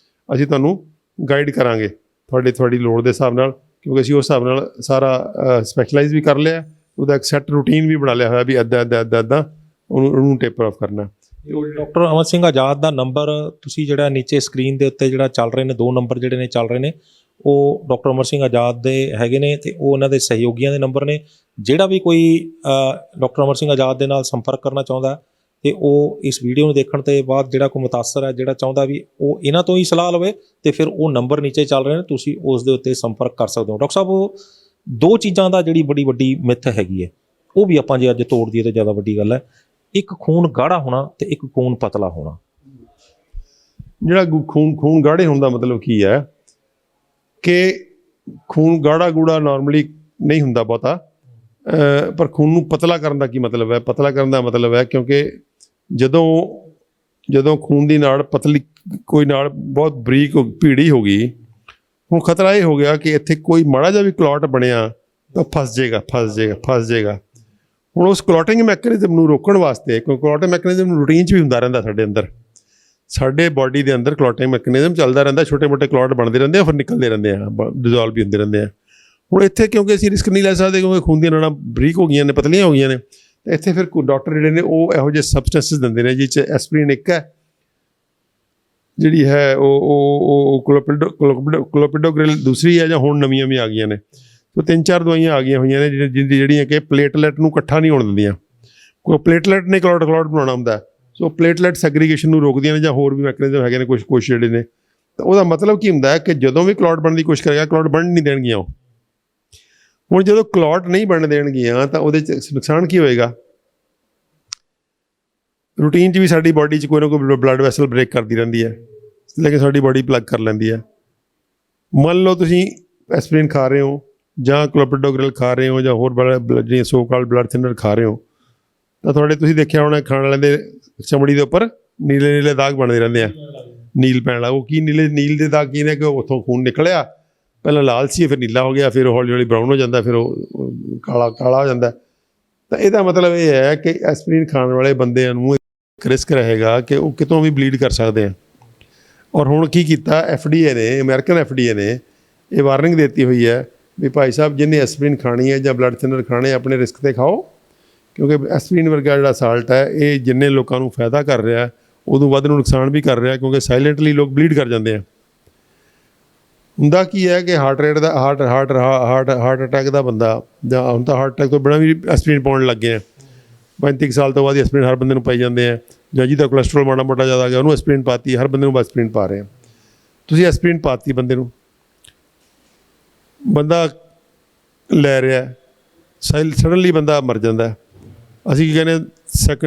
ਅਸੀਂ ਤੁਹਾਨੂੰ ਗਾਈਡ ਕਰਾਂਗੇ ਤੁਹਾਡੀ ਲੋੜ ਦੇ ਹਿਸਾਬ ਨਾਲ। ਕਿਉਂਕਿ ਅਸੀਂ ਉਸ ਹਿਸਾਬ ਨਾਲ ਸਾਰਾ ਸਪੈਸ਼ਲਾਈਜ਼ ਵੀ ਕਰ ਲਿਆ, ਉਹਦਾ ਇੱਕ ਸੈੱਟ ਰੂਟੀਨ ਵੀ ਬਣਾ ਲਿਆ ਹੋਇਆ ਵੀ ਇੱਦਾਂ ਉਹਨੂੰ ਟੇਪਰ ਆਫ ਕਰਨਾ। ਡਾਕਟਰ ਅਮਰ ਸਿੰਘ ਆਜ਼ਾਦ ਦਾ ਨੰਬਰ ਤੁਸੀਂ ਜਿਹੜਾ ਨੀਚੇ ਸਕਰੀਨ ਦੇ ਉੱਤੇ ਜਿਹੜਾ ਚੱਲ ਰਹੇ ਨੇ, 2 ਨੰਬਰ ਜਿਹੜੇ ਨੇ ਚੱਲ ਰਹੇ ਨੇ, ਉਹ ਡਾਕਟਰ ਅਮਰ ਸਿੰਘ ਆਜ਼ਾਦ ਦੇ ਹੈਗੇ ਨੇ ਤੇ ਉਹ ਉਹਨਾਂ ਦੇ ਸਹਿਯੋਗੀਆਂ ਦੇ ਨੰਬਰ ਨੇ। ਜਿਹੜਾ ਵੀ ਕੋਈ ਡਾਕਟਰ ਅਮਰ ਸਿੰਘ ਆਜ਼ਾਦ ਦੇ ਨਾਲ ਸੰਪਰਕ ਕਰਨਾ ਚਾਹੁੰਦਾ ਤੇ ਉਹ ਇਸ ਵੀਡੀਓ ਨੂੰ ਦੇਖਣ ਤੋਂ ਬਾਅਦ ਜਿਹੜਾ ਕੋਈ ਮੁਤਾਸਰ ਹੈ, ਜਿਹੜਾ ਚਾਹੁੰਦਾ ਵੀ ਉਹ ਇਹਨਾਂ ਤੋਂ ਹੀ ਸਲਾਹ ਲਵੇ, ਤੇ ਫਿਰ ਉਹ ਨੰਬਰ ਨੀਚੇ ਚੱਲ ਰਹੇ ਨੇ, ਤੁਸੀਂ ਉਸ ਦੇ ਉੱਤੇ ਸੰਪਰਕ ਕਰ ਸਕਦੇ ਹੋ। ਡਾਕਟਰ ਸਾਹਿਬ, ਉਹ ਦੋ ਚੀਜ਼ਾਂ ਦਾ ਜਿਹੜੀ ਬੜੀ ਵੱਡੀ ਮਿੱਥ ਹੈਗੀ ਹੈ, ਉਹ ਵੀ ਆਪਾਂ ਜੇ ਅੱਜ ਤੋੜ ਦਈਏ ਤਾਂ ਜ਼ਿਆਦਾ ਵੱਡੀ ਗੱਲ ਹੈ। ਇੱਕ ਖੂਨ ਗਾੜਾ ਹੋਣਾ ਤੇ ਇੱਕ ਖੂਨ ਪਤਲਾ ਹੋਣਾ। ਜਿਹੜਾ ਖੂਨ ਗਾੜੇ ਹੋਣ ਦਾ ਮਤਲਬ ਕੀ ਹੈ ਕਿ ਖੂਨ ਗਾੜਾ ਗੂੜਾ ਨਾਰਮਲੀ ਨਹੀਂ ਹੁੰਦਾ ਬਹੁਤਾ, ਪਰ ਖੂਨ ਨੂੰ ਪਤਲਾ ਕਰਨ ਦਾ ਕੀ ਮਤਲਬ ਹੈ? ਪਤਲਾ ਕਰਨ ਦਾ ਮਤਲਬ ਹੈ ਕਿਉਂਕਿ ਜਦੋਂ ਖੂਨ ਦੀ ਨਾੜ ਪਤਲੀ, ਕੋਈ ਨਾੜ ਬਹੁਤ ਬਰੀਕ ਭੀੜੀ ਹੋ ਗਈ, ਹੁਣ ਖਤਰਾ ਇਹ ਹੋ ਗਿਆ ਕਿ ਇੱਥੇ ਕੋਈ ਮਾੜਾ ਜਿਹਾ ਵੀ ਕਲੌਟ ਬਣਿਆ ਤਾਂ ਫਸ ਜਾਏਗਾ। ਹੁਣ ਉਸ ਕਲੌਟਿੰਗ ਮੈਕੈਨਿਜ਼ਮ ਨੂੰ ਰੋਕਣ ਵਾਸਤੇ, ਕਿਉਂਕਿ ਕਲੌਟਿੰਗ ਮੈਕੈਨਿਜ਼ਮ ਰੂਟੀਨ 'ਚ ਵੀ ਹੁੰਦਾ ਰਹਿੰਦਾ ਸਾਡੇ ਅੰਦਰ, ਸਾਡੇ ਬਾਡੀ ਦੇ ਅੰਦਰ ਕਲੌਟਿੰਗ ਮੈਕੈਨਿਜ਼ਮ ਚੱਲਦਾ ਰਹਿੰਦਾ, ਛੋਟੇ ਮੋਟੇ ਕਲੌਟ ਬਣਦੇ ਰਹਿੰਦੇ ਆ, ਫਿਰ ਨਿਕਲਦੇ ਰਹਿੰਦੇ ਆ, ਡਿਜ਼ੋਲਵ ਵੀ ਹੁੰਦੇ ਰਹਿੰਦੇ ਆ। ਹੁਣ ਇੱਥੇ ਕਿਉਂਕਿ ਅਸੀਂ ਰਿਸਕ ਨਹੀਂ ਲੈ ਸਕਦੇ, ਕਿਉਂਕਿ ਖੂਨ ਦੀਆਂ ਨਾੜਾਂ ਬਰੀਕ ਹੋ ਗਈਆਂ ਨੇ, ਪਤਲੀਆਂ ਹੋ ਗਈਆਂ ਨੇ, ਤਾਂ ਇੱਥੇ ਫਿਰ ਡਾਕਟਰ ਜਿਹੜੇ ਨੇ ਉਹ ਇਹੋ ਜਿਹੇ ਸਬਸਟੈਂਸਿਸ ਦਿੰਦੇ ਨੇ, ਜਿਸ 'ਚ ਐਸਪਰੀਨ ਇੱਕ ਹੈ, ਜਿਹੜੀ ਹੈ ਉਹ ਕਲੋਪਿਡੋਗ੍ਰਿਲ ਦੂਸਰੀ ਹੈ, ਜਾਂ ਹੁਣ ਨਵੀਆਂ ਵੀ ਆ ਗਈਆਂ ਨੇ। ਸੋ 3-4 ਦਵਾਈਆਂ ਆ ਗਈਆਂ ਹੋਈਆਂ ਨੇ ਜਿਹੜੀਆਂ ਕਿ ਪਲੇਟਲੈਟ ਨੂੰ ਇਕੱਠਾ ਨਹੀਂ ਹੋਣ ਦਿੰਦੀਆਂ। ਕੋਈ ਪਲੇਟਲੈਟ ਨੇ ਕਲੌਟ ਬਣਾਉਣਾ ਹੁੰਦਾ, ਸੋ ਪਲੇਟਲੈਟ ਸੈਗਰੀਗੇਸ਼ਨ ਨੂੰ ਰੋਕਦੀਆਂ ਨੇ, ਜਾਂ ਹੋਰ ਵੀ ਮੈਕੈਨਿਜ਼ਮ ਹੈਗੇ ਨੇ ਕੁਛ ਜਿਹੜੇ ਨੇ। ਤਾਂ ਉਹਦਾ ਮਤਲਬ ਕੀ ਹੁੰਦਾ ਹੈ ਕਿ ਜਦੋਂ ਵੀ ਕਲੌਟ ਬਣਨ ਦੀ ਕੋਸ਼ਿਸ਼ ਕਰੇਗਾ, ਕਲੌਟ ਬਣਨ ਨਹੀਂ ਦੇਣਗੀਆਂ ਉਹ। ਹੁਣ ਜਦੋਂ ਕਲੌਟ ਨਹੀਂ ਬਣਨ ਦੇਣਗੀਆਂ ਤਾਂ ਉਹਦੇ 'ਚ ਨੁਕਸਾਨ ਕੀ ਹੋਏਗਾ? ਰੂਟੀਨ 'ਚ ਵੀ ਸਾਡੀ ਬਾਡੀ 'ਚ ਕੋਈ ਨਾ ਕੋਈ ਬਲੱਡ ਵੈਸਲ ਬ੍ਰੇਕ ਕਰਦੀ ਰਹਿੰਦੀ ਹੈ, ਲੇਕਿਨ ਸਾਡੀ ਬਾਡੀ ਪਲੱਗ ਕਰ ਲੈਂਦੀ ਹੈ। ਮੰਨ ਲਓ ਤੁਸੀਂ ਐਸਪਰੀਨ ਖਾ ਰਹੇ ਹੋ, ਜਾਂ ਕਲੋਪਿਡੋਗ੍ਰਿਲ ਖਾ ਰਹੇ ਹੋ, ਜਾਂ ਹੋਰ ਜਿਹੜੀਆਂ ਸੋ ਕਾਲਡ ਬਲੱਡ ਥਿਨਰ ਖਾ ਰਹੇ ਹੋ, ਤਾਂ ਤੁਸੀਂ ਦੇਖਿਆ ਹੋਣਾ ਖਾਣ ਵਾਲਿਆਂ ਦੇ ਚਮੜੀ ਦੇ ਉੱਪਰ ਨੀਲੇ ਦਾਗ ਬਣਦੇ ਰਹਿੰਦੇ ਆ, ਨੀਲ ਪੈਣ ਵਾਲਾ। ਉਹ ਕੀ ਨੀਲ ਦੇ ਦਾਗ ਕੀ ਨੇ? ਕਿ ਉੱਥੋਂ ਖੂਨ ਨਿਕਲਿਆ, ਪਹਿਲਾਂ ਲਾਲ ਸੀ, ਫਿਰ ਨੀਲਾ ਹੋ ਗਿਆ, ਫਿਰ ਹੌਲੀ ਹੌਲੀ ਬਰਾਊਨ ਹੋ ਜਾਂਦਾ, ਫਿਰ ਉਹ ਕਾਲਾ ਹੋ ਜਾਂਦਾ। ਤਾਂ ਇਹਦਾ ਮਤਲਬ ਇਹ ਹੈ ਕਿ ਐਸਪਰੀਨ ਖਾਣ ਵਾਲੇ ਬੰਦਿਆਂ ਨੂੰ ਇੱਕ ਰਿਸਕ ਰਹੇਗਾ ਕਿ ਉਹ ਕਿਤੋਂ ਵੀ ਬਲੀਡ ਕਰ ਸਕਦੇ ਆ। ਔਰ ਹੁਣ ਕੀ ਕੀਤਾ FDA ਨੇ, ਅਮਰੀਕਨ FDA ਨੇ ਇਹ ਵਾਰਨਿੰਗ ਦਿੱਤੀ ਹੋਈ ਹੈ ਵੀ ਭਾਈ ਸਾਹਿਬ, ਜਿਹਨੇ ਐਸਪਰੀਨ ਖਾਣੀ ਹੈ ਜਾਂ ਬਲੱਡ ਥਿਨਰ ਖਾਣੇ, ਆਪਣੇ ਰਿਸਕ 'ਤੇ ਖਾਓ, ਕਿਉਂਕਿ ਐਸਪਰੀਨ ਵਰਗਾ ਜਿਹੜਾ ਸਾਲਟ ਹੈ ਇਹ ਜਿੰਨੇ ਲੋਕਾਂ ਨੂੰ ਫਾਇਦਾ ਕਰ ਰਿਹਾ, ਉਦੋਂ ਵੱਧ ਨੂੰ ਨੁਕਸਾਨ ਵੀ ਕਰ ਰਿਹਾ, ਕਿਉਂਕਿ ਸਾਇਲੈਂਟਲੀ ਲੋਕ ਬਲੀਡ ਕਰ ਜਾਂਦੇ ਆ। ਹੁੰਦਾ ਕੀ ਹੈ ਕਿ ਹਾਰਟ ਅਟੈਕ ਦਾ ਬੰਦਾ, ਜਾਂ ਹੁਣ ਤਾਂ ਹਾਰਟ ਅਟੈਕ ਤੋਂ ਬਿਨਾਂ ਵੀ ਐਸਪਰੀਨ ਪਾਉਣ ਲੱਗੇ ਆ, 35 ਸਾਲ ਤੋਂ ਬਾਅਦ ਹੀ ਐਸਪਰੀਨ ਹਰ ਬੰਦੇ ਨੂੰ ਪਾਈ ਜਾਂਦੇ ਆ, ਜਾਂ ਜਿਹਦਾ ਕੋਲੈਸਟਰੋਲ ਮਾੜਾ ਮੋਟਾ ਜ਼ਿਆਦਾ ਆ ਗਿਆ ਉਹਨੂੰ ਐਸਪਰੀਨ ਪਾਤੀ, ਹਰ ਬੰਦੇ ਨੂੰ ਐਸਪਰੀਨ ਪਾ ਰਹੇ ਆ। ਤੁਸੀਂ ਐਸਪਰੀਨ ਪਾਤੀ ਬੰਦੇ ਨੂੰ, ਬੰਦਾ ਲੈ ਰਿਹਾ, ਸਡਨਲੀ ਬੰਦਾ ਮਰ ਜਾਂਦਾ। ਅਸੀਂ ਕੀ ਕਹਿੰਦੇ,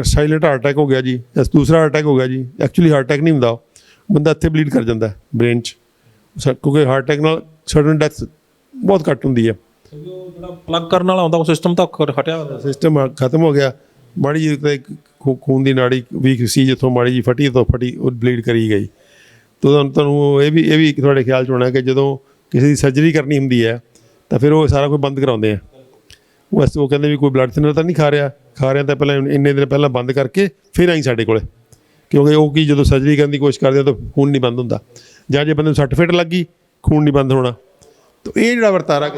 ਸਾਇਲੈਂਟ ਹਾਰਟ ਅਟੈਕ ਹੋ ਗਿਆ ਜੀ, ਜਾਂ ਦੂਸਰਾ ਹਾਰਟ ਅਟੈਕ ਹੋ ਗਿਆ ਜੀ। ਐਕਚੁਅਲੀ ਹਾਰਟ ਅਟੈਕ ਨਹੀਂ ਹੁੰਦਾ, ਬੰਦਾ ਇੱਥੇ ਬਲੀਡ ਕਰ ਜਾਂਦਾ ਬ੍ਰੇਨ 'ਚ, ਕਿਉਂਕਿ ਹਾਰਟ ਅਟੈਕ ਨਾਲ ਸਡਨ ਡੈਥ ਬਹੁਤ ਘੱਟ ਹੁੰਦੀ ਹੈ। ਜਿਹੜਾ ਪਲੱਗ ਕਰਨ ਵਾਲਾ ਹੁੰਦਾ ਉਹ ਸਿਸਟਮ ਤਾਂ ਹਟਿਆ ਹੁੰਦਾ, ਸਿਸਟਮ ਖਤਮ ਹੋ ਗਿਆ। ਮਾੜੀ ਜਿਹੀ ਖੂਨ ਦੀ ਨਾੜੀ ਵੀਕ ਸੀ, ਜਿੱਥੋਂ ਮਾੜੀ ਜਿਹੀ ਫਟੀ ਉਹ ਬਲੀਡ ਕਰੀ ਗਈ। ਤੁਹਾਨੂੰ ਇਹ ਵੀ ਤੁਹਾਡੇ ਖਿਆਲ 'ਚ ਹੋਣਾ ਕਿ ਜਦੋਂ ਕਿਸੇ ਦੀ ਸਰਜਰੀ ਕਰਨੀ ਹੁੰਦੀ ਹੈ ਤਾਂ ਫਿਰ ਉਹ ਸਾਰਾ ਕੁਝ ਬੰਦ ਕਰਾਉਂਦੇ ਆ। ਉਹ ਕਹਿੰਦੇ ਵੀ ਕੋਈ ਬਲੱਡ ਥਿਨਰ ਤਾਂ ਨਹੀਂ ਖਾ ਰਿਹਾ ਤਾਂ ਪਹਿਲਾਂ ਇੰਨੇ ਦਿਨ ਪਹਿਲਾਂ ਬੰਦ ਕਰਕੇ ਫਿਰ ਆਈ ਸਾਡੇ ਕੋਲ, ਕਿਉਂਕਿ ਉਹ ਕੀ ਜਦੋਂ ਸਰਜਰੀ ਕਰਨ ਦੀ ਕੋਸ਼ਿਸ਼ ਕਰਦੇ ਤਾਂ ਖੂਨ ਨਹੀਂ ਬੰਦ ਹੁੰਦਾ, ਜਾਂ ਜੇ ਬੰਦੇ ਨੂੰ ਸੱਟ ਫੇਟ ਲੱਗ ਗਈ ਖੂਨ ਨਹੀਂ ਬੰਦ ਹੋਣਾ। ਤਾਂ ਇਹ ਜਿਹੜਾ ਵਰਤਾਰਾ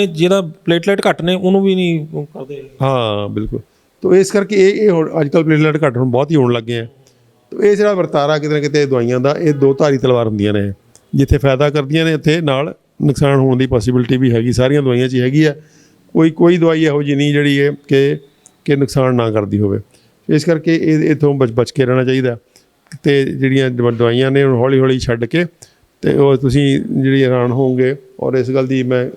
ਜਿਹਦਾ ਪਲੇਟਲੇਟ ਘੱਟ ਨੇ ਉਹਨੂੰ ਵੀ ਨਹੀਂ ਕਰਦੇ। ਹਾਂ ਬਿਲਕੁਲ। ਤਾਂ ਇਸ ਕਰਕੇ ਇਹ ਅੱਜ ਕੱਲ੍ਹ ਪਲੇਟਲੇਟ ਘੱਟ ਹੁਣ ਬਹੁਤ ਹੀ ਹੋਣ ਲੱਗੇ ਆ। ਤਾਂ ਇਹ ਜਿਹੜਾ ਵਰਤਾਰਾ ਕਿਤੇ ਨਾ ਕਿਤੇ ਦਵਾਈਆਂ ਦਾ, ਇਹ ਦੋ ਧਾਰੀ ਤਲਵਾਰ ਹੁੰਦੀਆਂ ਨੇ, ਜਿੱਥੇ ਫਾਇਦਾ ਕਰਦੀਆਂ ਨੇ ਉੱਥੇ ਨਾਲ ਨੁਕਸਾਨ ਹੋਣ ਦੀ ਪੋਸੀਬਿਲਿਟੀ ਵੀ ਹੈਗੀ, ਸਾਰੀਆਂ ਦਵਾਈਆਂ 'ਚ ਹੀ ਹੈਗੀ ਆ। ਕੋਈ ਦਵਾਈ ਇਹੋ ਜਿਹੀ ਨਹੀਂ ਜਿਹੜੀ ਹੈ ਕਿ ਨੁਕਸਾਨ ਨਾ ਕਰਦੀ ਹੋਵੇ। ਇਸ ਕਰਕੇ ਇੱਥੋਂ ਬਚ ਕੇ ਰਹਿਣਾ ਚਾਹੀਦਾ। ਅਤੇ ਜਿਹੜੀਆਂ ਦਵਾਈਆਂ ਨੇ ਹੁਣ ਹੌਲੀ ਹੌਲੀ ਛੱਡ ਕੇ, ਅਤੇ ਉਹ ਤੁਸੀਂ ਜਿਹੜੀ ਹੈਰਾਨ ਹੋਵੋਗੇ। ਔਰ ਇਸ ਗੱਲ ਦੀ ਮੈਂ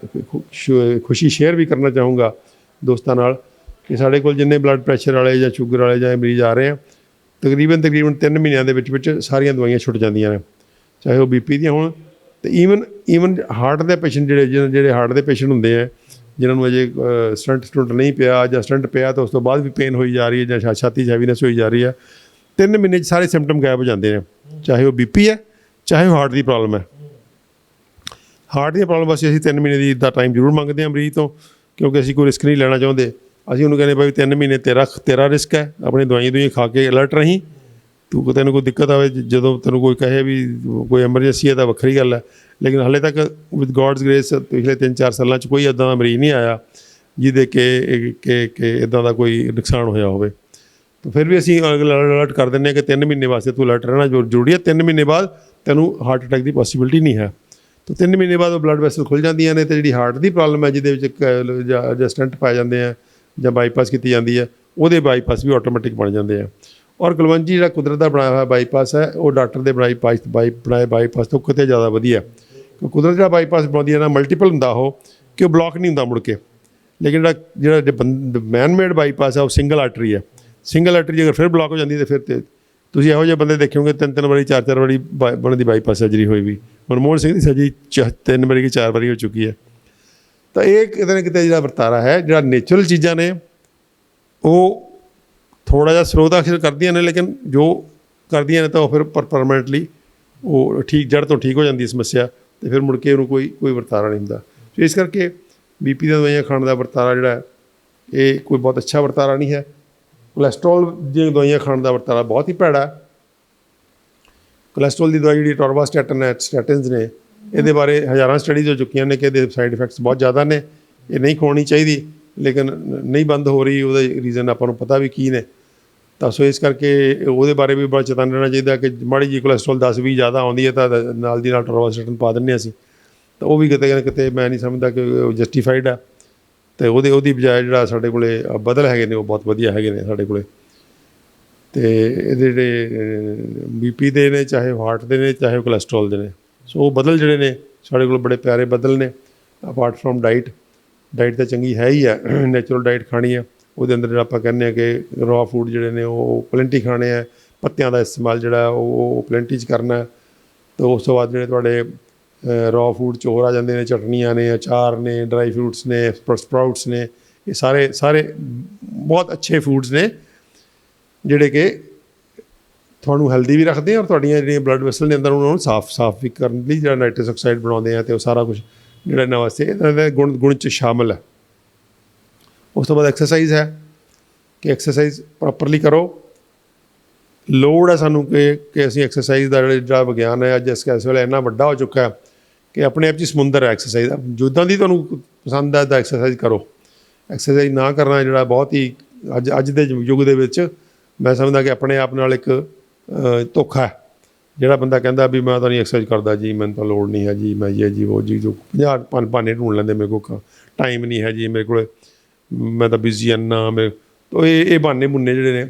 ਖੁਸ਼ੀ ਸ਼ੇਅਰ ਵੀ ਕਰਨਾ ਚਾਹੂੰਗਾ ਦੋਸਤਾਂ ਨਾਲ ਕਿ ਸਾਡੇ ਕੋਲ ਜਿੰਨੇ ਬਲੱਡ ਪ੍ਰੈਸ਼ਰ ਵਾਲੇ ਜਾਂ ਸ਼ੂਗਰ ਵਾਲੇ ਜਾਂ ਮਰੀਜ਼ ਆ ਰਹੇ ਆ, ਤਕਰੀਬਨ 3 ਮਹੀਨਿਆਂ ਦੇ ਵਿੱਚ ਸਾਰੀਆਂ ਦਵਾਈਆਂ ਛੁੱਟ ਜਾਂਦੀਆਂ ਨੇ, ਚਾਹੇ ਉਹ BP ਦੀਆਂ ਹੋਣ। ਅਤੇ ਈਵਨ ਹਾਰਟ ਦੇ ਪੇਸ਼ੈਂਟ ਜਿਹੜੇ ਹਾਰਟ ਦੇ ਪੇਸ਼ੈਂਟ ਹੁੰਦੇ ਆ, ਜਿਨ੍ਹਾਂ ਨੂੰ ਅਜੇ ਸਟੰਟ ਨਹੀਂ ਪਿਆ, ਜਾਂ ਸਟੰਟ ਪਿਆ ਤਾਂ ਉਸ ਤੋਂ ਬਾਅਦ ਵੀ ਪੇਨ ਹੋਈ ਜਾ ਰਹੀ ਹੈ, ਜਾਂ ਛਾਤੀ 'ਚ ਹੈਵੀਨੈਸ ਹੋਈ ਜਾ ਰਹੀ ਹੈ, 3 ਮਹੀਨੇ 'ਚ ਸਾਰੇ ਸਿੰਪਟਮ ਗਾਇਬ ਹੋ ਜਾਂਦੇ ਨੇ, ਚਾਹੇ ਉਹ BP ਹੈ ਚਾਹੇ ਉਹ ਹਾਰਟ ਦੀ ਪ੍ਰੋਬਲਮ ਹੈ। ਹਾਰਟ ਦੀ ਪ੍ਰੋਬਲਮ ਵਾਸਤੇ ਅਸੀਂ 3 ਮਹੀਨੇ ਦਾ ਟਾਈਮ ਜ਼ਰੂਰ ਮੰਗਦੇ ਹਾਂ ਮਰੀਜ਼ ਤੋਂ, ਕਿਉਂਕਿ ਅਸੀਂ ਕੋਈ ਰਿਸਕ ਨਹੀਂ ਲੈਣਾ ਚਾਹੁੰਦੇ। ਅਸੀਂ ਉਹਨੂੰ ਕਹਿੰਦੇ ਭਾਈ 3 ਮਹੀਨੇ ਤੇਰਾ ਰਿਸਕ ਹੈ, ਆਪਣੀ ਦਵਾਈਆਂ ਖਾ ਕੇ ਅਲਰਟ ਰਹੀਂ। ਤੈਨੂੰ ਕੋਈ ਦਿੱਕਤ ਆਵੇ, ਜਦੋਂ ਤੈਨੂੰ ਕੋਈ ਕਹੇ ਵੀ ਕੋਈ ਐਮਰਜੈਂਸੀ ਹੈ ਤਾਂ ਵੱਖਰੀ ਗੱਲ ਹੈ, ਲੇਕਿਨ ਹਾਲੇ ਤੱਕ ਵਿਦ ਗੋਡਸ ਗ੍ਰੇਸ ਪਿਛਲੇ 3-4 ਸਾਲਾਂ 'ਚ ਕੋਈ ਇੱਦਾਂ ਦਾ ਮਰੀਜ਼ ਨਹੀਂ ਆਇਆ ਜਿਹਦੇ ਕਿ ਇੱਦਾਂ ਦਾ ਕੋਈ ਨੁਕਸਾਨ ਹੋਇਆ ਹੋਵੇ। ਤਾਂ ਫਿਰ ਵੀ ਅਸੀਂ ਅਲਰਟ ਕਰ ਦਿੰਦੇ ਹਾਂ ਕਿ 3 ਮਹੀਨੇ ਵਾਸਤੇ ਤੂੰ ਅਲਰਟ ਰਹਿਣਾ ਜ਼ਰੂਰੀ ਹੈ। 3 ਮਹੀਨੇ ਬਾਅਦ ਤੈਨੂੰ ਹਾਰਟ ਅਟੈਕ ਦੀ ਪੋਸੀਬਿਲਿਟੀ ਨਹੀਂ ਹੈ। ਤਾਂ 3 ਮਹੀਨੇ ਬਾਅਦ ਉਹ ਬਲੱਡ ਵੈਸਲ ਖੁੱਲ੍ਹ ਜਾਂਦੀਆਂ ਨੇ, ਅਤੇ ਜਿਹੜੀ ਹਾਰਟ ਦੀ ਪ੍ਰੋਬਲਮ ਹੈ ਜਿਹਦੇ ਵਿੱਚ ਜਾਂ ਸਟੰਟ ਪਾਏ ਜਾਂਦੇ ਆ ਜਾਂ ਬਾਈਪਾਸ ਕੀਤੀ ਜਾਂਦੀ ਹੈ, ਉਹਦੇ ਬਾਈਪਾਸ ਵੀ ਆਟੋਮੈਟਿਕ ਬਣ ਜਾਂਦੇ ਆ। ਔਰ ਕੁਲਵੰਤ ਜੀ ਜਿਹੜਾ ਕੁਦਰਤ ਦਾ ਬਣਾਇਆ ਹੋਇਆ ਬਾਈਪਾਸ ਹੈ, ਉਹ ਡਾਕਟਰ ਦੇ ਬਣਾਏ ਬਾਈਪਾਸ ਤੋਂ ਕਿਤੇ ਜ਼ਿਆਦਾ ਵਧੀਆ। ਕੁਦਰਤ ਜਿਹੜਾ ਬਾਈਪਾਸ ਬਣਾਉਂਦੀ ਹੈ ਨਾ, ਮਲਟੀਪਲ ਹੁੰਦਾ ਉਹ, ਕਿ ਉਹ ਬਲੋਕ ਨਹੀਂ ਹੁੰਦਾ ਮੁੜ ਕੇ। ਲੇਕਿਨ ਜਿਹੜਾ ਮੈਨ ਮੇਡ ਬਾਈਪਾਸ ਹੈ ਉਹ ਸਿੰਗਲ ਆਰਟਰੀ ਹੈ। ਸਿੰਗਲ ਆਰਟਰੀ ਅਗਰ ਫਿਰ ਬਲੋਕ ਹੋ ਜਾਂਦੀ ਹੈ ਤਾਂ ਫਿਰ ਤੁਸੀਂ ਇਹੋ ਜਿਹੇ ਬੰਦੇ ਦੇਖੋਗੇ 3-3 ਵਾਰੀ 4-4 ਵਾਰੀ ਬਣਨ ਦੀ ਬਾਈਪਾਸ ਸਰਜਰੀ ਹੋਈ ਵੀ। ਮਨਮੋਹਨ ਸਿੰਘ ਦੀ ਸਰਜਰੀ 3 ਵਾਰੀ ਕਿ 4 ਵਾਰੀ ਹੋ ਚੁੱਕੀ ਹੈ। ਤਾਂ ਇਹ ਕਿਤੇ ਨਾ ਕਿਤੇ ਜਿਹੜਾ ਵਰਤਾਰਾ ਹੈ, ਜਿਹੜਾ ਨੇਚੁਰਲ ਚੀਜ਼ਾਂ ਨੇ ਉਹ ਥੋੜ੍ਹਾ ਜਿਹਾ ਸਲੋ ਤਾਂ ਅਕਸਰ ਕਰਦੀਆਂ ਨੇ, ਲੇਕਿਨ ਜੋ ਕਰਦੀਆਂ ਨੇ ਤਾਂ ਉਹ ਫਿਰ ਪਰਮਾਨੈਂਟਲੀ ਉਹ ਠੀਕ ਜੜ੍ਹ ਤੋਂ ਠੀਕ ਹੋ ਜਾਂਦੀ ਸਮੱਸਿਆ, ਅਤੇ ਫਿਰ ਮੁੜ ਕੇ ਉਹਨੂੰ ਕੋਈ ਵਰਤਾਰਾ ਨਹੀਂ ਹੁੰਦਾ। ਸੋ ਇਸ ਕਰਕੇ BP ਦੀਆਂ ਦਵਾਈਆਂ ਖਾਣ ਦਾ ਵਰਤਾਰਾ ਜਿਹੜਾ ਇਹ ਕੋਈ ਬਹੁਤ ਅੱਛਾ ਵਰਤਾਰਾ ਨਹੀਂ ਹੈ। ਕੋਲੈਸਟਰੋਲ ਦੀਆਂ ਦਵਾਈਆਂ ਖਾਣ ਦਾ ਵਰਤਾਰਾ ਬਹੁਤ ਹੀ ਭੈੜਾ ਹੈ। ਕੋਲੈਸਟਰੋਲ ਦੀ ਦਵਾਈ ਜਿਹੜੀ ਟੋਰਵਾਸਟੈਟਨ ਹੈ, ਸਟੈਟਿਨਸ ਨੇ, ਇਹਦੇ ਬਾਰੇ ਹਜ਼ਾਰਾਂ ਸਟੱਡੀਜ਼ ਹੋ ਚੁੱਕੀਆਂ ਨੇ ਕਿ ਇਹਦੇ ਸਾਈਡ ਇਫੈਕਟਸ ਬਹੁਤ ਜ਼ਿਆਦਾ ਨੇ, ਇਹ ਨਹੀਂ ਖਾਣੀ ਚਾਹੀਦੀ, ਲੇਕਿਨ ਨਹੀਂ ਬੰਦ ਹੋ ਰਹੀ। ਉਹਦੇ ਰੀਜ਼ਨ ਆਪਾਂ ਨੂੰ ਪਤਾ ਵੀ ਕੀ ਨੇ। ਤਾਂ ਸੋ ਇਸ ਕਰਕੇ ਉਹਦੇ ਬਾਰੇ ਵੀ ਬੜਾ ਚੇਤਨ ਰਹਿਣਾ ਚਾਹੀਦਾ ਕਿ ਮਾੜੀ ਜਿਹੀ ਕੋਲੈਸਟਰੋਲ 10-20 ਜ਼ਿਆਦਾ ਆਉਂਦੀ ਹੈ ਤਾਂ ਨਾਲ ਦੀ ਨਾਲ ਟੋਰਵਾਸਟੈਟਨ ਪਾ ਦਿੰਦੇ ਅਸੀਂ, ਤਾਂ ਉਹ ਵੀ ਕਿਤੇ ਨਾ ਕਿਤੇ ਮੈਂ ਨਹੀਂ ਸਮਝਦਾ ਕਿ ਜਸਟੀਫਾਈਡ ਆ। ਅਤੇ ਉਹਦੀ ਬਜਾਏ ਜਿਹੜਾ ਸਾਡੇ ਕੋਲ ਬਦਲ ਹੈਗੇ ਨੇ ਉਹ ਬਹੁਤ ਵਧੀਆ ਹੈਗੇ ਨੇ ਸਾਡੇ ਕੋਲ। ਅਤੇ ਇਹਦੇ ਜਿਹੜੇ BP ਦੇ ਨੇ, ਚਾਹੇ ਹਾਰਟ ਦੇ ਨੇ, ਚਾਹੇ ਕੋਲੈਸਟਰੋਲ ਦੇ ਨੇ, ਸੋ ਉਹ ਬਦਲ ਜਿਹੜੇ ਨੇ ਸਾਡੇ ਕੋਲ ਬੜੇ ਪਿਆਰੇ ਬਦਲ ਨੇ। ਅਪਾਰਟ ਫਰੋਮ ਡਾਈਟ ਤਾਂ ਚੰਗੀ ਹੈ ਹੀ ਹੈ, ਨੈਚੁਰਲ ਡਾਈਟ ਖਾਣੀ ਆ। ਉਹਦੇ ਅੰਦਰ ਜਿਹੜਾ ਆਪਾਂ ਕਹਿੰਦੇ ਹਾਂ ਕਿ ਰॉ ਫੂਡ ਜਿਹੜੇ ਨੇ ਉਹ ਪਲੈਂਟੀ ਖਾਣੇ ਆ, ਪੱਤਿਆਂ ਦਾ ਇਸਤੇਮਾਲ ਜਿਹੜਾ ਉਹ ਪਲੈਂਟੀ 'ਚ ਕਰਨਾ। ਅਤੇ ਉਸ ਤੋਂ ਬਾਅਦ ਜਿਹੜੇ ਤੁਹਾਡੇ ਰॉ ਫੂਡ 'ਚ ਹੋਰ ਆ ਜਾਂਦੇ ਨੇ, ਚਟਨੀਆਂ ਨੇ, ਅਚਾਰ ਨੇ, ਡਰਾਈ ਫਰੂਟਸ ਨੇ, ਸਪਰਾਊਟਸ ਨੇ, ਇਹ ਸਾਰੇ ਬਹੁਤ ਅੱਛੇ ਫੂਡਸ ਨੇ ਜਿਹੜੇ ਕਿ ਤੁਹਾਨੂੰ ਹੈਲਦੀ ਵੀ ਰੱਖਦੇ ਆ, ਔਰ ਤੁਹਾਡੀਆਂ ਜਿਹੜੀਆਂ ਬਲੱਡ ਵੈਸਲ ਨੇ ਅੰਦਰ ਉਹਨਾਂ ਨੂੰ ਸਾਫ਼ ਵੀ ਕਰਨ ਲਈ ਜਿਹੜਾ ਨਾਈਟਰਸ ਆਕਸਾਈਡ ਬਣਾਉਂਦੇ ਆ, ਅਤੇ ਉਹ ਸਾਰਾ ਕੁਛ ਜਿਹੜਾ ਇਹਨਾਂ ਵਾਸਤੇ ਇਹਨਾਂ ਦੇ ਗੁਣ 'ਚ ਸ਼ਾਮਿਲ ਹੈ। ਉਸ ਤੋਂ ਬਾਅਦ ਐਕਸਰਸਾਈਜ਼ ਹੈ ਕਿ ਐਕਸਰਸਾਈਜ਼ ਪ੍ਰੋਪਰਲੀ ਕਰੋ। ਲੋੜ ਹੈ ਸਾਨੂੰ ਕਿ ਅਸੀਂ ਐਕਸਰਸਾਈਜ਼ ਦਾ ਜਿਹੜਾ ਵਿਗਿਆਨ ਹੈ ਅੱਜ ਇਸ ਵੇਲੇ ਇੰਨਾ ਵੱਡਾ ਹੋ ਚੁੱਕਾ ਹੈ ਕਿ ਆਪਣੇ ਆਪ 'ਚ ਸਮੁੰਦਰ ਹੈ ਐਕਸਰਸਾਈਜ਼ ਦਾ। ਜਿੱਦਾਂ ਦੀ ਤੁਹਾਨੂੰ ਪਸੰਦ ਹੈ ਤਾਂ ਐਕਸਰਸਾਈਜ਼ ਕਰੋ। ਐਕਸਰਸਾਈਜ਼ ਨਾ ਕਰਨਾ ਜਿਹੜਾ ਬਹੁਤ ਹੀ ਅੱਜ ਦੇ ਯੁੱਗ ਦੇ ਵਿੱਚ ਮੈਂ ਸਮਝਦਾ ਕਿ ਆਪਣੇ ਆਪ ਨਾਲ ਇੱਕ ਧੋਖਾ ਹੈ। ਜਿਹੜਾ ਬੰਦਾ ਕਹਿੰਦਾ ਵੀ ਮੈਂ ਤਾਂ ਨਹੀਂ ਐਕਸਰਸਾਈਜ਼ ਕਰਦਾ ਜੀ, ਮੈਨੂੰ ਤਾਂ ਲੋੜ ਨਹੀਂ ਹੈ ਜੀ, ਮੈਂ ਇਹ ਜੀ ਉਹ ਜੀ, ਜੋ 50 ਬਹਾਨੇ ਢੂੰਢ ਲੈਂਦੇ, ਮੇਰੇ ਕੋਲ ਟਾਈਮ ਨਹੀਂ ਹੈ ਜੀ, ਮੇਰੇ ਕੋਲ ਮੈਂ ਤਾਂ ਬਿਜ਼ੀ ਨਾ, ਮੇਰੇ ਤਾਂ ਇਹ ਬਹਾਨੇ ਬੁੰਨੇ ਜਿਹੜੇ ਨੇ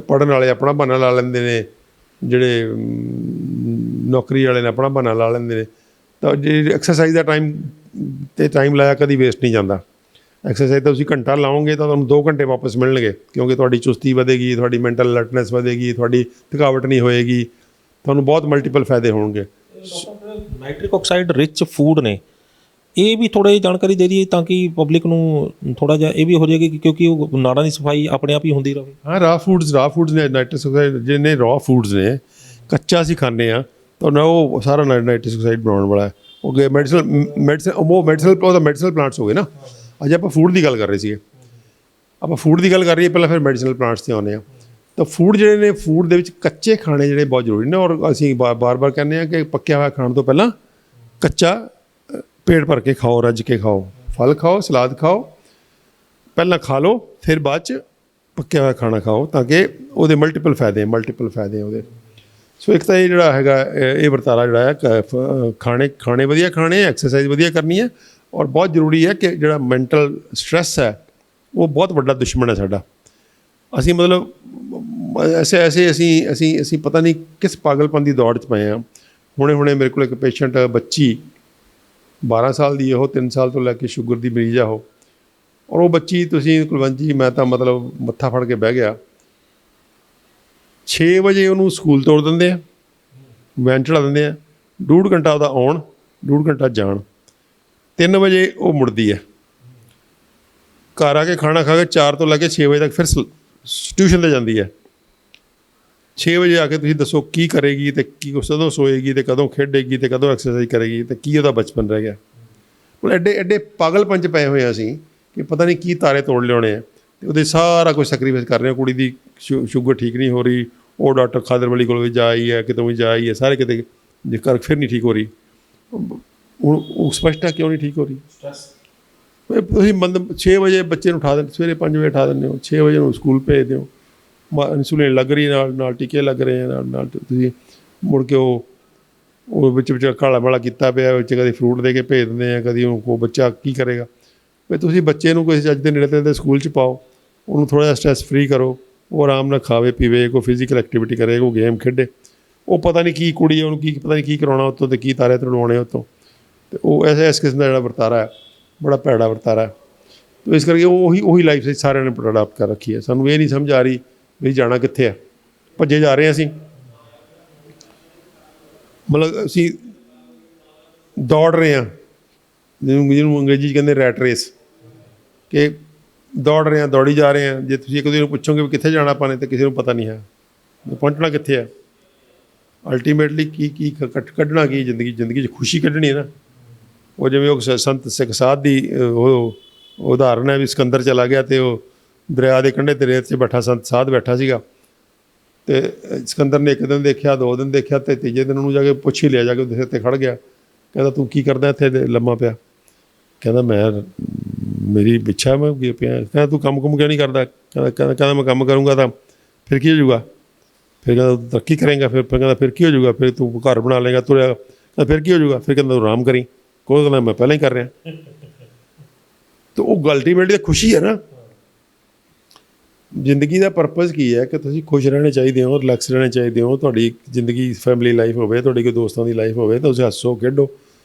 ਪੜ੍ਹਨ ਵਾਲੇ ਆਪਣਾ ਬਹਾਨਾ ਲਾ ਲੈਂਦੇ ਨੇ, ਜਿਹੜੇ ਨੌਕਰੀ ਵਾਲੇ ਨੇ ਆਪਣਾ ਬਹਾਨਾ ਲਾ ਲੈਂਦੇ ਨੇ। ਤਾਂ ਜੇ ਐਕਸਰਸਾਈਜ਼ ਦਾ ਟਾਈਮ ਲਾਇਆ ਕਦੀ ਵੇਸਟ ਨਹੀਂ ਜਾਂਦਾ। ਐਕਸਰਸਾਈਜ਼ ਤਾਂ ਤੁਸੀਂ ਘੰਟਾ ਲਾਓਗੇ ਤਾਂ ਤੁਹਾਨੂੰ 2 ਘੰਟੇ ਵਾਪਸ ਮਿਲਣਗੇ, ਕਿਉਂਕਿ ਤੁਹਾਡੀ ਚੁਸਤੀ ਵਧੇਗੀ, ਤੁਹਾਡੀ ਮੈਂਟਲ ਅਲਰਟਨੈਸ ਵਧੇਗੀ, ਤੁਹਾਡੀ ਥਕਾਵਟ ਨਹੀਂ ਹੋਏਗੀ, ਤੁਹਾਨੂੰ ਬਹੁਤ ਮਲਟੀਪਲ ਫਾਇਦੇ ਹੋਣਗੇ। ਨਾਈਟ੍ਰਿਕ ਆਕਸਾਈਡ ਰਿਚ ਫੂਡ ਨੇ, ਇਹ ਵੀ ਥੋੜ੍ਹੀ ਜਾਣਕਾਰੀ ਦੇ ਦਈਏ ਤਾਂ ਕਿ ਪਬਲਿਕ ਨੂੰ ਥੋੜ੍ਹਾ ਜਿਹਾ ਇਹ ਵੀ ਹੋ ਜਾਏਗੀ, ਕਿਉਂਕਿ ਉਹ ਨਾੜਾਂ ਦੀ ਸਫਾਈ ਆਪਣੇ ਆਪ ਹੀ ਹੁੰਦੀ ਰਹੇ। ਹਾਂ, ਰਾਅ ਫੂਡਸ ਨੇ ਨਾਈਟਰਸ ਆਕਸਾਈਡ, ਜਿਹਨੇ ਰਾਅ ਫੂਡਸ ਨੇ, ਕੱਚਾ ਅਸੀਂ ਖਾਂਦੇ ਹਾਂ ਤਾਂ ਉਹ ਸਾਰਾ ਨਾਈਟਰਸ ਆਕਸਾਈਡ ਬਣਾਉਣ ਵਾਲਾ ਹੈ। ਉਹ ਮੈਡੀਸਨਲ ਪਲਾਂਟਸ ਹੋ ਗਏ ਨਾ। ਅੱਜ ਆਪਾਂ ਫੂਡ ਦੀ ਗੱਲ ਕਰ ਰਹੇ ਸੀਗੇ, ਪਹਿਲਾਂ ਫਿਰ ਮੈਡੀਸਨਲ ਪਲਾਂਟਸ 'ਤੇ ਆਉਂਦੇ ਹਾਂ। ਤਾਂ ਫੂਡ ਜਿਹੜੇ ਨੇ, ਫੂਡ ਦੇ ਵਿੱਚ ਕੱਚੇ ਖਾਣੇ ਜਿਹੜੇ ਬਹੁਤ ਜ਼ਰੂਰੀ ਨੇ, ਔਰ ਅਸੀਂ ਬਾਰ ਕਹਿੰਦੇ ਹਾਂ ਕਿ ਪੱਕਿਆ ਹੋਇਆ ਖਾਣ ਤੋਂ ਪਹਿਲਾਂ ਕੱਚਾ ਪੇਟ ਭਰ ਕੇ ਖਾਓ, ਰੱਜ ਕੇ ਖਾਓ, ਫਲ ਖਾਓ, ਸਲਾਦ ਖਾਓ, ਪਹਿਲਾਂ ਖਾ ਲਓ, ਫਿਰ ਬਾਅਦ 'ਚ ਪੱਕਿਆ ਹੋਇਆ ਖਾਣਾ ਖਾਓ, ਤਾਂ ਕਿ ਉਹਦੇ ਮਲਟੀਪਲ ਫਾਇਦੇ ਉਹਦੇ। ਸੋ ਇੱਕ ਤਾਂ ਇਹ ਜਿਹੜਾ ਹੈਗਾ ਇਹ ਵਰਤਾਰਾ ਜਿਹੜਾ ਹੈ, ਖਾਣੇ ਵਧੀਆ ਖਾਣੇ, ਐਕਸਰਸਾਈਜ਼ ਵਧੀਆ ਕਰਨੀ ਹੈ, ਔਰ ਬਹੁਤ ਜ਼ਰੂਰੀ ਹੈ ਕਿ ਜਿਹੜਾ ਮੈਂਟਲ ਸਟ੍ਰੈਸ ਹੈ ਉਹ ਬਹੁਤ ਵੱਡਾ ਦੁਸ਼ਮਣ ਹੈ ਸਾਡਾ। ਅਸੀਂ ਮਤਲਬ ਅਸੀਂ ਪਤਾ ਨਹੀਂ ਕਿਸ ਪਾਗਲਪਨ ਦੀ ਦੌੜ 'ਚ ਪਏ ਹਾਂ। ਹੁਣੇ ਮੇਰੇ ਕੋਲ ਇੱਕ ਪੇਸ਼ੈਂਟ ਬੱਚੀ 12 ਸਾਲ ਦੀ, ਉਹ 3 ਸਾਲ ਤੋਂ ਲੈ ਕੇ ਸ਼ੂਗਰ ਦੀ ਮਰੀਜ਼ ਆ ਉਹ। ਔਰ ਉਹ ਬੱਚੀ, ਤੁਸੀਂ ਕੁਲਵੰਤ ਜੀ, ਮੈਂ ਤਾਂ ਮਤਲਬ ਮੱਥਾ ਫੜ ਕੇ ਬਹਿ ਗਿਆ। 6 ਵਜੇ ਉਹਨੂੰ ਸਕੂਲ ਤੋਰ ਦਿੰਦੇ ਆ, ਵੈਨ ਚੜ੍ਹਾ ਦਿੰਦੇ ਆ, 1.5 ਘੰਟਾ ਉਹਦਾ ਆਉਣ, 1.5 ਘੰਟਾ ਜਾਣ, 3 ਵਜੇ ਉਹ ਮੁੜਦੀ ਹੈ, ਘਰ ਆ ਕੇ ਖਾਣਾ ਖਾ ਕੇ 4 ਤੋਂ ਲੈ ਕੇ 6 ਵਜੇ ਤੱਕ ਫਿਰ ਟਿਊਸ਼ਨ 'ਤੇ ਜਾਂਦੀ ਹੈ। 6 ਵਜੇ ਆ ਕੇ ਤੁਸੀਂ ਦੱਸੋ ਕੀ ਕਰੇਗੀ, ਅਤੇ ਕਦੋਂ ਸੋਏਗੀ, ਅਤੇ ਕਦੋਂ ਖੇਡੇਗੀ, ਅਤੇ ਕਦੋਂ ਐਕਸਰਸਾਈਜ਼ ਕਰੇਗੀ, ਅਤੇ ਕੀ ਉਹਦਾ ਬਚਪਨ ਰਹਿ ਗਿਆ। ਹੁਣ ਐਡੇ ਪਾਗਲਪਨ 'ਚ ਪਏ ਹੋਏ ਹਾਂ ਅਸੀਂ ਕਿ ਪਤਾ ਨਹੀਂ ਕੀ ਤਾਰੇ ਤੋੜ ਲਿਆਉਣੇ ਆ, ਅਤੇ ਉਹਦੇ ਸਾਰਾ ਕੁਝ ਸੈਕਰੀਫਾਈਸ ਕਰ ਰਹੇ ਹਾਂ। ਕੁੜੀ ਦੀ ਸ਼ੂਗਰ ਠੀਕ ਨਹੀਂ ਹੋ ਰਹੀ, ਉਹ ਡਾਕਟਰ ਖਾਦਰ ਵਾਲੀ ਕੋਲ ਵੀ ਜਾ ਆਈ ਹੈ, ਕਿਤੋਂ ਵੀ ਜਾ ਆਈ ਹੈ, ਸਾਰੇ ਕਿਤੇ, ਜੇ ਘਰ ਫਿਰ ਨਹੀਂ ਠੀਕ ਹੋ ਰਹੀ। ਹੁਣ ਉਹ ਸਪਸ਼ਟ ਹੈ ਕਿਉਂ ਨਹੀਂ ਠੀਕ ਹੋ ਰਹੀ। ਤੁਸੀਂ 6 ਵਜੇ ਬੱਚੇ ਨੂੰ ਉਠਾ ਦਿੰਦੇ, ਸਵੇਰੇ 5 ਵਜੇ ਉਠਾ ਦਿੰਦੇ ਹੋ, 6 ਵਜੇ ਨੂੰ ਸਕੂਲ ਭੇਜਦੇ ਹੋ, ਇਨਸੂਲਿਨ ਲੱਗ ਰਹੀ, ਨਾਲ ਟੀਕੇ ਲੱਗ ਰਹੇ ਨਾਲ ਤੁਸੀਂ ਮੁੜ ਕੇ ਉਹ ਉਹ ਵਿੱਚ ਕਾਲਾ ਵਾਲਾ ਕੀਤਾ ਪਿਆ, ਵਿੱਚ ਕਦੇ ਫਰੂਟ ਦੇ ਕੇ ਭੇਜ ਦਿੰਦੇ ਆ, ਕਦੀ ਉਹ ਬੱਚਾ ਕੀ ਕਰੇਗਾ। ਵੀ ਤੁਸੀਂ ਬੱਚੇ ਨੂੰ ਕਿਸੇ ਚੱਜ ਦੇ ਨੇੜੇ ਤੇੜੇ ਸਕੂਲ 'ਚ ਪਾਓ, ਉਹਨੂੰ ਥੋੜ੍ਹਾ ਜਿਹਾ ਸਟ੍ਰੈਸ ਫਰੀ ਕਰੋ, ਉਹ ਆਰਾਮ ਨਾਲ ਖਾਵੇ ਪੀਵੇ, ਕੋਈ ਫਿਜ਼ੀਕਲ ਐਕਟੀਵਿਟੀ ਕਰੇ, ਕੋਈ ਗੇਮ ਖੇਡੇ। ਉਹ ਪਤਾ ਨਹੀਂ ਕੀ ਕੁੜੀ ਹੈ, ਉਹਨੂੰ ਕੀ ਪਤਾ ਨਹੀਂ ਕੀ ਕਰਾਉਣਾ ਉੱਤੋਂ ਅਤੇ ਕੀ ਤਾਰੇ ਤੜਵਾਉਣੇ ਉੱਤੋਂ। ਅਤੇ ਉਹ ਇਸ ਕਿਸਮ ਦਾ ਜਿਹੜਾ ਵਰਤਾਰਾ ਹੈ ਬੜਾ ਭੈੜਾ ਵਰਤਾਰਾ ਹੈ। ਅਤੇ ਇਸ ਕਰਕੇ ਉਹੀ ਲਾਈਫ ਸਾਰਿਆਂ ਨੇ ਅਡਾਪਟ ਕਰ ਰੱਖੀ ਹੈ। ਸਾਨੂੰ ਇਹ ਨਹੀਂ ਸਮਝ ਆ ਰਹੀ ਵੀ ਜਾਣਾ ਕਿੱਥੇ ਹੈ, ਭੱਜੇ ਜਾ ਰਹੇ ਹਾਂ ਅਸੀਂ। ਮਤਲਬ ਅਸੀਂ ਦੌੜ ਰਹੇ ਹਾਂ, ਜਿਹਨੂੰ ਅੰਗਰੇਜ਼ੀ 'ਚ ਕਹਿੰਦੇ ਰੈਟ ਰੇਸ, ਕਿ ਦੌੜ ਰਹੇ ਹਾਂ, ਦੌੜੀ ਜਾ ਰਹੇ ਹਾਂ। ਜੇ ਤੁਸੀਂ ਇੱਕ ਦੂਜੇ ਨੂੰ ਪੁੱਛੋਗੇ ਵੀ ਕਿੱਥੇ ਜਾਣਾ ਆਪਾਂ ਨੇ, ਤਾਂ ਕਿਸੇ ਨੂੰ ਪਤਾ ਨਹੀਂ ਹੈ ਪਹੁੰਚਣਾ ਕਿੱਥੇ ਹੈ। ਅਲਟੀਮੇਟਲੀ ਕੀ ਕੱਢਣਾ ਕੀ ਜ਼ਿੰਦਗੀ 'ਚ ਖੁਸ਼ੀ ਕੱਢਣੀ ਹੈ ਨਾ। ਉਹ ਜਿਵੇਂ ਉਹ ਸੰਤ ਸਿੱਖ ਸਾਧ ਦੀ ਉਹ ਉਦਾਹਰਨ ਹੈ ਵੀ ਸਿਕੰਦਰ ਚਲਾ ਗਿਆ ਅਤੇ ਉਹ ਦਰਿਆ ਦੇ ਕੰਢੇ 'ਤੇ ਰੇਤ 'ਚ ਬੈਠਾ ਸੰਤ ਸਾਧ ਬੈਠਾ ਸੀਗਾ। ਅਤੇ ਸਿਕੰਦਰ ਨੇ ਇੱਕ ਦਿਨ ਦੇਖਿਆ, 2 ਦਿਨ ਦੇਖਿਆ, ਅਤੇ ਤੀਜੇ ਦਿਨ ਉਹਨੂੰ ਜਾ ਕੇ ਪੁੱਛ ਹੀ ਲਿਆ, ਜਾ ਕੇ ਉਹਦੇ ਸਿਰ 'ਤੇ ਖੜ੍ਹ ਗਿਆ। ਕਹਿੰਦਾ ਤੂੰ ਕੀ ਕਰਦਾ ਇੱਥੇ ਲੰਮਾ ਪਿਆ? ਕਹਿੰਦਾ ਮੇਰੀ ਇੱਛਾ ਮੈਂ ਕੀ ਪਿਆ। ਕਹਿੰਦਾ ਤੂੰ ਕੰਮ ਕੁੰਮ ਕਿਉਂ ਨਹੀਂ ਕਰਦਾ? ਕਹਿੰਦਾ ਮੈਂ ਕੰਮ ਕਰੂੰਗਾ ਤਾਂ ਫਿਰ ਕੀ ਹੋ ਜਾਊਗਾ? ਫਿਰ ਕਹਿੰਦਾ ਤੂੰ ਤਰੱਕੀ ਕਰੇਂਗਾ। ਫਿਰ ਕਹਿੰਦਾ ਫਿਰ ਕੀ ਹੋ ਜਾਊਗਾ? ਫਿਰ ਤੂੰ ਘਰ ਬਣਾ ਲਏਗਾ, ਤੁਰਿਆ, ਫਿਰ ਕੀ ਹੋ ਜਾਊਗਾ? ਫਿਰ ਕਹਿੰਦਾ ਤੂੰ ਆਰਾਮ ਕਰੀ। ਕੋਈ ਕਹਿੰਦਾ ਮੈਂ ਪਹਿਲਾਂ ਹੀ ਕਰ ਰਿਹਾ। ਤਾਂ ਉਹ ਅਲਟੀਮੇਟਲੀ ਤਾਂ ਖੁਸ਼ੀ ਹੈ ਨਾ। ਜ਼ਿੰਦਗੀ ਦਾ ਪਰਪਸ ਕੀ ਹੈ ਕਿ ਤੁਸੀਂ ਖੁਸ਼ ਰਹਿਣੇ ਚਾਹੀਦੇ ਹੋ, ਰਿਲੈਕਸ ਰਹਿਣੇ ਚਾਹੀਦੇ ਹੋ। ਤੁਹਾਡੀ ਜ਼ਿੰਦਗੀ ਫੈਮਿਲੀ ਲਾਈਫ ਹੋਵੇ, ਤੁਹਾਡੀ ਕੋਈ ਦੋਸਤਾਂ ਦੀ ਲਾਈਫ ਹੋਵੇ, ਤਾਂ ਤੁਸੀਂ ਹੱਸੋ ਖੇਡੋ।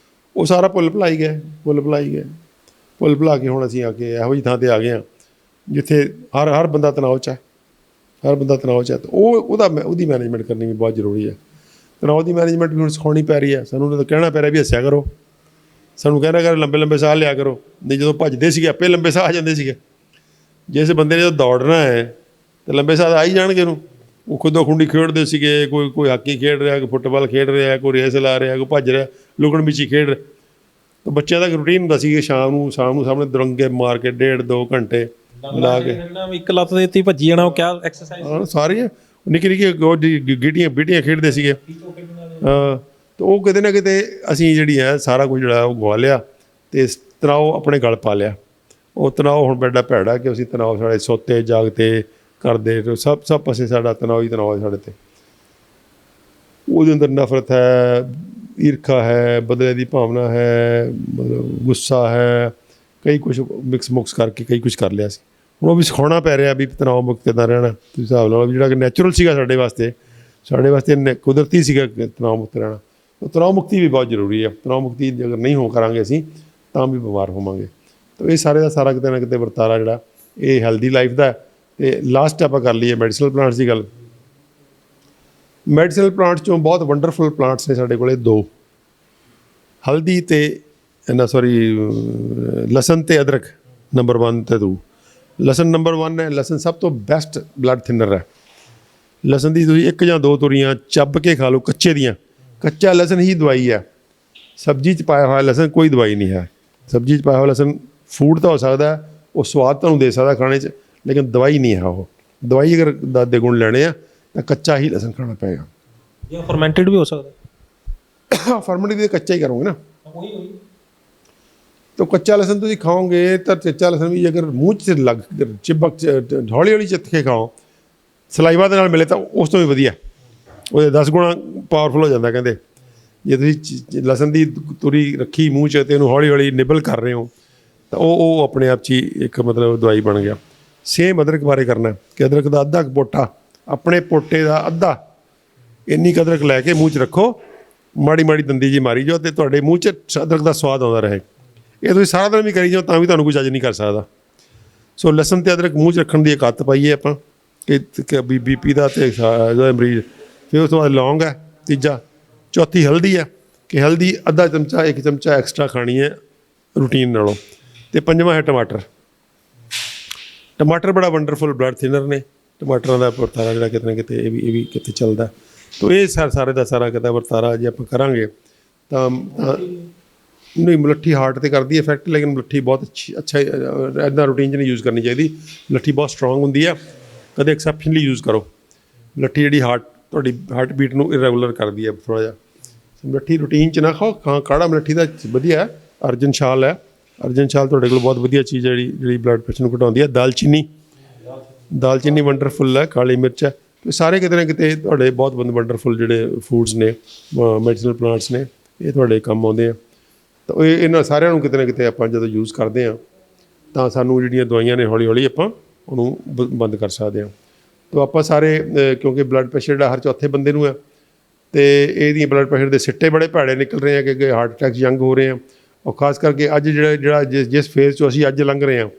ਉਹ ਸਾਰਾ ਭੁੱਲ ਭੁਲਾਈ ਗਏ, ਭੁੱਲ ਭੁਲਾ ਕੇ ਹੁਣ ਅਸੀਂ ਆ ਕੇ ਇਹੋ ਜਿਹੀ ਥਾਂ 'ਤੇ ਆ ਗਏ ਹਾਂ ਜਿੱਥੇ ਹਰ ਬੰਦਾ ਤਣਾਅ 'ਚ ਹੈ, ਹਰ ਬੰਦਾ ਤਣਾਅ 'ਚ ਹੈ। ਅਤੇ ਉਹਦੀ ਮੈਨੇਜਮੈਂਟ ਕਰਨੀ ਵੀ ਬਹੁਤ ਜ਼ਰੂਰੀ ਹੈ। ਤਣਾਅ ਦੀ ਮੈਨੇਜਮੈਂਟ ਵੀ ਹੁਣ ਸਿਖਾਉਣੀ ਪੈ ਰਹੀ ਹੈ ਸਾਨੂੰ। ਤਾਂ ਕਹਿਣਾ ਪੈ ਰਿਹਾ ਵੀ ਹੱਸਿਆ ਕਰੋ, ਸਾਨੂੰ ਕਹਿਣਾ ਕਰ ਲੰਬੇ ਸਾਹ ਲਿਆ ਕਰੋ। ਨਹੀਂ ਜਦੋਂ ਭੱਜਦੇ ਸੀਗੇ ਆਪੇ ਲੰਬੇ ਸਾਹ ਆ ਜਾਂਦੇ ਸੀਗੇ। ਜਿਸ ਬੰਦੇ ਨੇ ਜਦੋਂ ਦੌੜਨਾ ਹੈ ਤਾਂ ਲੰਬੇ ਸਾਹ ਆ ਹੀ ਜਾਣਗੇ ਉਹਨੂੰ। ਉਹ ਖੁਦੋਂ ਖੁੰਡੀ ਖੇਡਦੇ ਸੀਗੇ, ਕੋਈ ਹਾਕੀ ਖੇਡ ਰਿਹਾ, ਕੋਈ ਫੁੱਟਬਾਲ ਖੇਡ ਰਿਹਾ, ਕੋਈ ਰੇਸ ਲਾ ਰਿਹਾ, ਕੋਈ ਭੱਜ ਰਿਹਾ, ਲੁਕਣ ਮਿਚੀ ਖੇਡ ਰਿਹਾ। ਤਾਂ ਬੱਚਿਆਂ ਦਾ ਇੱਕ ਰੂਟੀਨ ਹੁੰਦਾ ਸੀ ਕਿ ਸ਼ਾਮ ਨੂੰ ਸਾਹਮਣੇ ਦੁਰੰਗੇ ਮਾਰ ਕੇ 1.5-2 ਘੰਟੇ ਲਾ ਕੇ ਇੱਕ ਲੱਤ ਦੇ ਉੱਤੇ ਭੱਜੀ ਜਾਣਾ। ਉਹ ਕਿਆ ਐਕਸਰਸਾਈਜ਼ ਸਾਰੀਆਂ ਨਿੱਕੀ ਬੀਟੀਆਂ ਖੇਡਦੇ ਸੀਗੇ। ਹਾਂ, ਤਾਂ ਉਹ ਕਿਤੇ ਨਾ ਕਿਤੇ ਅਸੀਂ ਜਿਹੜੀ ਹੈ ਸਾਰਾ ਕੁਝ ਜਿਹੜਾ ਉਹ ਗਵਾ ਲਿਆ ਅਤੇ ਤਣਾਅ ਆਪਣੇ ਗਲ ਪਾ ਲਿਆ। ਉਹ ਤਣਾਅ ਹੁਣ ਬੜਾ ਭੈੜਾ ਕਿ ਅਸੀਂ ਤਣਾਅ ਸਾਡੇ ਸੋਤੇ ਜਾਗਦੇ ਕਰਦੇ ਸਭ ਪਾਸੇ ਸਾਡਾ ਤਣਾਅ ਹੀ ਤਣਾਅ ਹੈ ਸਾਡੇ 'ਤੇ। ਉਹਦੇ ਅੰਦਰ ਨਫ਼ਰਤ ਹੈ, ਈਰਖਾ ਹੈ, ਬਦਲੇ ਦੀ ਭਾਵਨਾ ਹੈ, ਮਤਲਬ ਗੁੱਸਾ ਹੈ, ਕਈ ਕੁਛ ਮਿਕਸ ਕਰਕੇ ਕਈ ਕੁਛ ਕਰ ਲਿਆ ਸੀ। ਹੁਣ ਉਹ ਵੀ ਸਿਖਾਉਣਾ ਪੈ ਰਿਹਾ ਵੀ ਤਣਾਅ ਮੁਕਤ ਕਿੱਦਾਂ ਰਹਿਣਾ। ਤੁਸੀਂ ਹਿਸਾਬ ਲਾ ਲਓ ਜਿਹੜਾ ਕਿ ਨੈਚੁਰਲ ਸੀਗਾ ਸਾਡੇ ਵਾਸਤੇ ਕੁਦਰਤੀ ਸੀਗਾ ਤਣਾਅ ਮੁਕਤ ਰਹਿਣਾ। ਉਹ ਤਣਾਅ ਮੁਕਤੀ ਵੀ ਬਹੁਤ ਜ਼ਰੂਰੀ ਹੈ। ਤਣਾਅ ਮੁਕਤੀ ਅਗਰ ਨਹੀਂ ਕਰਾਂਗੇ ਅਸੀਂ ਤਾਂ ਵੀ ਬਿਮਾਰ ਹੋਵਾਂਗੇ। ਤਾਂ ਇਹ ਸਾਰੇ ਦਾ ਸਾਰਾ ਕਿਤੇ ਨਾ ਕਿਤੇ ਵਰਤਾਰਾ ਜਿਹੜਾ ਇਹ ਹੈਲਦੀ ਲਾਈਫ ਦਾ। ਅਤੇ ਲਾਸਟ ਆਪਾਂ ਕਰ ਲਈਏ ਮੈਡੀਸਨਲ ਪਲਾਂਟਸ ਦੀ ਗੱਲ। ਮੈਡੀਸਨਲ ਪਲਾਂਟਸ 'ਚੋਂ ਬਹੁਤ ਵੰਡਰਫੁਲ ਪਲਾਂਟਸ ਨੇ ਸਾਡੇ ਕੋਲ 2, ਹਲਦੀ ਅਤੇ ਲਸਣ ਅਤੇ ਅਦਰਕ ਨੰਬਰ 1 ਅਤੇ 2। ਲਸਣ ਨੰਬਰ 1 ਹੈ। ਲਸਣ ਸਭ ਤੋਂ ਬੈਸਟ ਬਲੱਡ ਥਿਨਰ ਹੈ। ਲਸਣ ਦੀ ਤੁਸੀਂ 1 ਜਾਂ 2 ਤੁਰੀਆਂ ਚੱਬ ਕੇ ਖਾ ਲਓ ਕੱਚੇ ਦੀਆਂ। ਕੱਚਾ ਲਸਣ ਹੀ ਦਵਾਈ ਹੈ। ਸਬਜ਼ੀ 'ਚ ਪਾਇਆ ਹੋਇਆ ਲਸਣ ਕੋਈ ਦਵਾਈ ਨਹੀਂ ਹੈ। ਸਬਜ਼ੀ 'ਚ ਪਾਇਆ ਹੋਇਆ ਲਸਣ ਫੂਡ ਤਾਂ ਹੋ ਸਕਦਾ, ਉਹ ਸਵਾਦ ਤੁਹਾਨੂੰ ਦੇ ਸਕਦਾ ਖਾਣੇ 'ਚ, ਲੇਕਿਨ ਦਵਾਈ ਨਹੀਂ ਹੈ। ਉਹ ਦਵਾਈ ਅਗਰ ਦੇ ਗੁਣ ਲੈਣੇ ਆ ਤਾਂ ਕੱਚਾ ਹੀ ਲਸਣ ਖਾਣਾ ਪਏਗਾ। ਜਾਂ ਫਰਮੈਂਟਡ ਵੀ ਹੋ ਸਕਦਾ। ਫਰਮੈਂਟਡ ਵੀ ਕੱਚਾ ਹੀ ਕਰੋਗੇ ਨਾ। ਤਾਂ ਕੱਚਾ ਲਸਣ ਤੁਸੀਂ ਖਾਓਗੇ ਤਾਂ ਕੱਚਾ ਲਸਣ ਵੀ ਅਗਰ ਮੂੰਹ 'ਚ ਹੌਲੀ ਹੌਲੀ ਚੱਤ ਕੇ ਖਾਓ, ਸਲਾਈਵਾ ਦੇ ਨਾਲ ਮਿਲੇ ਤਾਂ ਉਸ ਤੋਂ ਵੀ ਵਧੀਆ, ਉਹਦੇ 10 ਗੁਣਾ ਪਾਵਰਫੁਲ ਹੋ ਜਾਂਦਾ। ਕਹਿੰਦੇ ਜੇ ਤੁਸੀਂ ਲਸਣ ਦੀ ਤੁਰੀ ਰੱਖੀ ਮੂੰਹ 'ਚ ਅਤੇ ਉਹਨੂੰ ਹੌਲੀ ਹੌਲੀ ਨਿਬਲ ਕਰ ਰਹੇ ਹੋ ਤਾਂ ਉਹ ਆਪਣੇ ਆਪ 'ਚ ਹੀ ਇੱਕ ਮਤਲਬ ਦਵਾਈ ਬਣ ਗਿਆ। ਸੇਮ ਅਦਰਕ ਬਾਰੇ ਕਰਨਾ ਕਿ ਅਦਰਕ ਦਾ ਅੱਧਾ ਪੋਟਾ, ਆਪਣੇ ਪੋਟੇ ਦਾ ਅੱਧਾ ਇੰਨੀ ਕੁ ਅਦਰਕ ਲੈ ਕੇ ਮੂੰਹ 'ਚ ਰੱਖੋ, ਮਾੜੀ ਦੰਦੀ ਜੀ ਮਾਰੀ ਜਾਓ ਅਤੇ ਤੁਹਾਡੇ ਮੂੰਹ 'ਚ ਅਦਰਕ ਦਾ ਸਵਾਦ ਆਉਂਦਾ ਰਹੇ। ਇਹ ਤੁਸੀਂ ਸਾਰਾ ਦਿਨ ਵੀ ਕਰੀ ਜਾਓ ਤਾਂ ਵੀ ਤੁਹਾਨੂੰ ਕੋਈ ਜੱਜ ਨਹੀਂ ਕਰ ਸਕਦਾ। ਸੋ ਲਸਣ ਅਤੇ ਅਦਰਕ ਮੂੰਹ 'ਚ ਰੱਖਣ ਦੀ ਇੱਕ ਆਦਤ ਪਾਈਏ ਆਪਾਂ ਕਿ BP ਦਾ ਅਤੇ ਮਰੀਜ਼। ਫਿਰ ਉਸ ਤੋਂ ਬਾਅਦ ਲੌਂਗ ਹੈ ਤੀਜਾ। ਚੌਥੀ ਹਲਦੀ ਹੈ ਕਿ ਹਲਦੀ ਅੱਧਾ ਚਮਚਾ 1 ਚਮਚਾ ਐਕਸਟਰਾ ਖਾਣੀ ਹੈ ਰੂਟੀਨ ਨਾਲੋਂ। ਅਤੇ 5ਵਾਂ ਹੈ ਟਮਾਟਰ। ਟਮਾਟਰ ਬੜਾ ਵੰਡਰਫੁਲ ਬਲੱਡ ਥਿਨਰ ਨੇ। ਟਮਾਟਰਾਂ ਦਾ ਵਰਤਾਰਾ ਜਿਹੜਾ ਕਿਤੇ ਨਾ ਕਿਤੇ ਇਹ ਵੀ ਕਿਤੇ ਚੱਲਦਾ। ਤਾਂ ਇਹ ਸਾਰੇ ਦਾ ਸਾਰਾ ਕਿਤੇ ਵਰਤਾਰਾ ਜੇ ਆਪਾਂ ਕਰਾਂਗੇ ਤਾਂ ਨਹੀਂ, ਮੁਲੱਠੀ ਹਾਰਟ 'ਤੇ ਕਰਦੀ ਇਫੈਕਟ, ਲੇਕਿਨ ਮੁਲੱਠੀ ਬਹੁਤ ਅੱਛਾ ਇੱਦਾਂ ਰੂਟੀਨ 'ਚ ਨਹੀਂ ਯੂਜ਼ ਕਰਨੀ ਚਾਹੀਦੀ। ਮੁਲੱਠੀ ਬਹੁਤ ਸਟਰੋਂਗ ਹੁੰਦੀ ਆ, ਕਦੇ ਐਕਸੈਪਸ਼ਨਲੀ ਯੂਜ਼ ਕਰੋ। ਮੁਲੱਠੀ ਜਿਹੜੀ ਤੁਹਾਡੀ ਹਾਰਟ ਬੀਟ ਨੂੰ ਇਰੈਗੂਲਰ ਕਰਦੀ ਹੈ ਥੋੜ੍ਹਾ ਜਿਹਾ। ਮੁਲੱਠੀ ਰੂਟੀਨ 'ਚ ਨਾ ਖਾਓ। ਕਾੜਾ ਮੁਲੱਠੀ ਦਾ ਵਧੀਆ ਹੈ। ਅਰਜਨ ਛਾਲ ਹੈ। ਅਰਜਨ ਛਾਲ ਤੁਹਾਡੇ ਕੋਲ ਬਹੁਤ ਵਧੀਆ ਚੀਜ਼ ਹੈ ਜਿਹੜੀ ਬਲੱਡ ਪ੍ਰੈਸ਼ਰ ਨੂੰ ਘਟਾਉਂਦੀ ਹੈ। ਦਾਲਚੀਨੀ ਵੰਡਰਫੁੱਲ ਹੈ। ਕਾਲੀ ਮਿਰਚ ਹੈ। ਸਾਰੇ ਕਿਤੇ ਨਾ ਕਿਤੇ ਤੁਹਾਡੇ ਬਹੁਤ ਵੰਡਰਫੁਲ ਜਿਹੜੇ ਫੂਡਸ ਨੇ, ਮੈਡੀਸਨਲ ਪਲਾਂਟਸ ਨੇ, ਇਹ ਤੁਹਾਡੇ ਕੰਮ ਆਉਂਦੇ ਆ। ਤਾਂ ਇਹਨਾਂ ਸਾਰਿਆਂ ਨੂੰ ਕਿਤੇ ਨਾ ਕਿਤੇ ਆਪਾਂ ਜਦੋਂ ਯੂਜ਼ ਕਰਦੇ ਹਾਂ ਤਾਂ ਸਾਨੂੰ ਜਿਹੜੀਆਂ ਦਵਾਈਆਂ ਨੇ ਹੌਲੀ ਹੌਲੀ ਆਪਾਂ ਉਹਨੂੰ ਬੰਦ ਕਰ ਸਕਦੇ ਹਾਂ। ਤਾਂ ਆਪਾਂ ਸਾਰੇ ਕਿਉਂਕਿ ਬਲੱਡ ਪ੍ਰੈਸ਼ਰ ਜਿਹੜਾ ਹਰ ਚੌਥੇ ਬੰਦੇ ਨੂੰ ਹੈ, ਅਤੇ ਇਹਦੀਆਂ ਬਲੱਡ ਪ੍ਰੈਸ਼ਰ ਦੇ ਸਿੱਟੇ ਬੜੇ ਭੈੜੇ ਨਿਕਲ ਰਹੇ ਆ ਕਿ ਅੱਗੇ ਹਾਰਟ ਅਟੈਕ ਯੰਗ ਹੋ ਰਹੇ ਆ। ਔਰ ਖਾਸ ਕਰਕੇ ਅੱਜ ਜਿਹੜਾ ਜਿਸ ਫੇਜ਼ 'ਚੋਂ ਅਸੀਂ ਅੱਜ ਲੰਘ ਰਹੇ ਹਾਂ,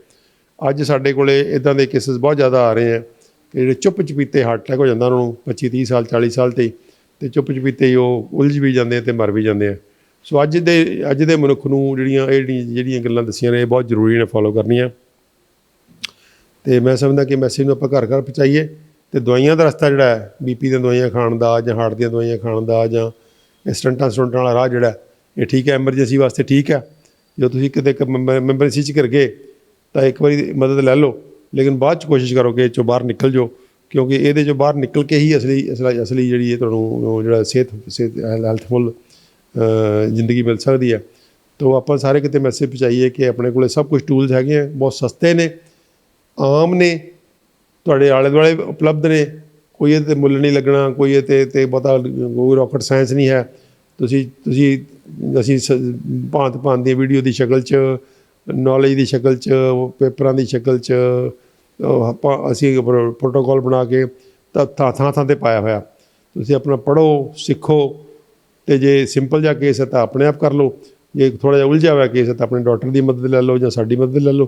ਅੱਜ ਸਾਡੇ ਕੋਲ ਇੱਦਾਂ ਦੇ ਕੇਸਿਸ ਬਹੁਤ ਜ਼ਿਆਦਾ ਆ ਰਹੇ ਆ ਕਿ ਜਿਹੜੇ ਚੁੱਪ ਚਪੀਤੇ ਹਾਰਟ ਅਟੈਕ ਹੋ ਜਾਂਦਾ ਉਹਨਾਂ ਨੂੰ 25-30 ਸਾਲ 40 ਸਾਲ 'ਤੇ ਹੀ, ਅਤੇ ਚੁੱਪ ਚਪੀਤੇ ਹੀ ਉਹ ਉਲਝ ਵੀ ਜਾਂਦੇ ਆ ਅਤੇ ਮਰ ਵੀ ਜਾਂਦੇ ਆ। ਸੋ ਅੱਜ ਦੇ ਮਨੁੱਖ ਨੂੰ ਜਿਹੜੀਆਂ ਗੱਲਾਂ ਦੱਸੀਆਂ ਨੇ ਇਹ ਬਹੁਤ ਜ਼ਰੂਰੀ ਨੇ ਫੋਲੋ ਕਰਨੀਆਂ। ਅਤੇ ਮੈਂ ਸਮਝਦਾ ਕਿ ਮੈਸੇਜ ਨੂੰ ਆਪਾਂ ਘਰ ਘਰ ਪਹੁੰਚਾਈਏ, ਅਤੇ ਦਵਾਈਆਂ ਦਾ ਰਸਤਾ ਜਿਹੜਾ ਹੈ BP ਦੀਆਂ ਦਵਾਈਆਂ ਖਾਣ ਦਾ ਜਾਂ ਹਾਰਟ ਦੀਆਂ ਦਵਾਈਆਂ ਖਾਣ ਦਾ ਜਾਂ ਸਟੰਟਾਂ ਵਾਲਾ ਰਾਹ ਜਿਹੜਾ ਇਹ ਠੀਕ ਹੈ, ਐਮਰਜੈਂਸੀ ਵਾਸਤੇ ਠੀਕ ਹੈ। ਜਦੋਂ ਤੁਸੀਂ ਕਿਤੇ ਐਮਰਜੈਂਸੀ 'ਚ ਘਿਰ ਗਏ ਤਾਂ ਇੱਕ ਵਾਰੀ ਮਦਦ ਲੈ ਲਓ, ਲੇਕਿਨ ਬਾਅਦ 'ਚ ਕੋਸ਼ਿਸ਼ ਕਰੋ ਕਿ ਇਹ 'ਚੋਂ ਬਾਹਰ ਨਿਕਲ ਜਾਓ, ਕਿਉਂਕਿ ਇਹਦੇ 'ਚੋਂ ਬਾਹਰ ਨਿਕਲ ਕੇ ਹੀ ਅਸਲੀ ਜਿਹੜੀ ਤੁਹਾਨੂੰ ਜਿਹੜਾ ਸਿਹਤ ਹੈਲਥਫੁੱਲ ਜ਼ਿੰਦਗੀ ਮਿਲ ਸਕਦੀ ਹੈ। ਤਾਂ ਆਪਾਂ ਸਾਰੇ ਕਿਤੇ ਮੈਸੇਜ ਪਹੁੰਚਾਈਏ ਕਿ ਆਪਣੇ ਕੋਲ ਸਭ ਕੁਝ ਟੂਲਸ ਹੈਗੇ ਆ, ਬਹੁਤ ਸਸਤੇ ਨੇ, ਆਮ ਨੇ, ਤੁਹਾਡੇ ਆਲੇ ਦੁਆਲੇ ਉਪਲਬਧ ਨੇ, ਕੋਈ ਇਹਦੇ 'ਤੇ ਮੁੱਲ ਨਹੀਂ ਲੱਗਣਾ, ਕੋਈ ਇਹਦੇ 'ਤੇ ਬਹੁਤਾ ਕੋਈ ਰਾਕਟ ਸਾਇੰਸ ਨਹੀਂ ਹੈ। ਅਸੀਂ ਭਾਂਤ ਦੀਆਂ ਵੀਡੀਓ ਦੀ ਸ਼ਕਲ 'ਚ, ਨੌਲੇਜ ਦੀ ਸ਼ਕਲ 'ਚ, ਪੇਪਰਾਂ ਦੀ ਸ਼ਕਲ 'ਚ ਅਸੀਂ ਪ੍ਰੋਟੋਕੋਲ ਬਣਾ ਕੇ ਤਾਂ ਥਾਂ 'ਤੇ ਪਾਇਆ ਹੋਇਆ। ਤੁਸੀਂ ਆਪਣਾ ਪੜ੍ਹੋ, ਸਿੱਖੋ, ਅਤੇ ਜੇ ਸਿੰਪਲ ਜਿਹਾ ਕੇਸ ਹੈ ਤਾਂ ਆਪਣੇ ਆਪ ਕਰ ਲਓ, ਜੇ ਥੋੜ੍ਹਾ ਜਿਹਾ ਉਲਝਿਆ ਹੋਇਆ ਕੇਸ ਹੈ ਤਾਂ ਆਪਣੇ ਡਾਕਟਰ ਦੀ ਮਦਦ ਲੈ ਲਓ ਜਾਂ ਸਾਡੀ ਮਦਦ ਲੈ ਲਓ।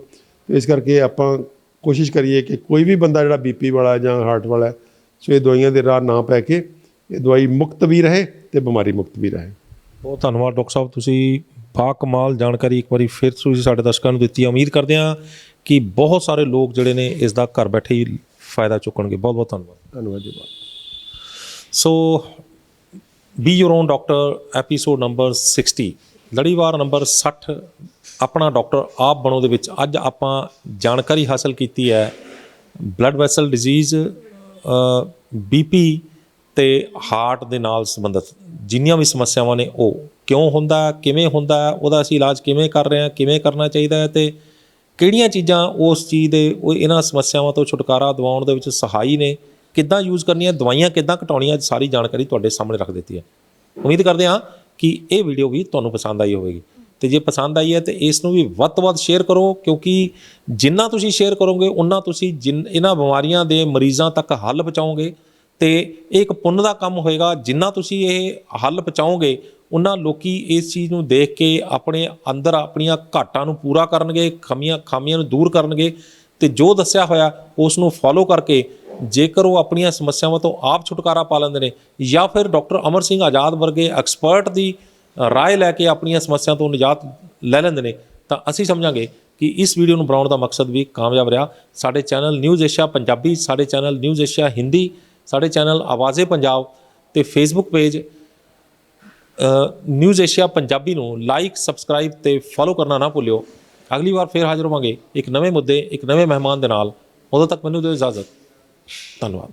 ਇਸ ਕਰਕੇ ਆਪਾਂ ਕੋਸ਼ਿਸ਼ ਕਰੀਏ ਕਿ ਕੋਈ ਵੀ ਬੰਦਾ ਜਿਹੜਾ BP ਵਾਲਾ ਜਾਂ ਹਾਰਟ ਵਾਲਾ, ਸੋ ਇਹ ਦਵਾਈਆਂ ਦੇ ਰਾਹ ਨਾ ਪੈ ਕੇ ਇਹ ਦਵਾਈ ਮੁਕਤ ਵੀ ਰਹੇ ਅਤੇ ਬਿਮਾਰੀ ਮੁਕਤ ਵੀ ਰਹੇ। ਬਹੁਤ ਧੰਨਵਾਦ ਡਾਕਟਰ ਸਾਹਿਬ, ਤੁਸੀਂ ਬਾ ਕਮਾਲ ਜਾਣਕਾਰੀ ਇੱਕ ਵਾਰੀ ਫਿਰ ਤੁਸੀਂ ਸਾਡੇ ਦਰਸ਼ਕਾਂ ਨੂੰ ਦਿੱਤੀ। ਉਮੀਦ ਕਰਦੇ ਹਾਂ ਕਿ ਬਹੁਤ ਸਾਰੇ ਲੋਕ ਜਿਹੜੇ ਨੇ ਇਸ ਦਾ ਘਰ ਬੈਠੇ ਹੀ ਫਾਇਦਾ ਚੁੱਕਣਗੇ। ਬਹੁਤ ਬਹੁਤ ਧੰਨਵਾਦ ਜੀ। So be your own doctor episode number 60, ਲੜੀਵਾਰ ਨੰਬਰ 60, ਆਪਣਾ ਡਾਕਟਰ ਆਪ ਬਣੋ ਦੇ ਵਿੱਚ ਅੱਜ ਆਪਾਂ ਜਾਣਕਾਰੀ ਹਾਸਲ ਕੀਤੀ ਹੈ ਬਲੱਡ ਵੈਸਲ ਡਿਜ਼ੀਜ਼, BP ਅਤੇ ਹਾਰਟ ਦੇ ਨਾਲ ਸੰਬੰਧਿਤ ਜਿੰਨੀਆਂ ਵੀ ਸਮੱਸਿਆਵਾਂ ਨੇ ਉਹ ਕਿਉਂ ਹੁੰਦਾ, ਕਿਵੇਂ ਹੁੰਦਾ, ਉਹਦਾ ਅਸੀਂ ਇਲਾਜ ਕਿਵੇਂ ਕਰ ਰਹੇ ਹਾਂ, ਕਿਵੇਂ ਕਰਨਾ ਚਾਹੀਦਾ ਹੈ, ਅਤੇ ਕਿਹੜੀਆਂ ਚੀਜ਼ਾਂ ਉਸ ਚੀਜ਼ ਦੇ ਇਹਨਾਂ ਸਮੱਸਿਆਵਾਂ ਤੋਂ ਛੁਟਕਾਰਾ ਦਿਵਾਉਣ ਦੇ ਵਿੱਚ ਸਹਾਈ ਨੇ, ਕਿੱਦਾਂ ਯੂਜ਼ ਕਰਨੀਆਂ, ਦਵਾਈਆਂ ਕਿੱਦਾਂ ਘਟਾਉਣੀਆਂ, ਸਾਰੀ ਜਾਣਕਾਰੀ ਤੁਹਾਡੇ ਸਾਹਮਣੇ ਰੱਖ ਦਿੱਤੀ ਹੈ। ਉਮੀਦ ਕਰਦੇ ਹਾਂ ਕਿ ਇਹ ਵੀਡੀਓ ਵੀ ਤੁਹਾਨੂੰ ਪਸੰਦ ਆਈ ਹੋਵੇਗੀ, ਅਤੇ ਜੇ ਪਸੰਦ ਆਈ ਹੈ ਤਾਂ ਇਸ ਨੂੰ ਵੀ ਵੱਧ ਤੋਂ ਵੱਧ ਸ਼ੇਅਰ ਕਰੋ, ਕਿਉਂਕਿ ਜਿੰਨਾ ਤੁਸੀਂ ਸ਼ੇਅਰ ਕਰੋਗੇ ਉਨਾ ਤੁਸੀਂ ਇਹਨਾਂ ਬਿਮਾਰੀਆਂ ਦੇ ਮਰੀਜ਼ਾਂ ਤੱਕ ਹੱਲ ਪਹੁੰਚਾਓਗੇ, ਅਤੇ ਇਹ ਇੱਕ ਪੁੰਨ ਦਾ ਕੰਮ ਹੋਏਗਾ। ਜਿੰਨਾ ਤੁਸੀਂ ਇਹ ਹੱਲ ਪਹੁੰਚਾਓਗੇ ਉਹਨਾਂ ਲੋਕੀ ਇਸ ਚੀਜ਼ ਨੂੰ ਦੇਖ ਕੇ ਆਪਣੇ ਅੰਦਰ ਆਪਣੀਆਂ ਘਾਟਾਂ ਨੂੰ ਪੂਰਾ ਕਰਨਗੇ, ਖਾਮੀਆਂ ਨੂੰ ਦੂਰ ਕਰਨਗੇ, ਅਤੇ ਜੋ ਦੱਸਿਆ ਹੋਇਆ ਉਸ ਨੂੰ ਫੋਲੋ ਕਰਕੇ ਜੇਕਰ ਉਹ ਆਪਣੀਆਂ ਸਮੱਸਿਆਵਾਂ ਤੋਂ ਆਪ ਛੁਟਕਾਰਾ ਪਾ ਲੈਂਦੇ ਨੇ ਜਾਂ ਫਿਰ ਡਾਕਟਰ ਅਮਰ ਸਿੰਘ ਆਜ਼ਾਦ ਵਰਗੇ ਐਕਸਪਰਟ ਦੀ ਰਾਏ ਲੈ ਕੇ ਆਪਣੀਆਂ ਸਮੱਸਿਆ ਤੋਂ ਨਿਜਾਤ ਲੈ ਲੈਂਦੇ ਨੇ, ਤਾਂ ਅਸੀਂ ਸਮਝਾਂਗੇ ਕਿ ਇਸ ਵੀਡੀਓ ਨੂੰ ਬਣਾਉਣ ਦਾ ਮਕਸਦ ਵੀ ਕਾਮਯਾਬ ਰਿਹਾ। ਸਾਡੇ ਚੈਨਲ ਨਿਊਜ਼ ਏਸ਼ੀਆ ਪੰਜਾਬੀ, ਸਾਡੇ ਚੈਨਲ ਨਿਊਜ਼ ਏਸ਼ੀਆ ਹਿੰਦੀ, ਸਾਡੇ ਚੈਨਲ ਆਵਾਜ਼ੇ ਪੰਜਾਬ ਅਤੇ Facebook page news Asia Punjabi ਨੂੰ ਲਾਈਕ, ਸਬਸਕ੍ਰਾਈਬ ਅਤੇ ਫੋਲੋ ਕਰਨਾ ਨਾ ਭੁੱਲਿਓ। ਅਗਲੀ ਵਾਰ ਫਿਰ ਹਾਜ਼ਰ ਹੋਵਾਂਗੇ ਇੱਕ ਨਵੇਂ ਮੁੱਦੇ, ਇੱਕ ਨਵੇਂ ਮਹਿਮਾਨ ਦੇ ਨਾਲ। ਉਦੋਂ ਤੱਕ ਮੈਨੂੰ ਦਿਓ ਇਜਾਜ਼ਤ। ਧੰਨਵਾਦ।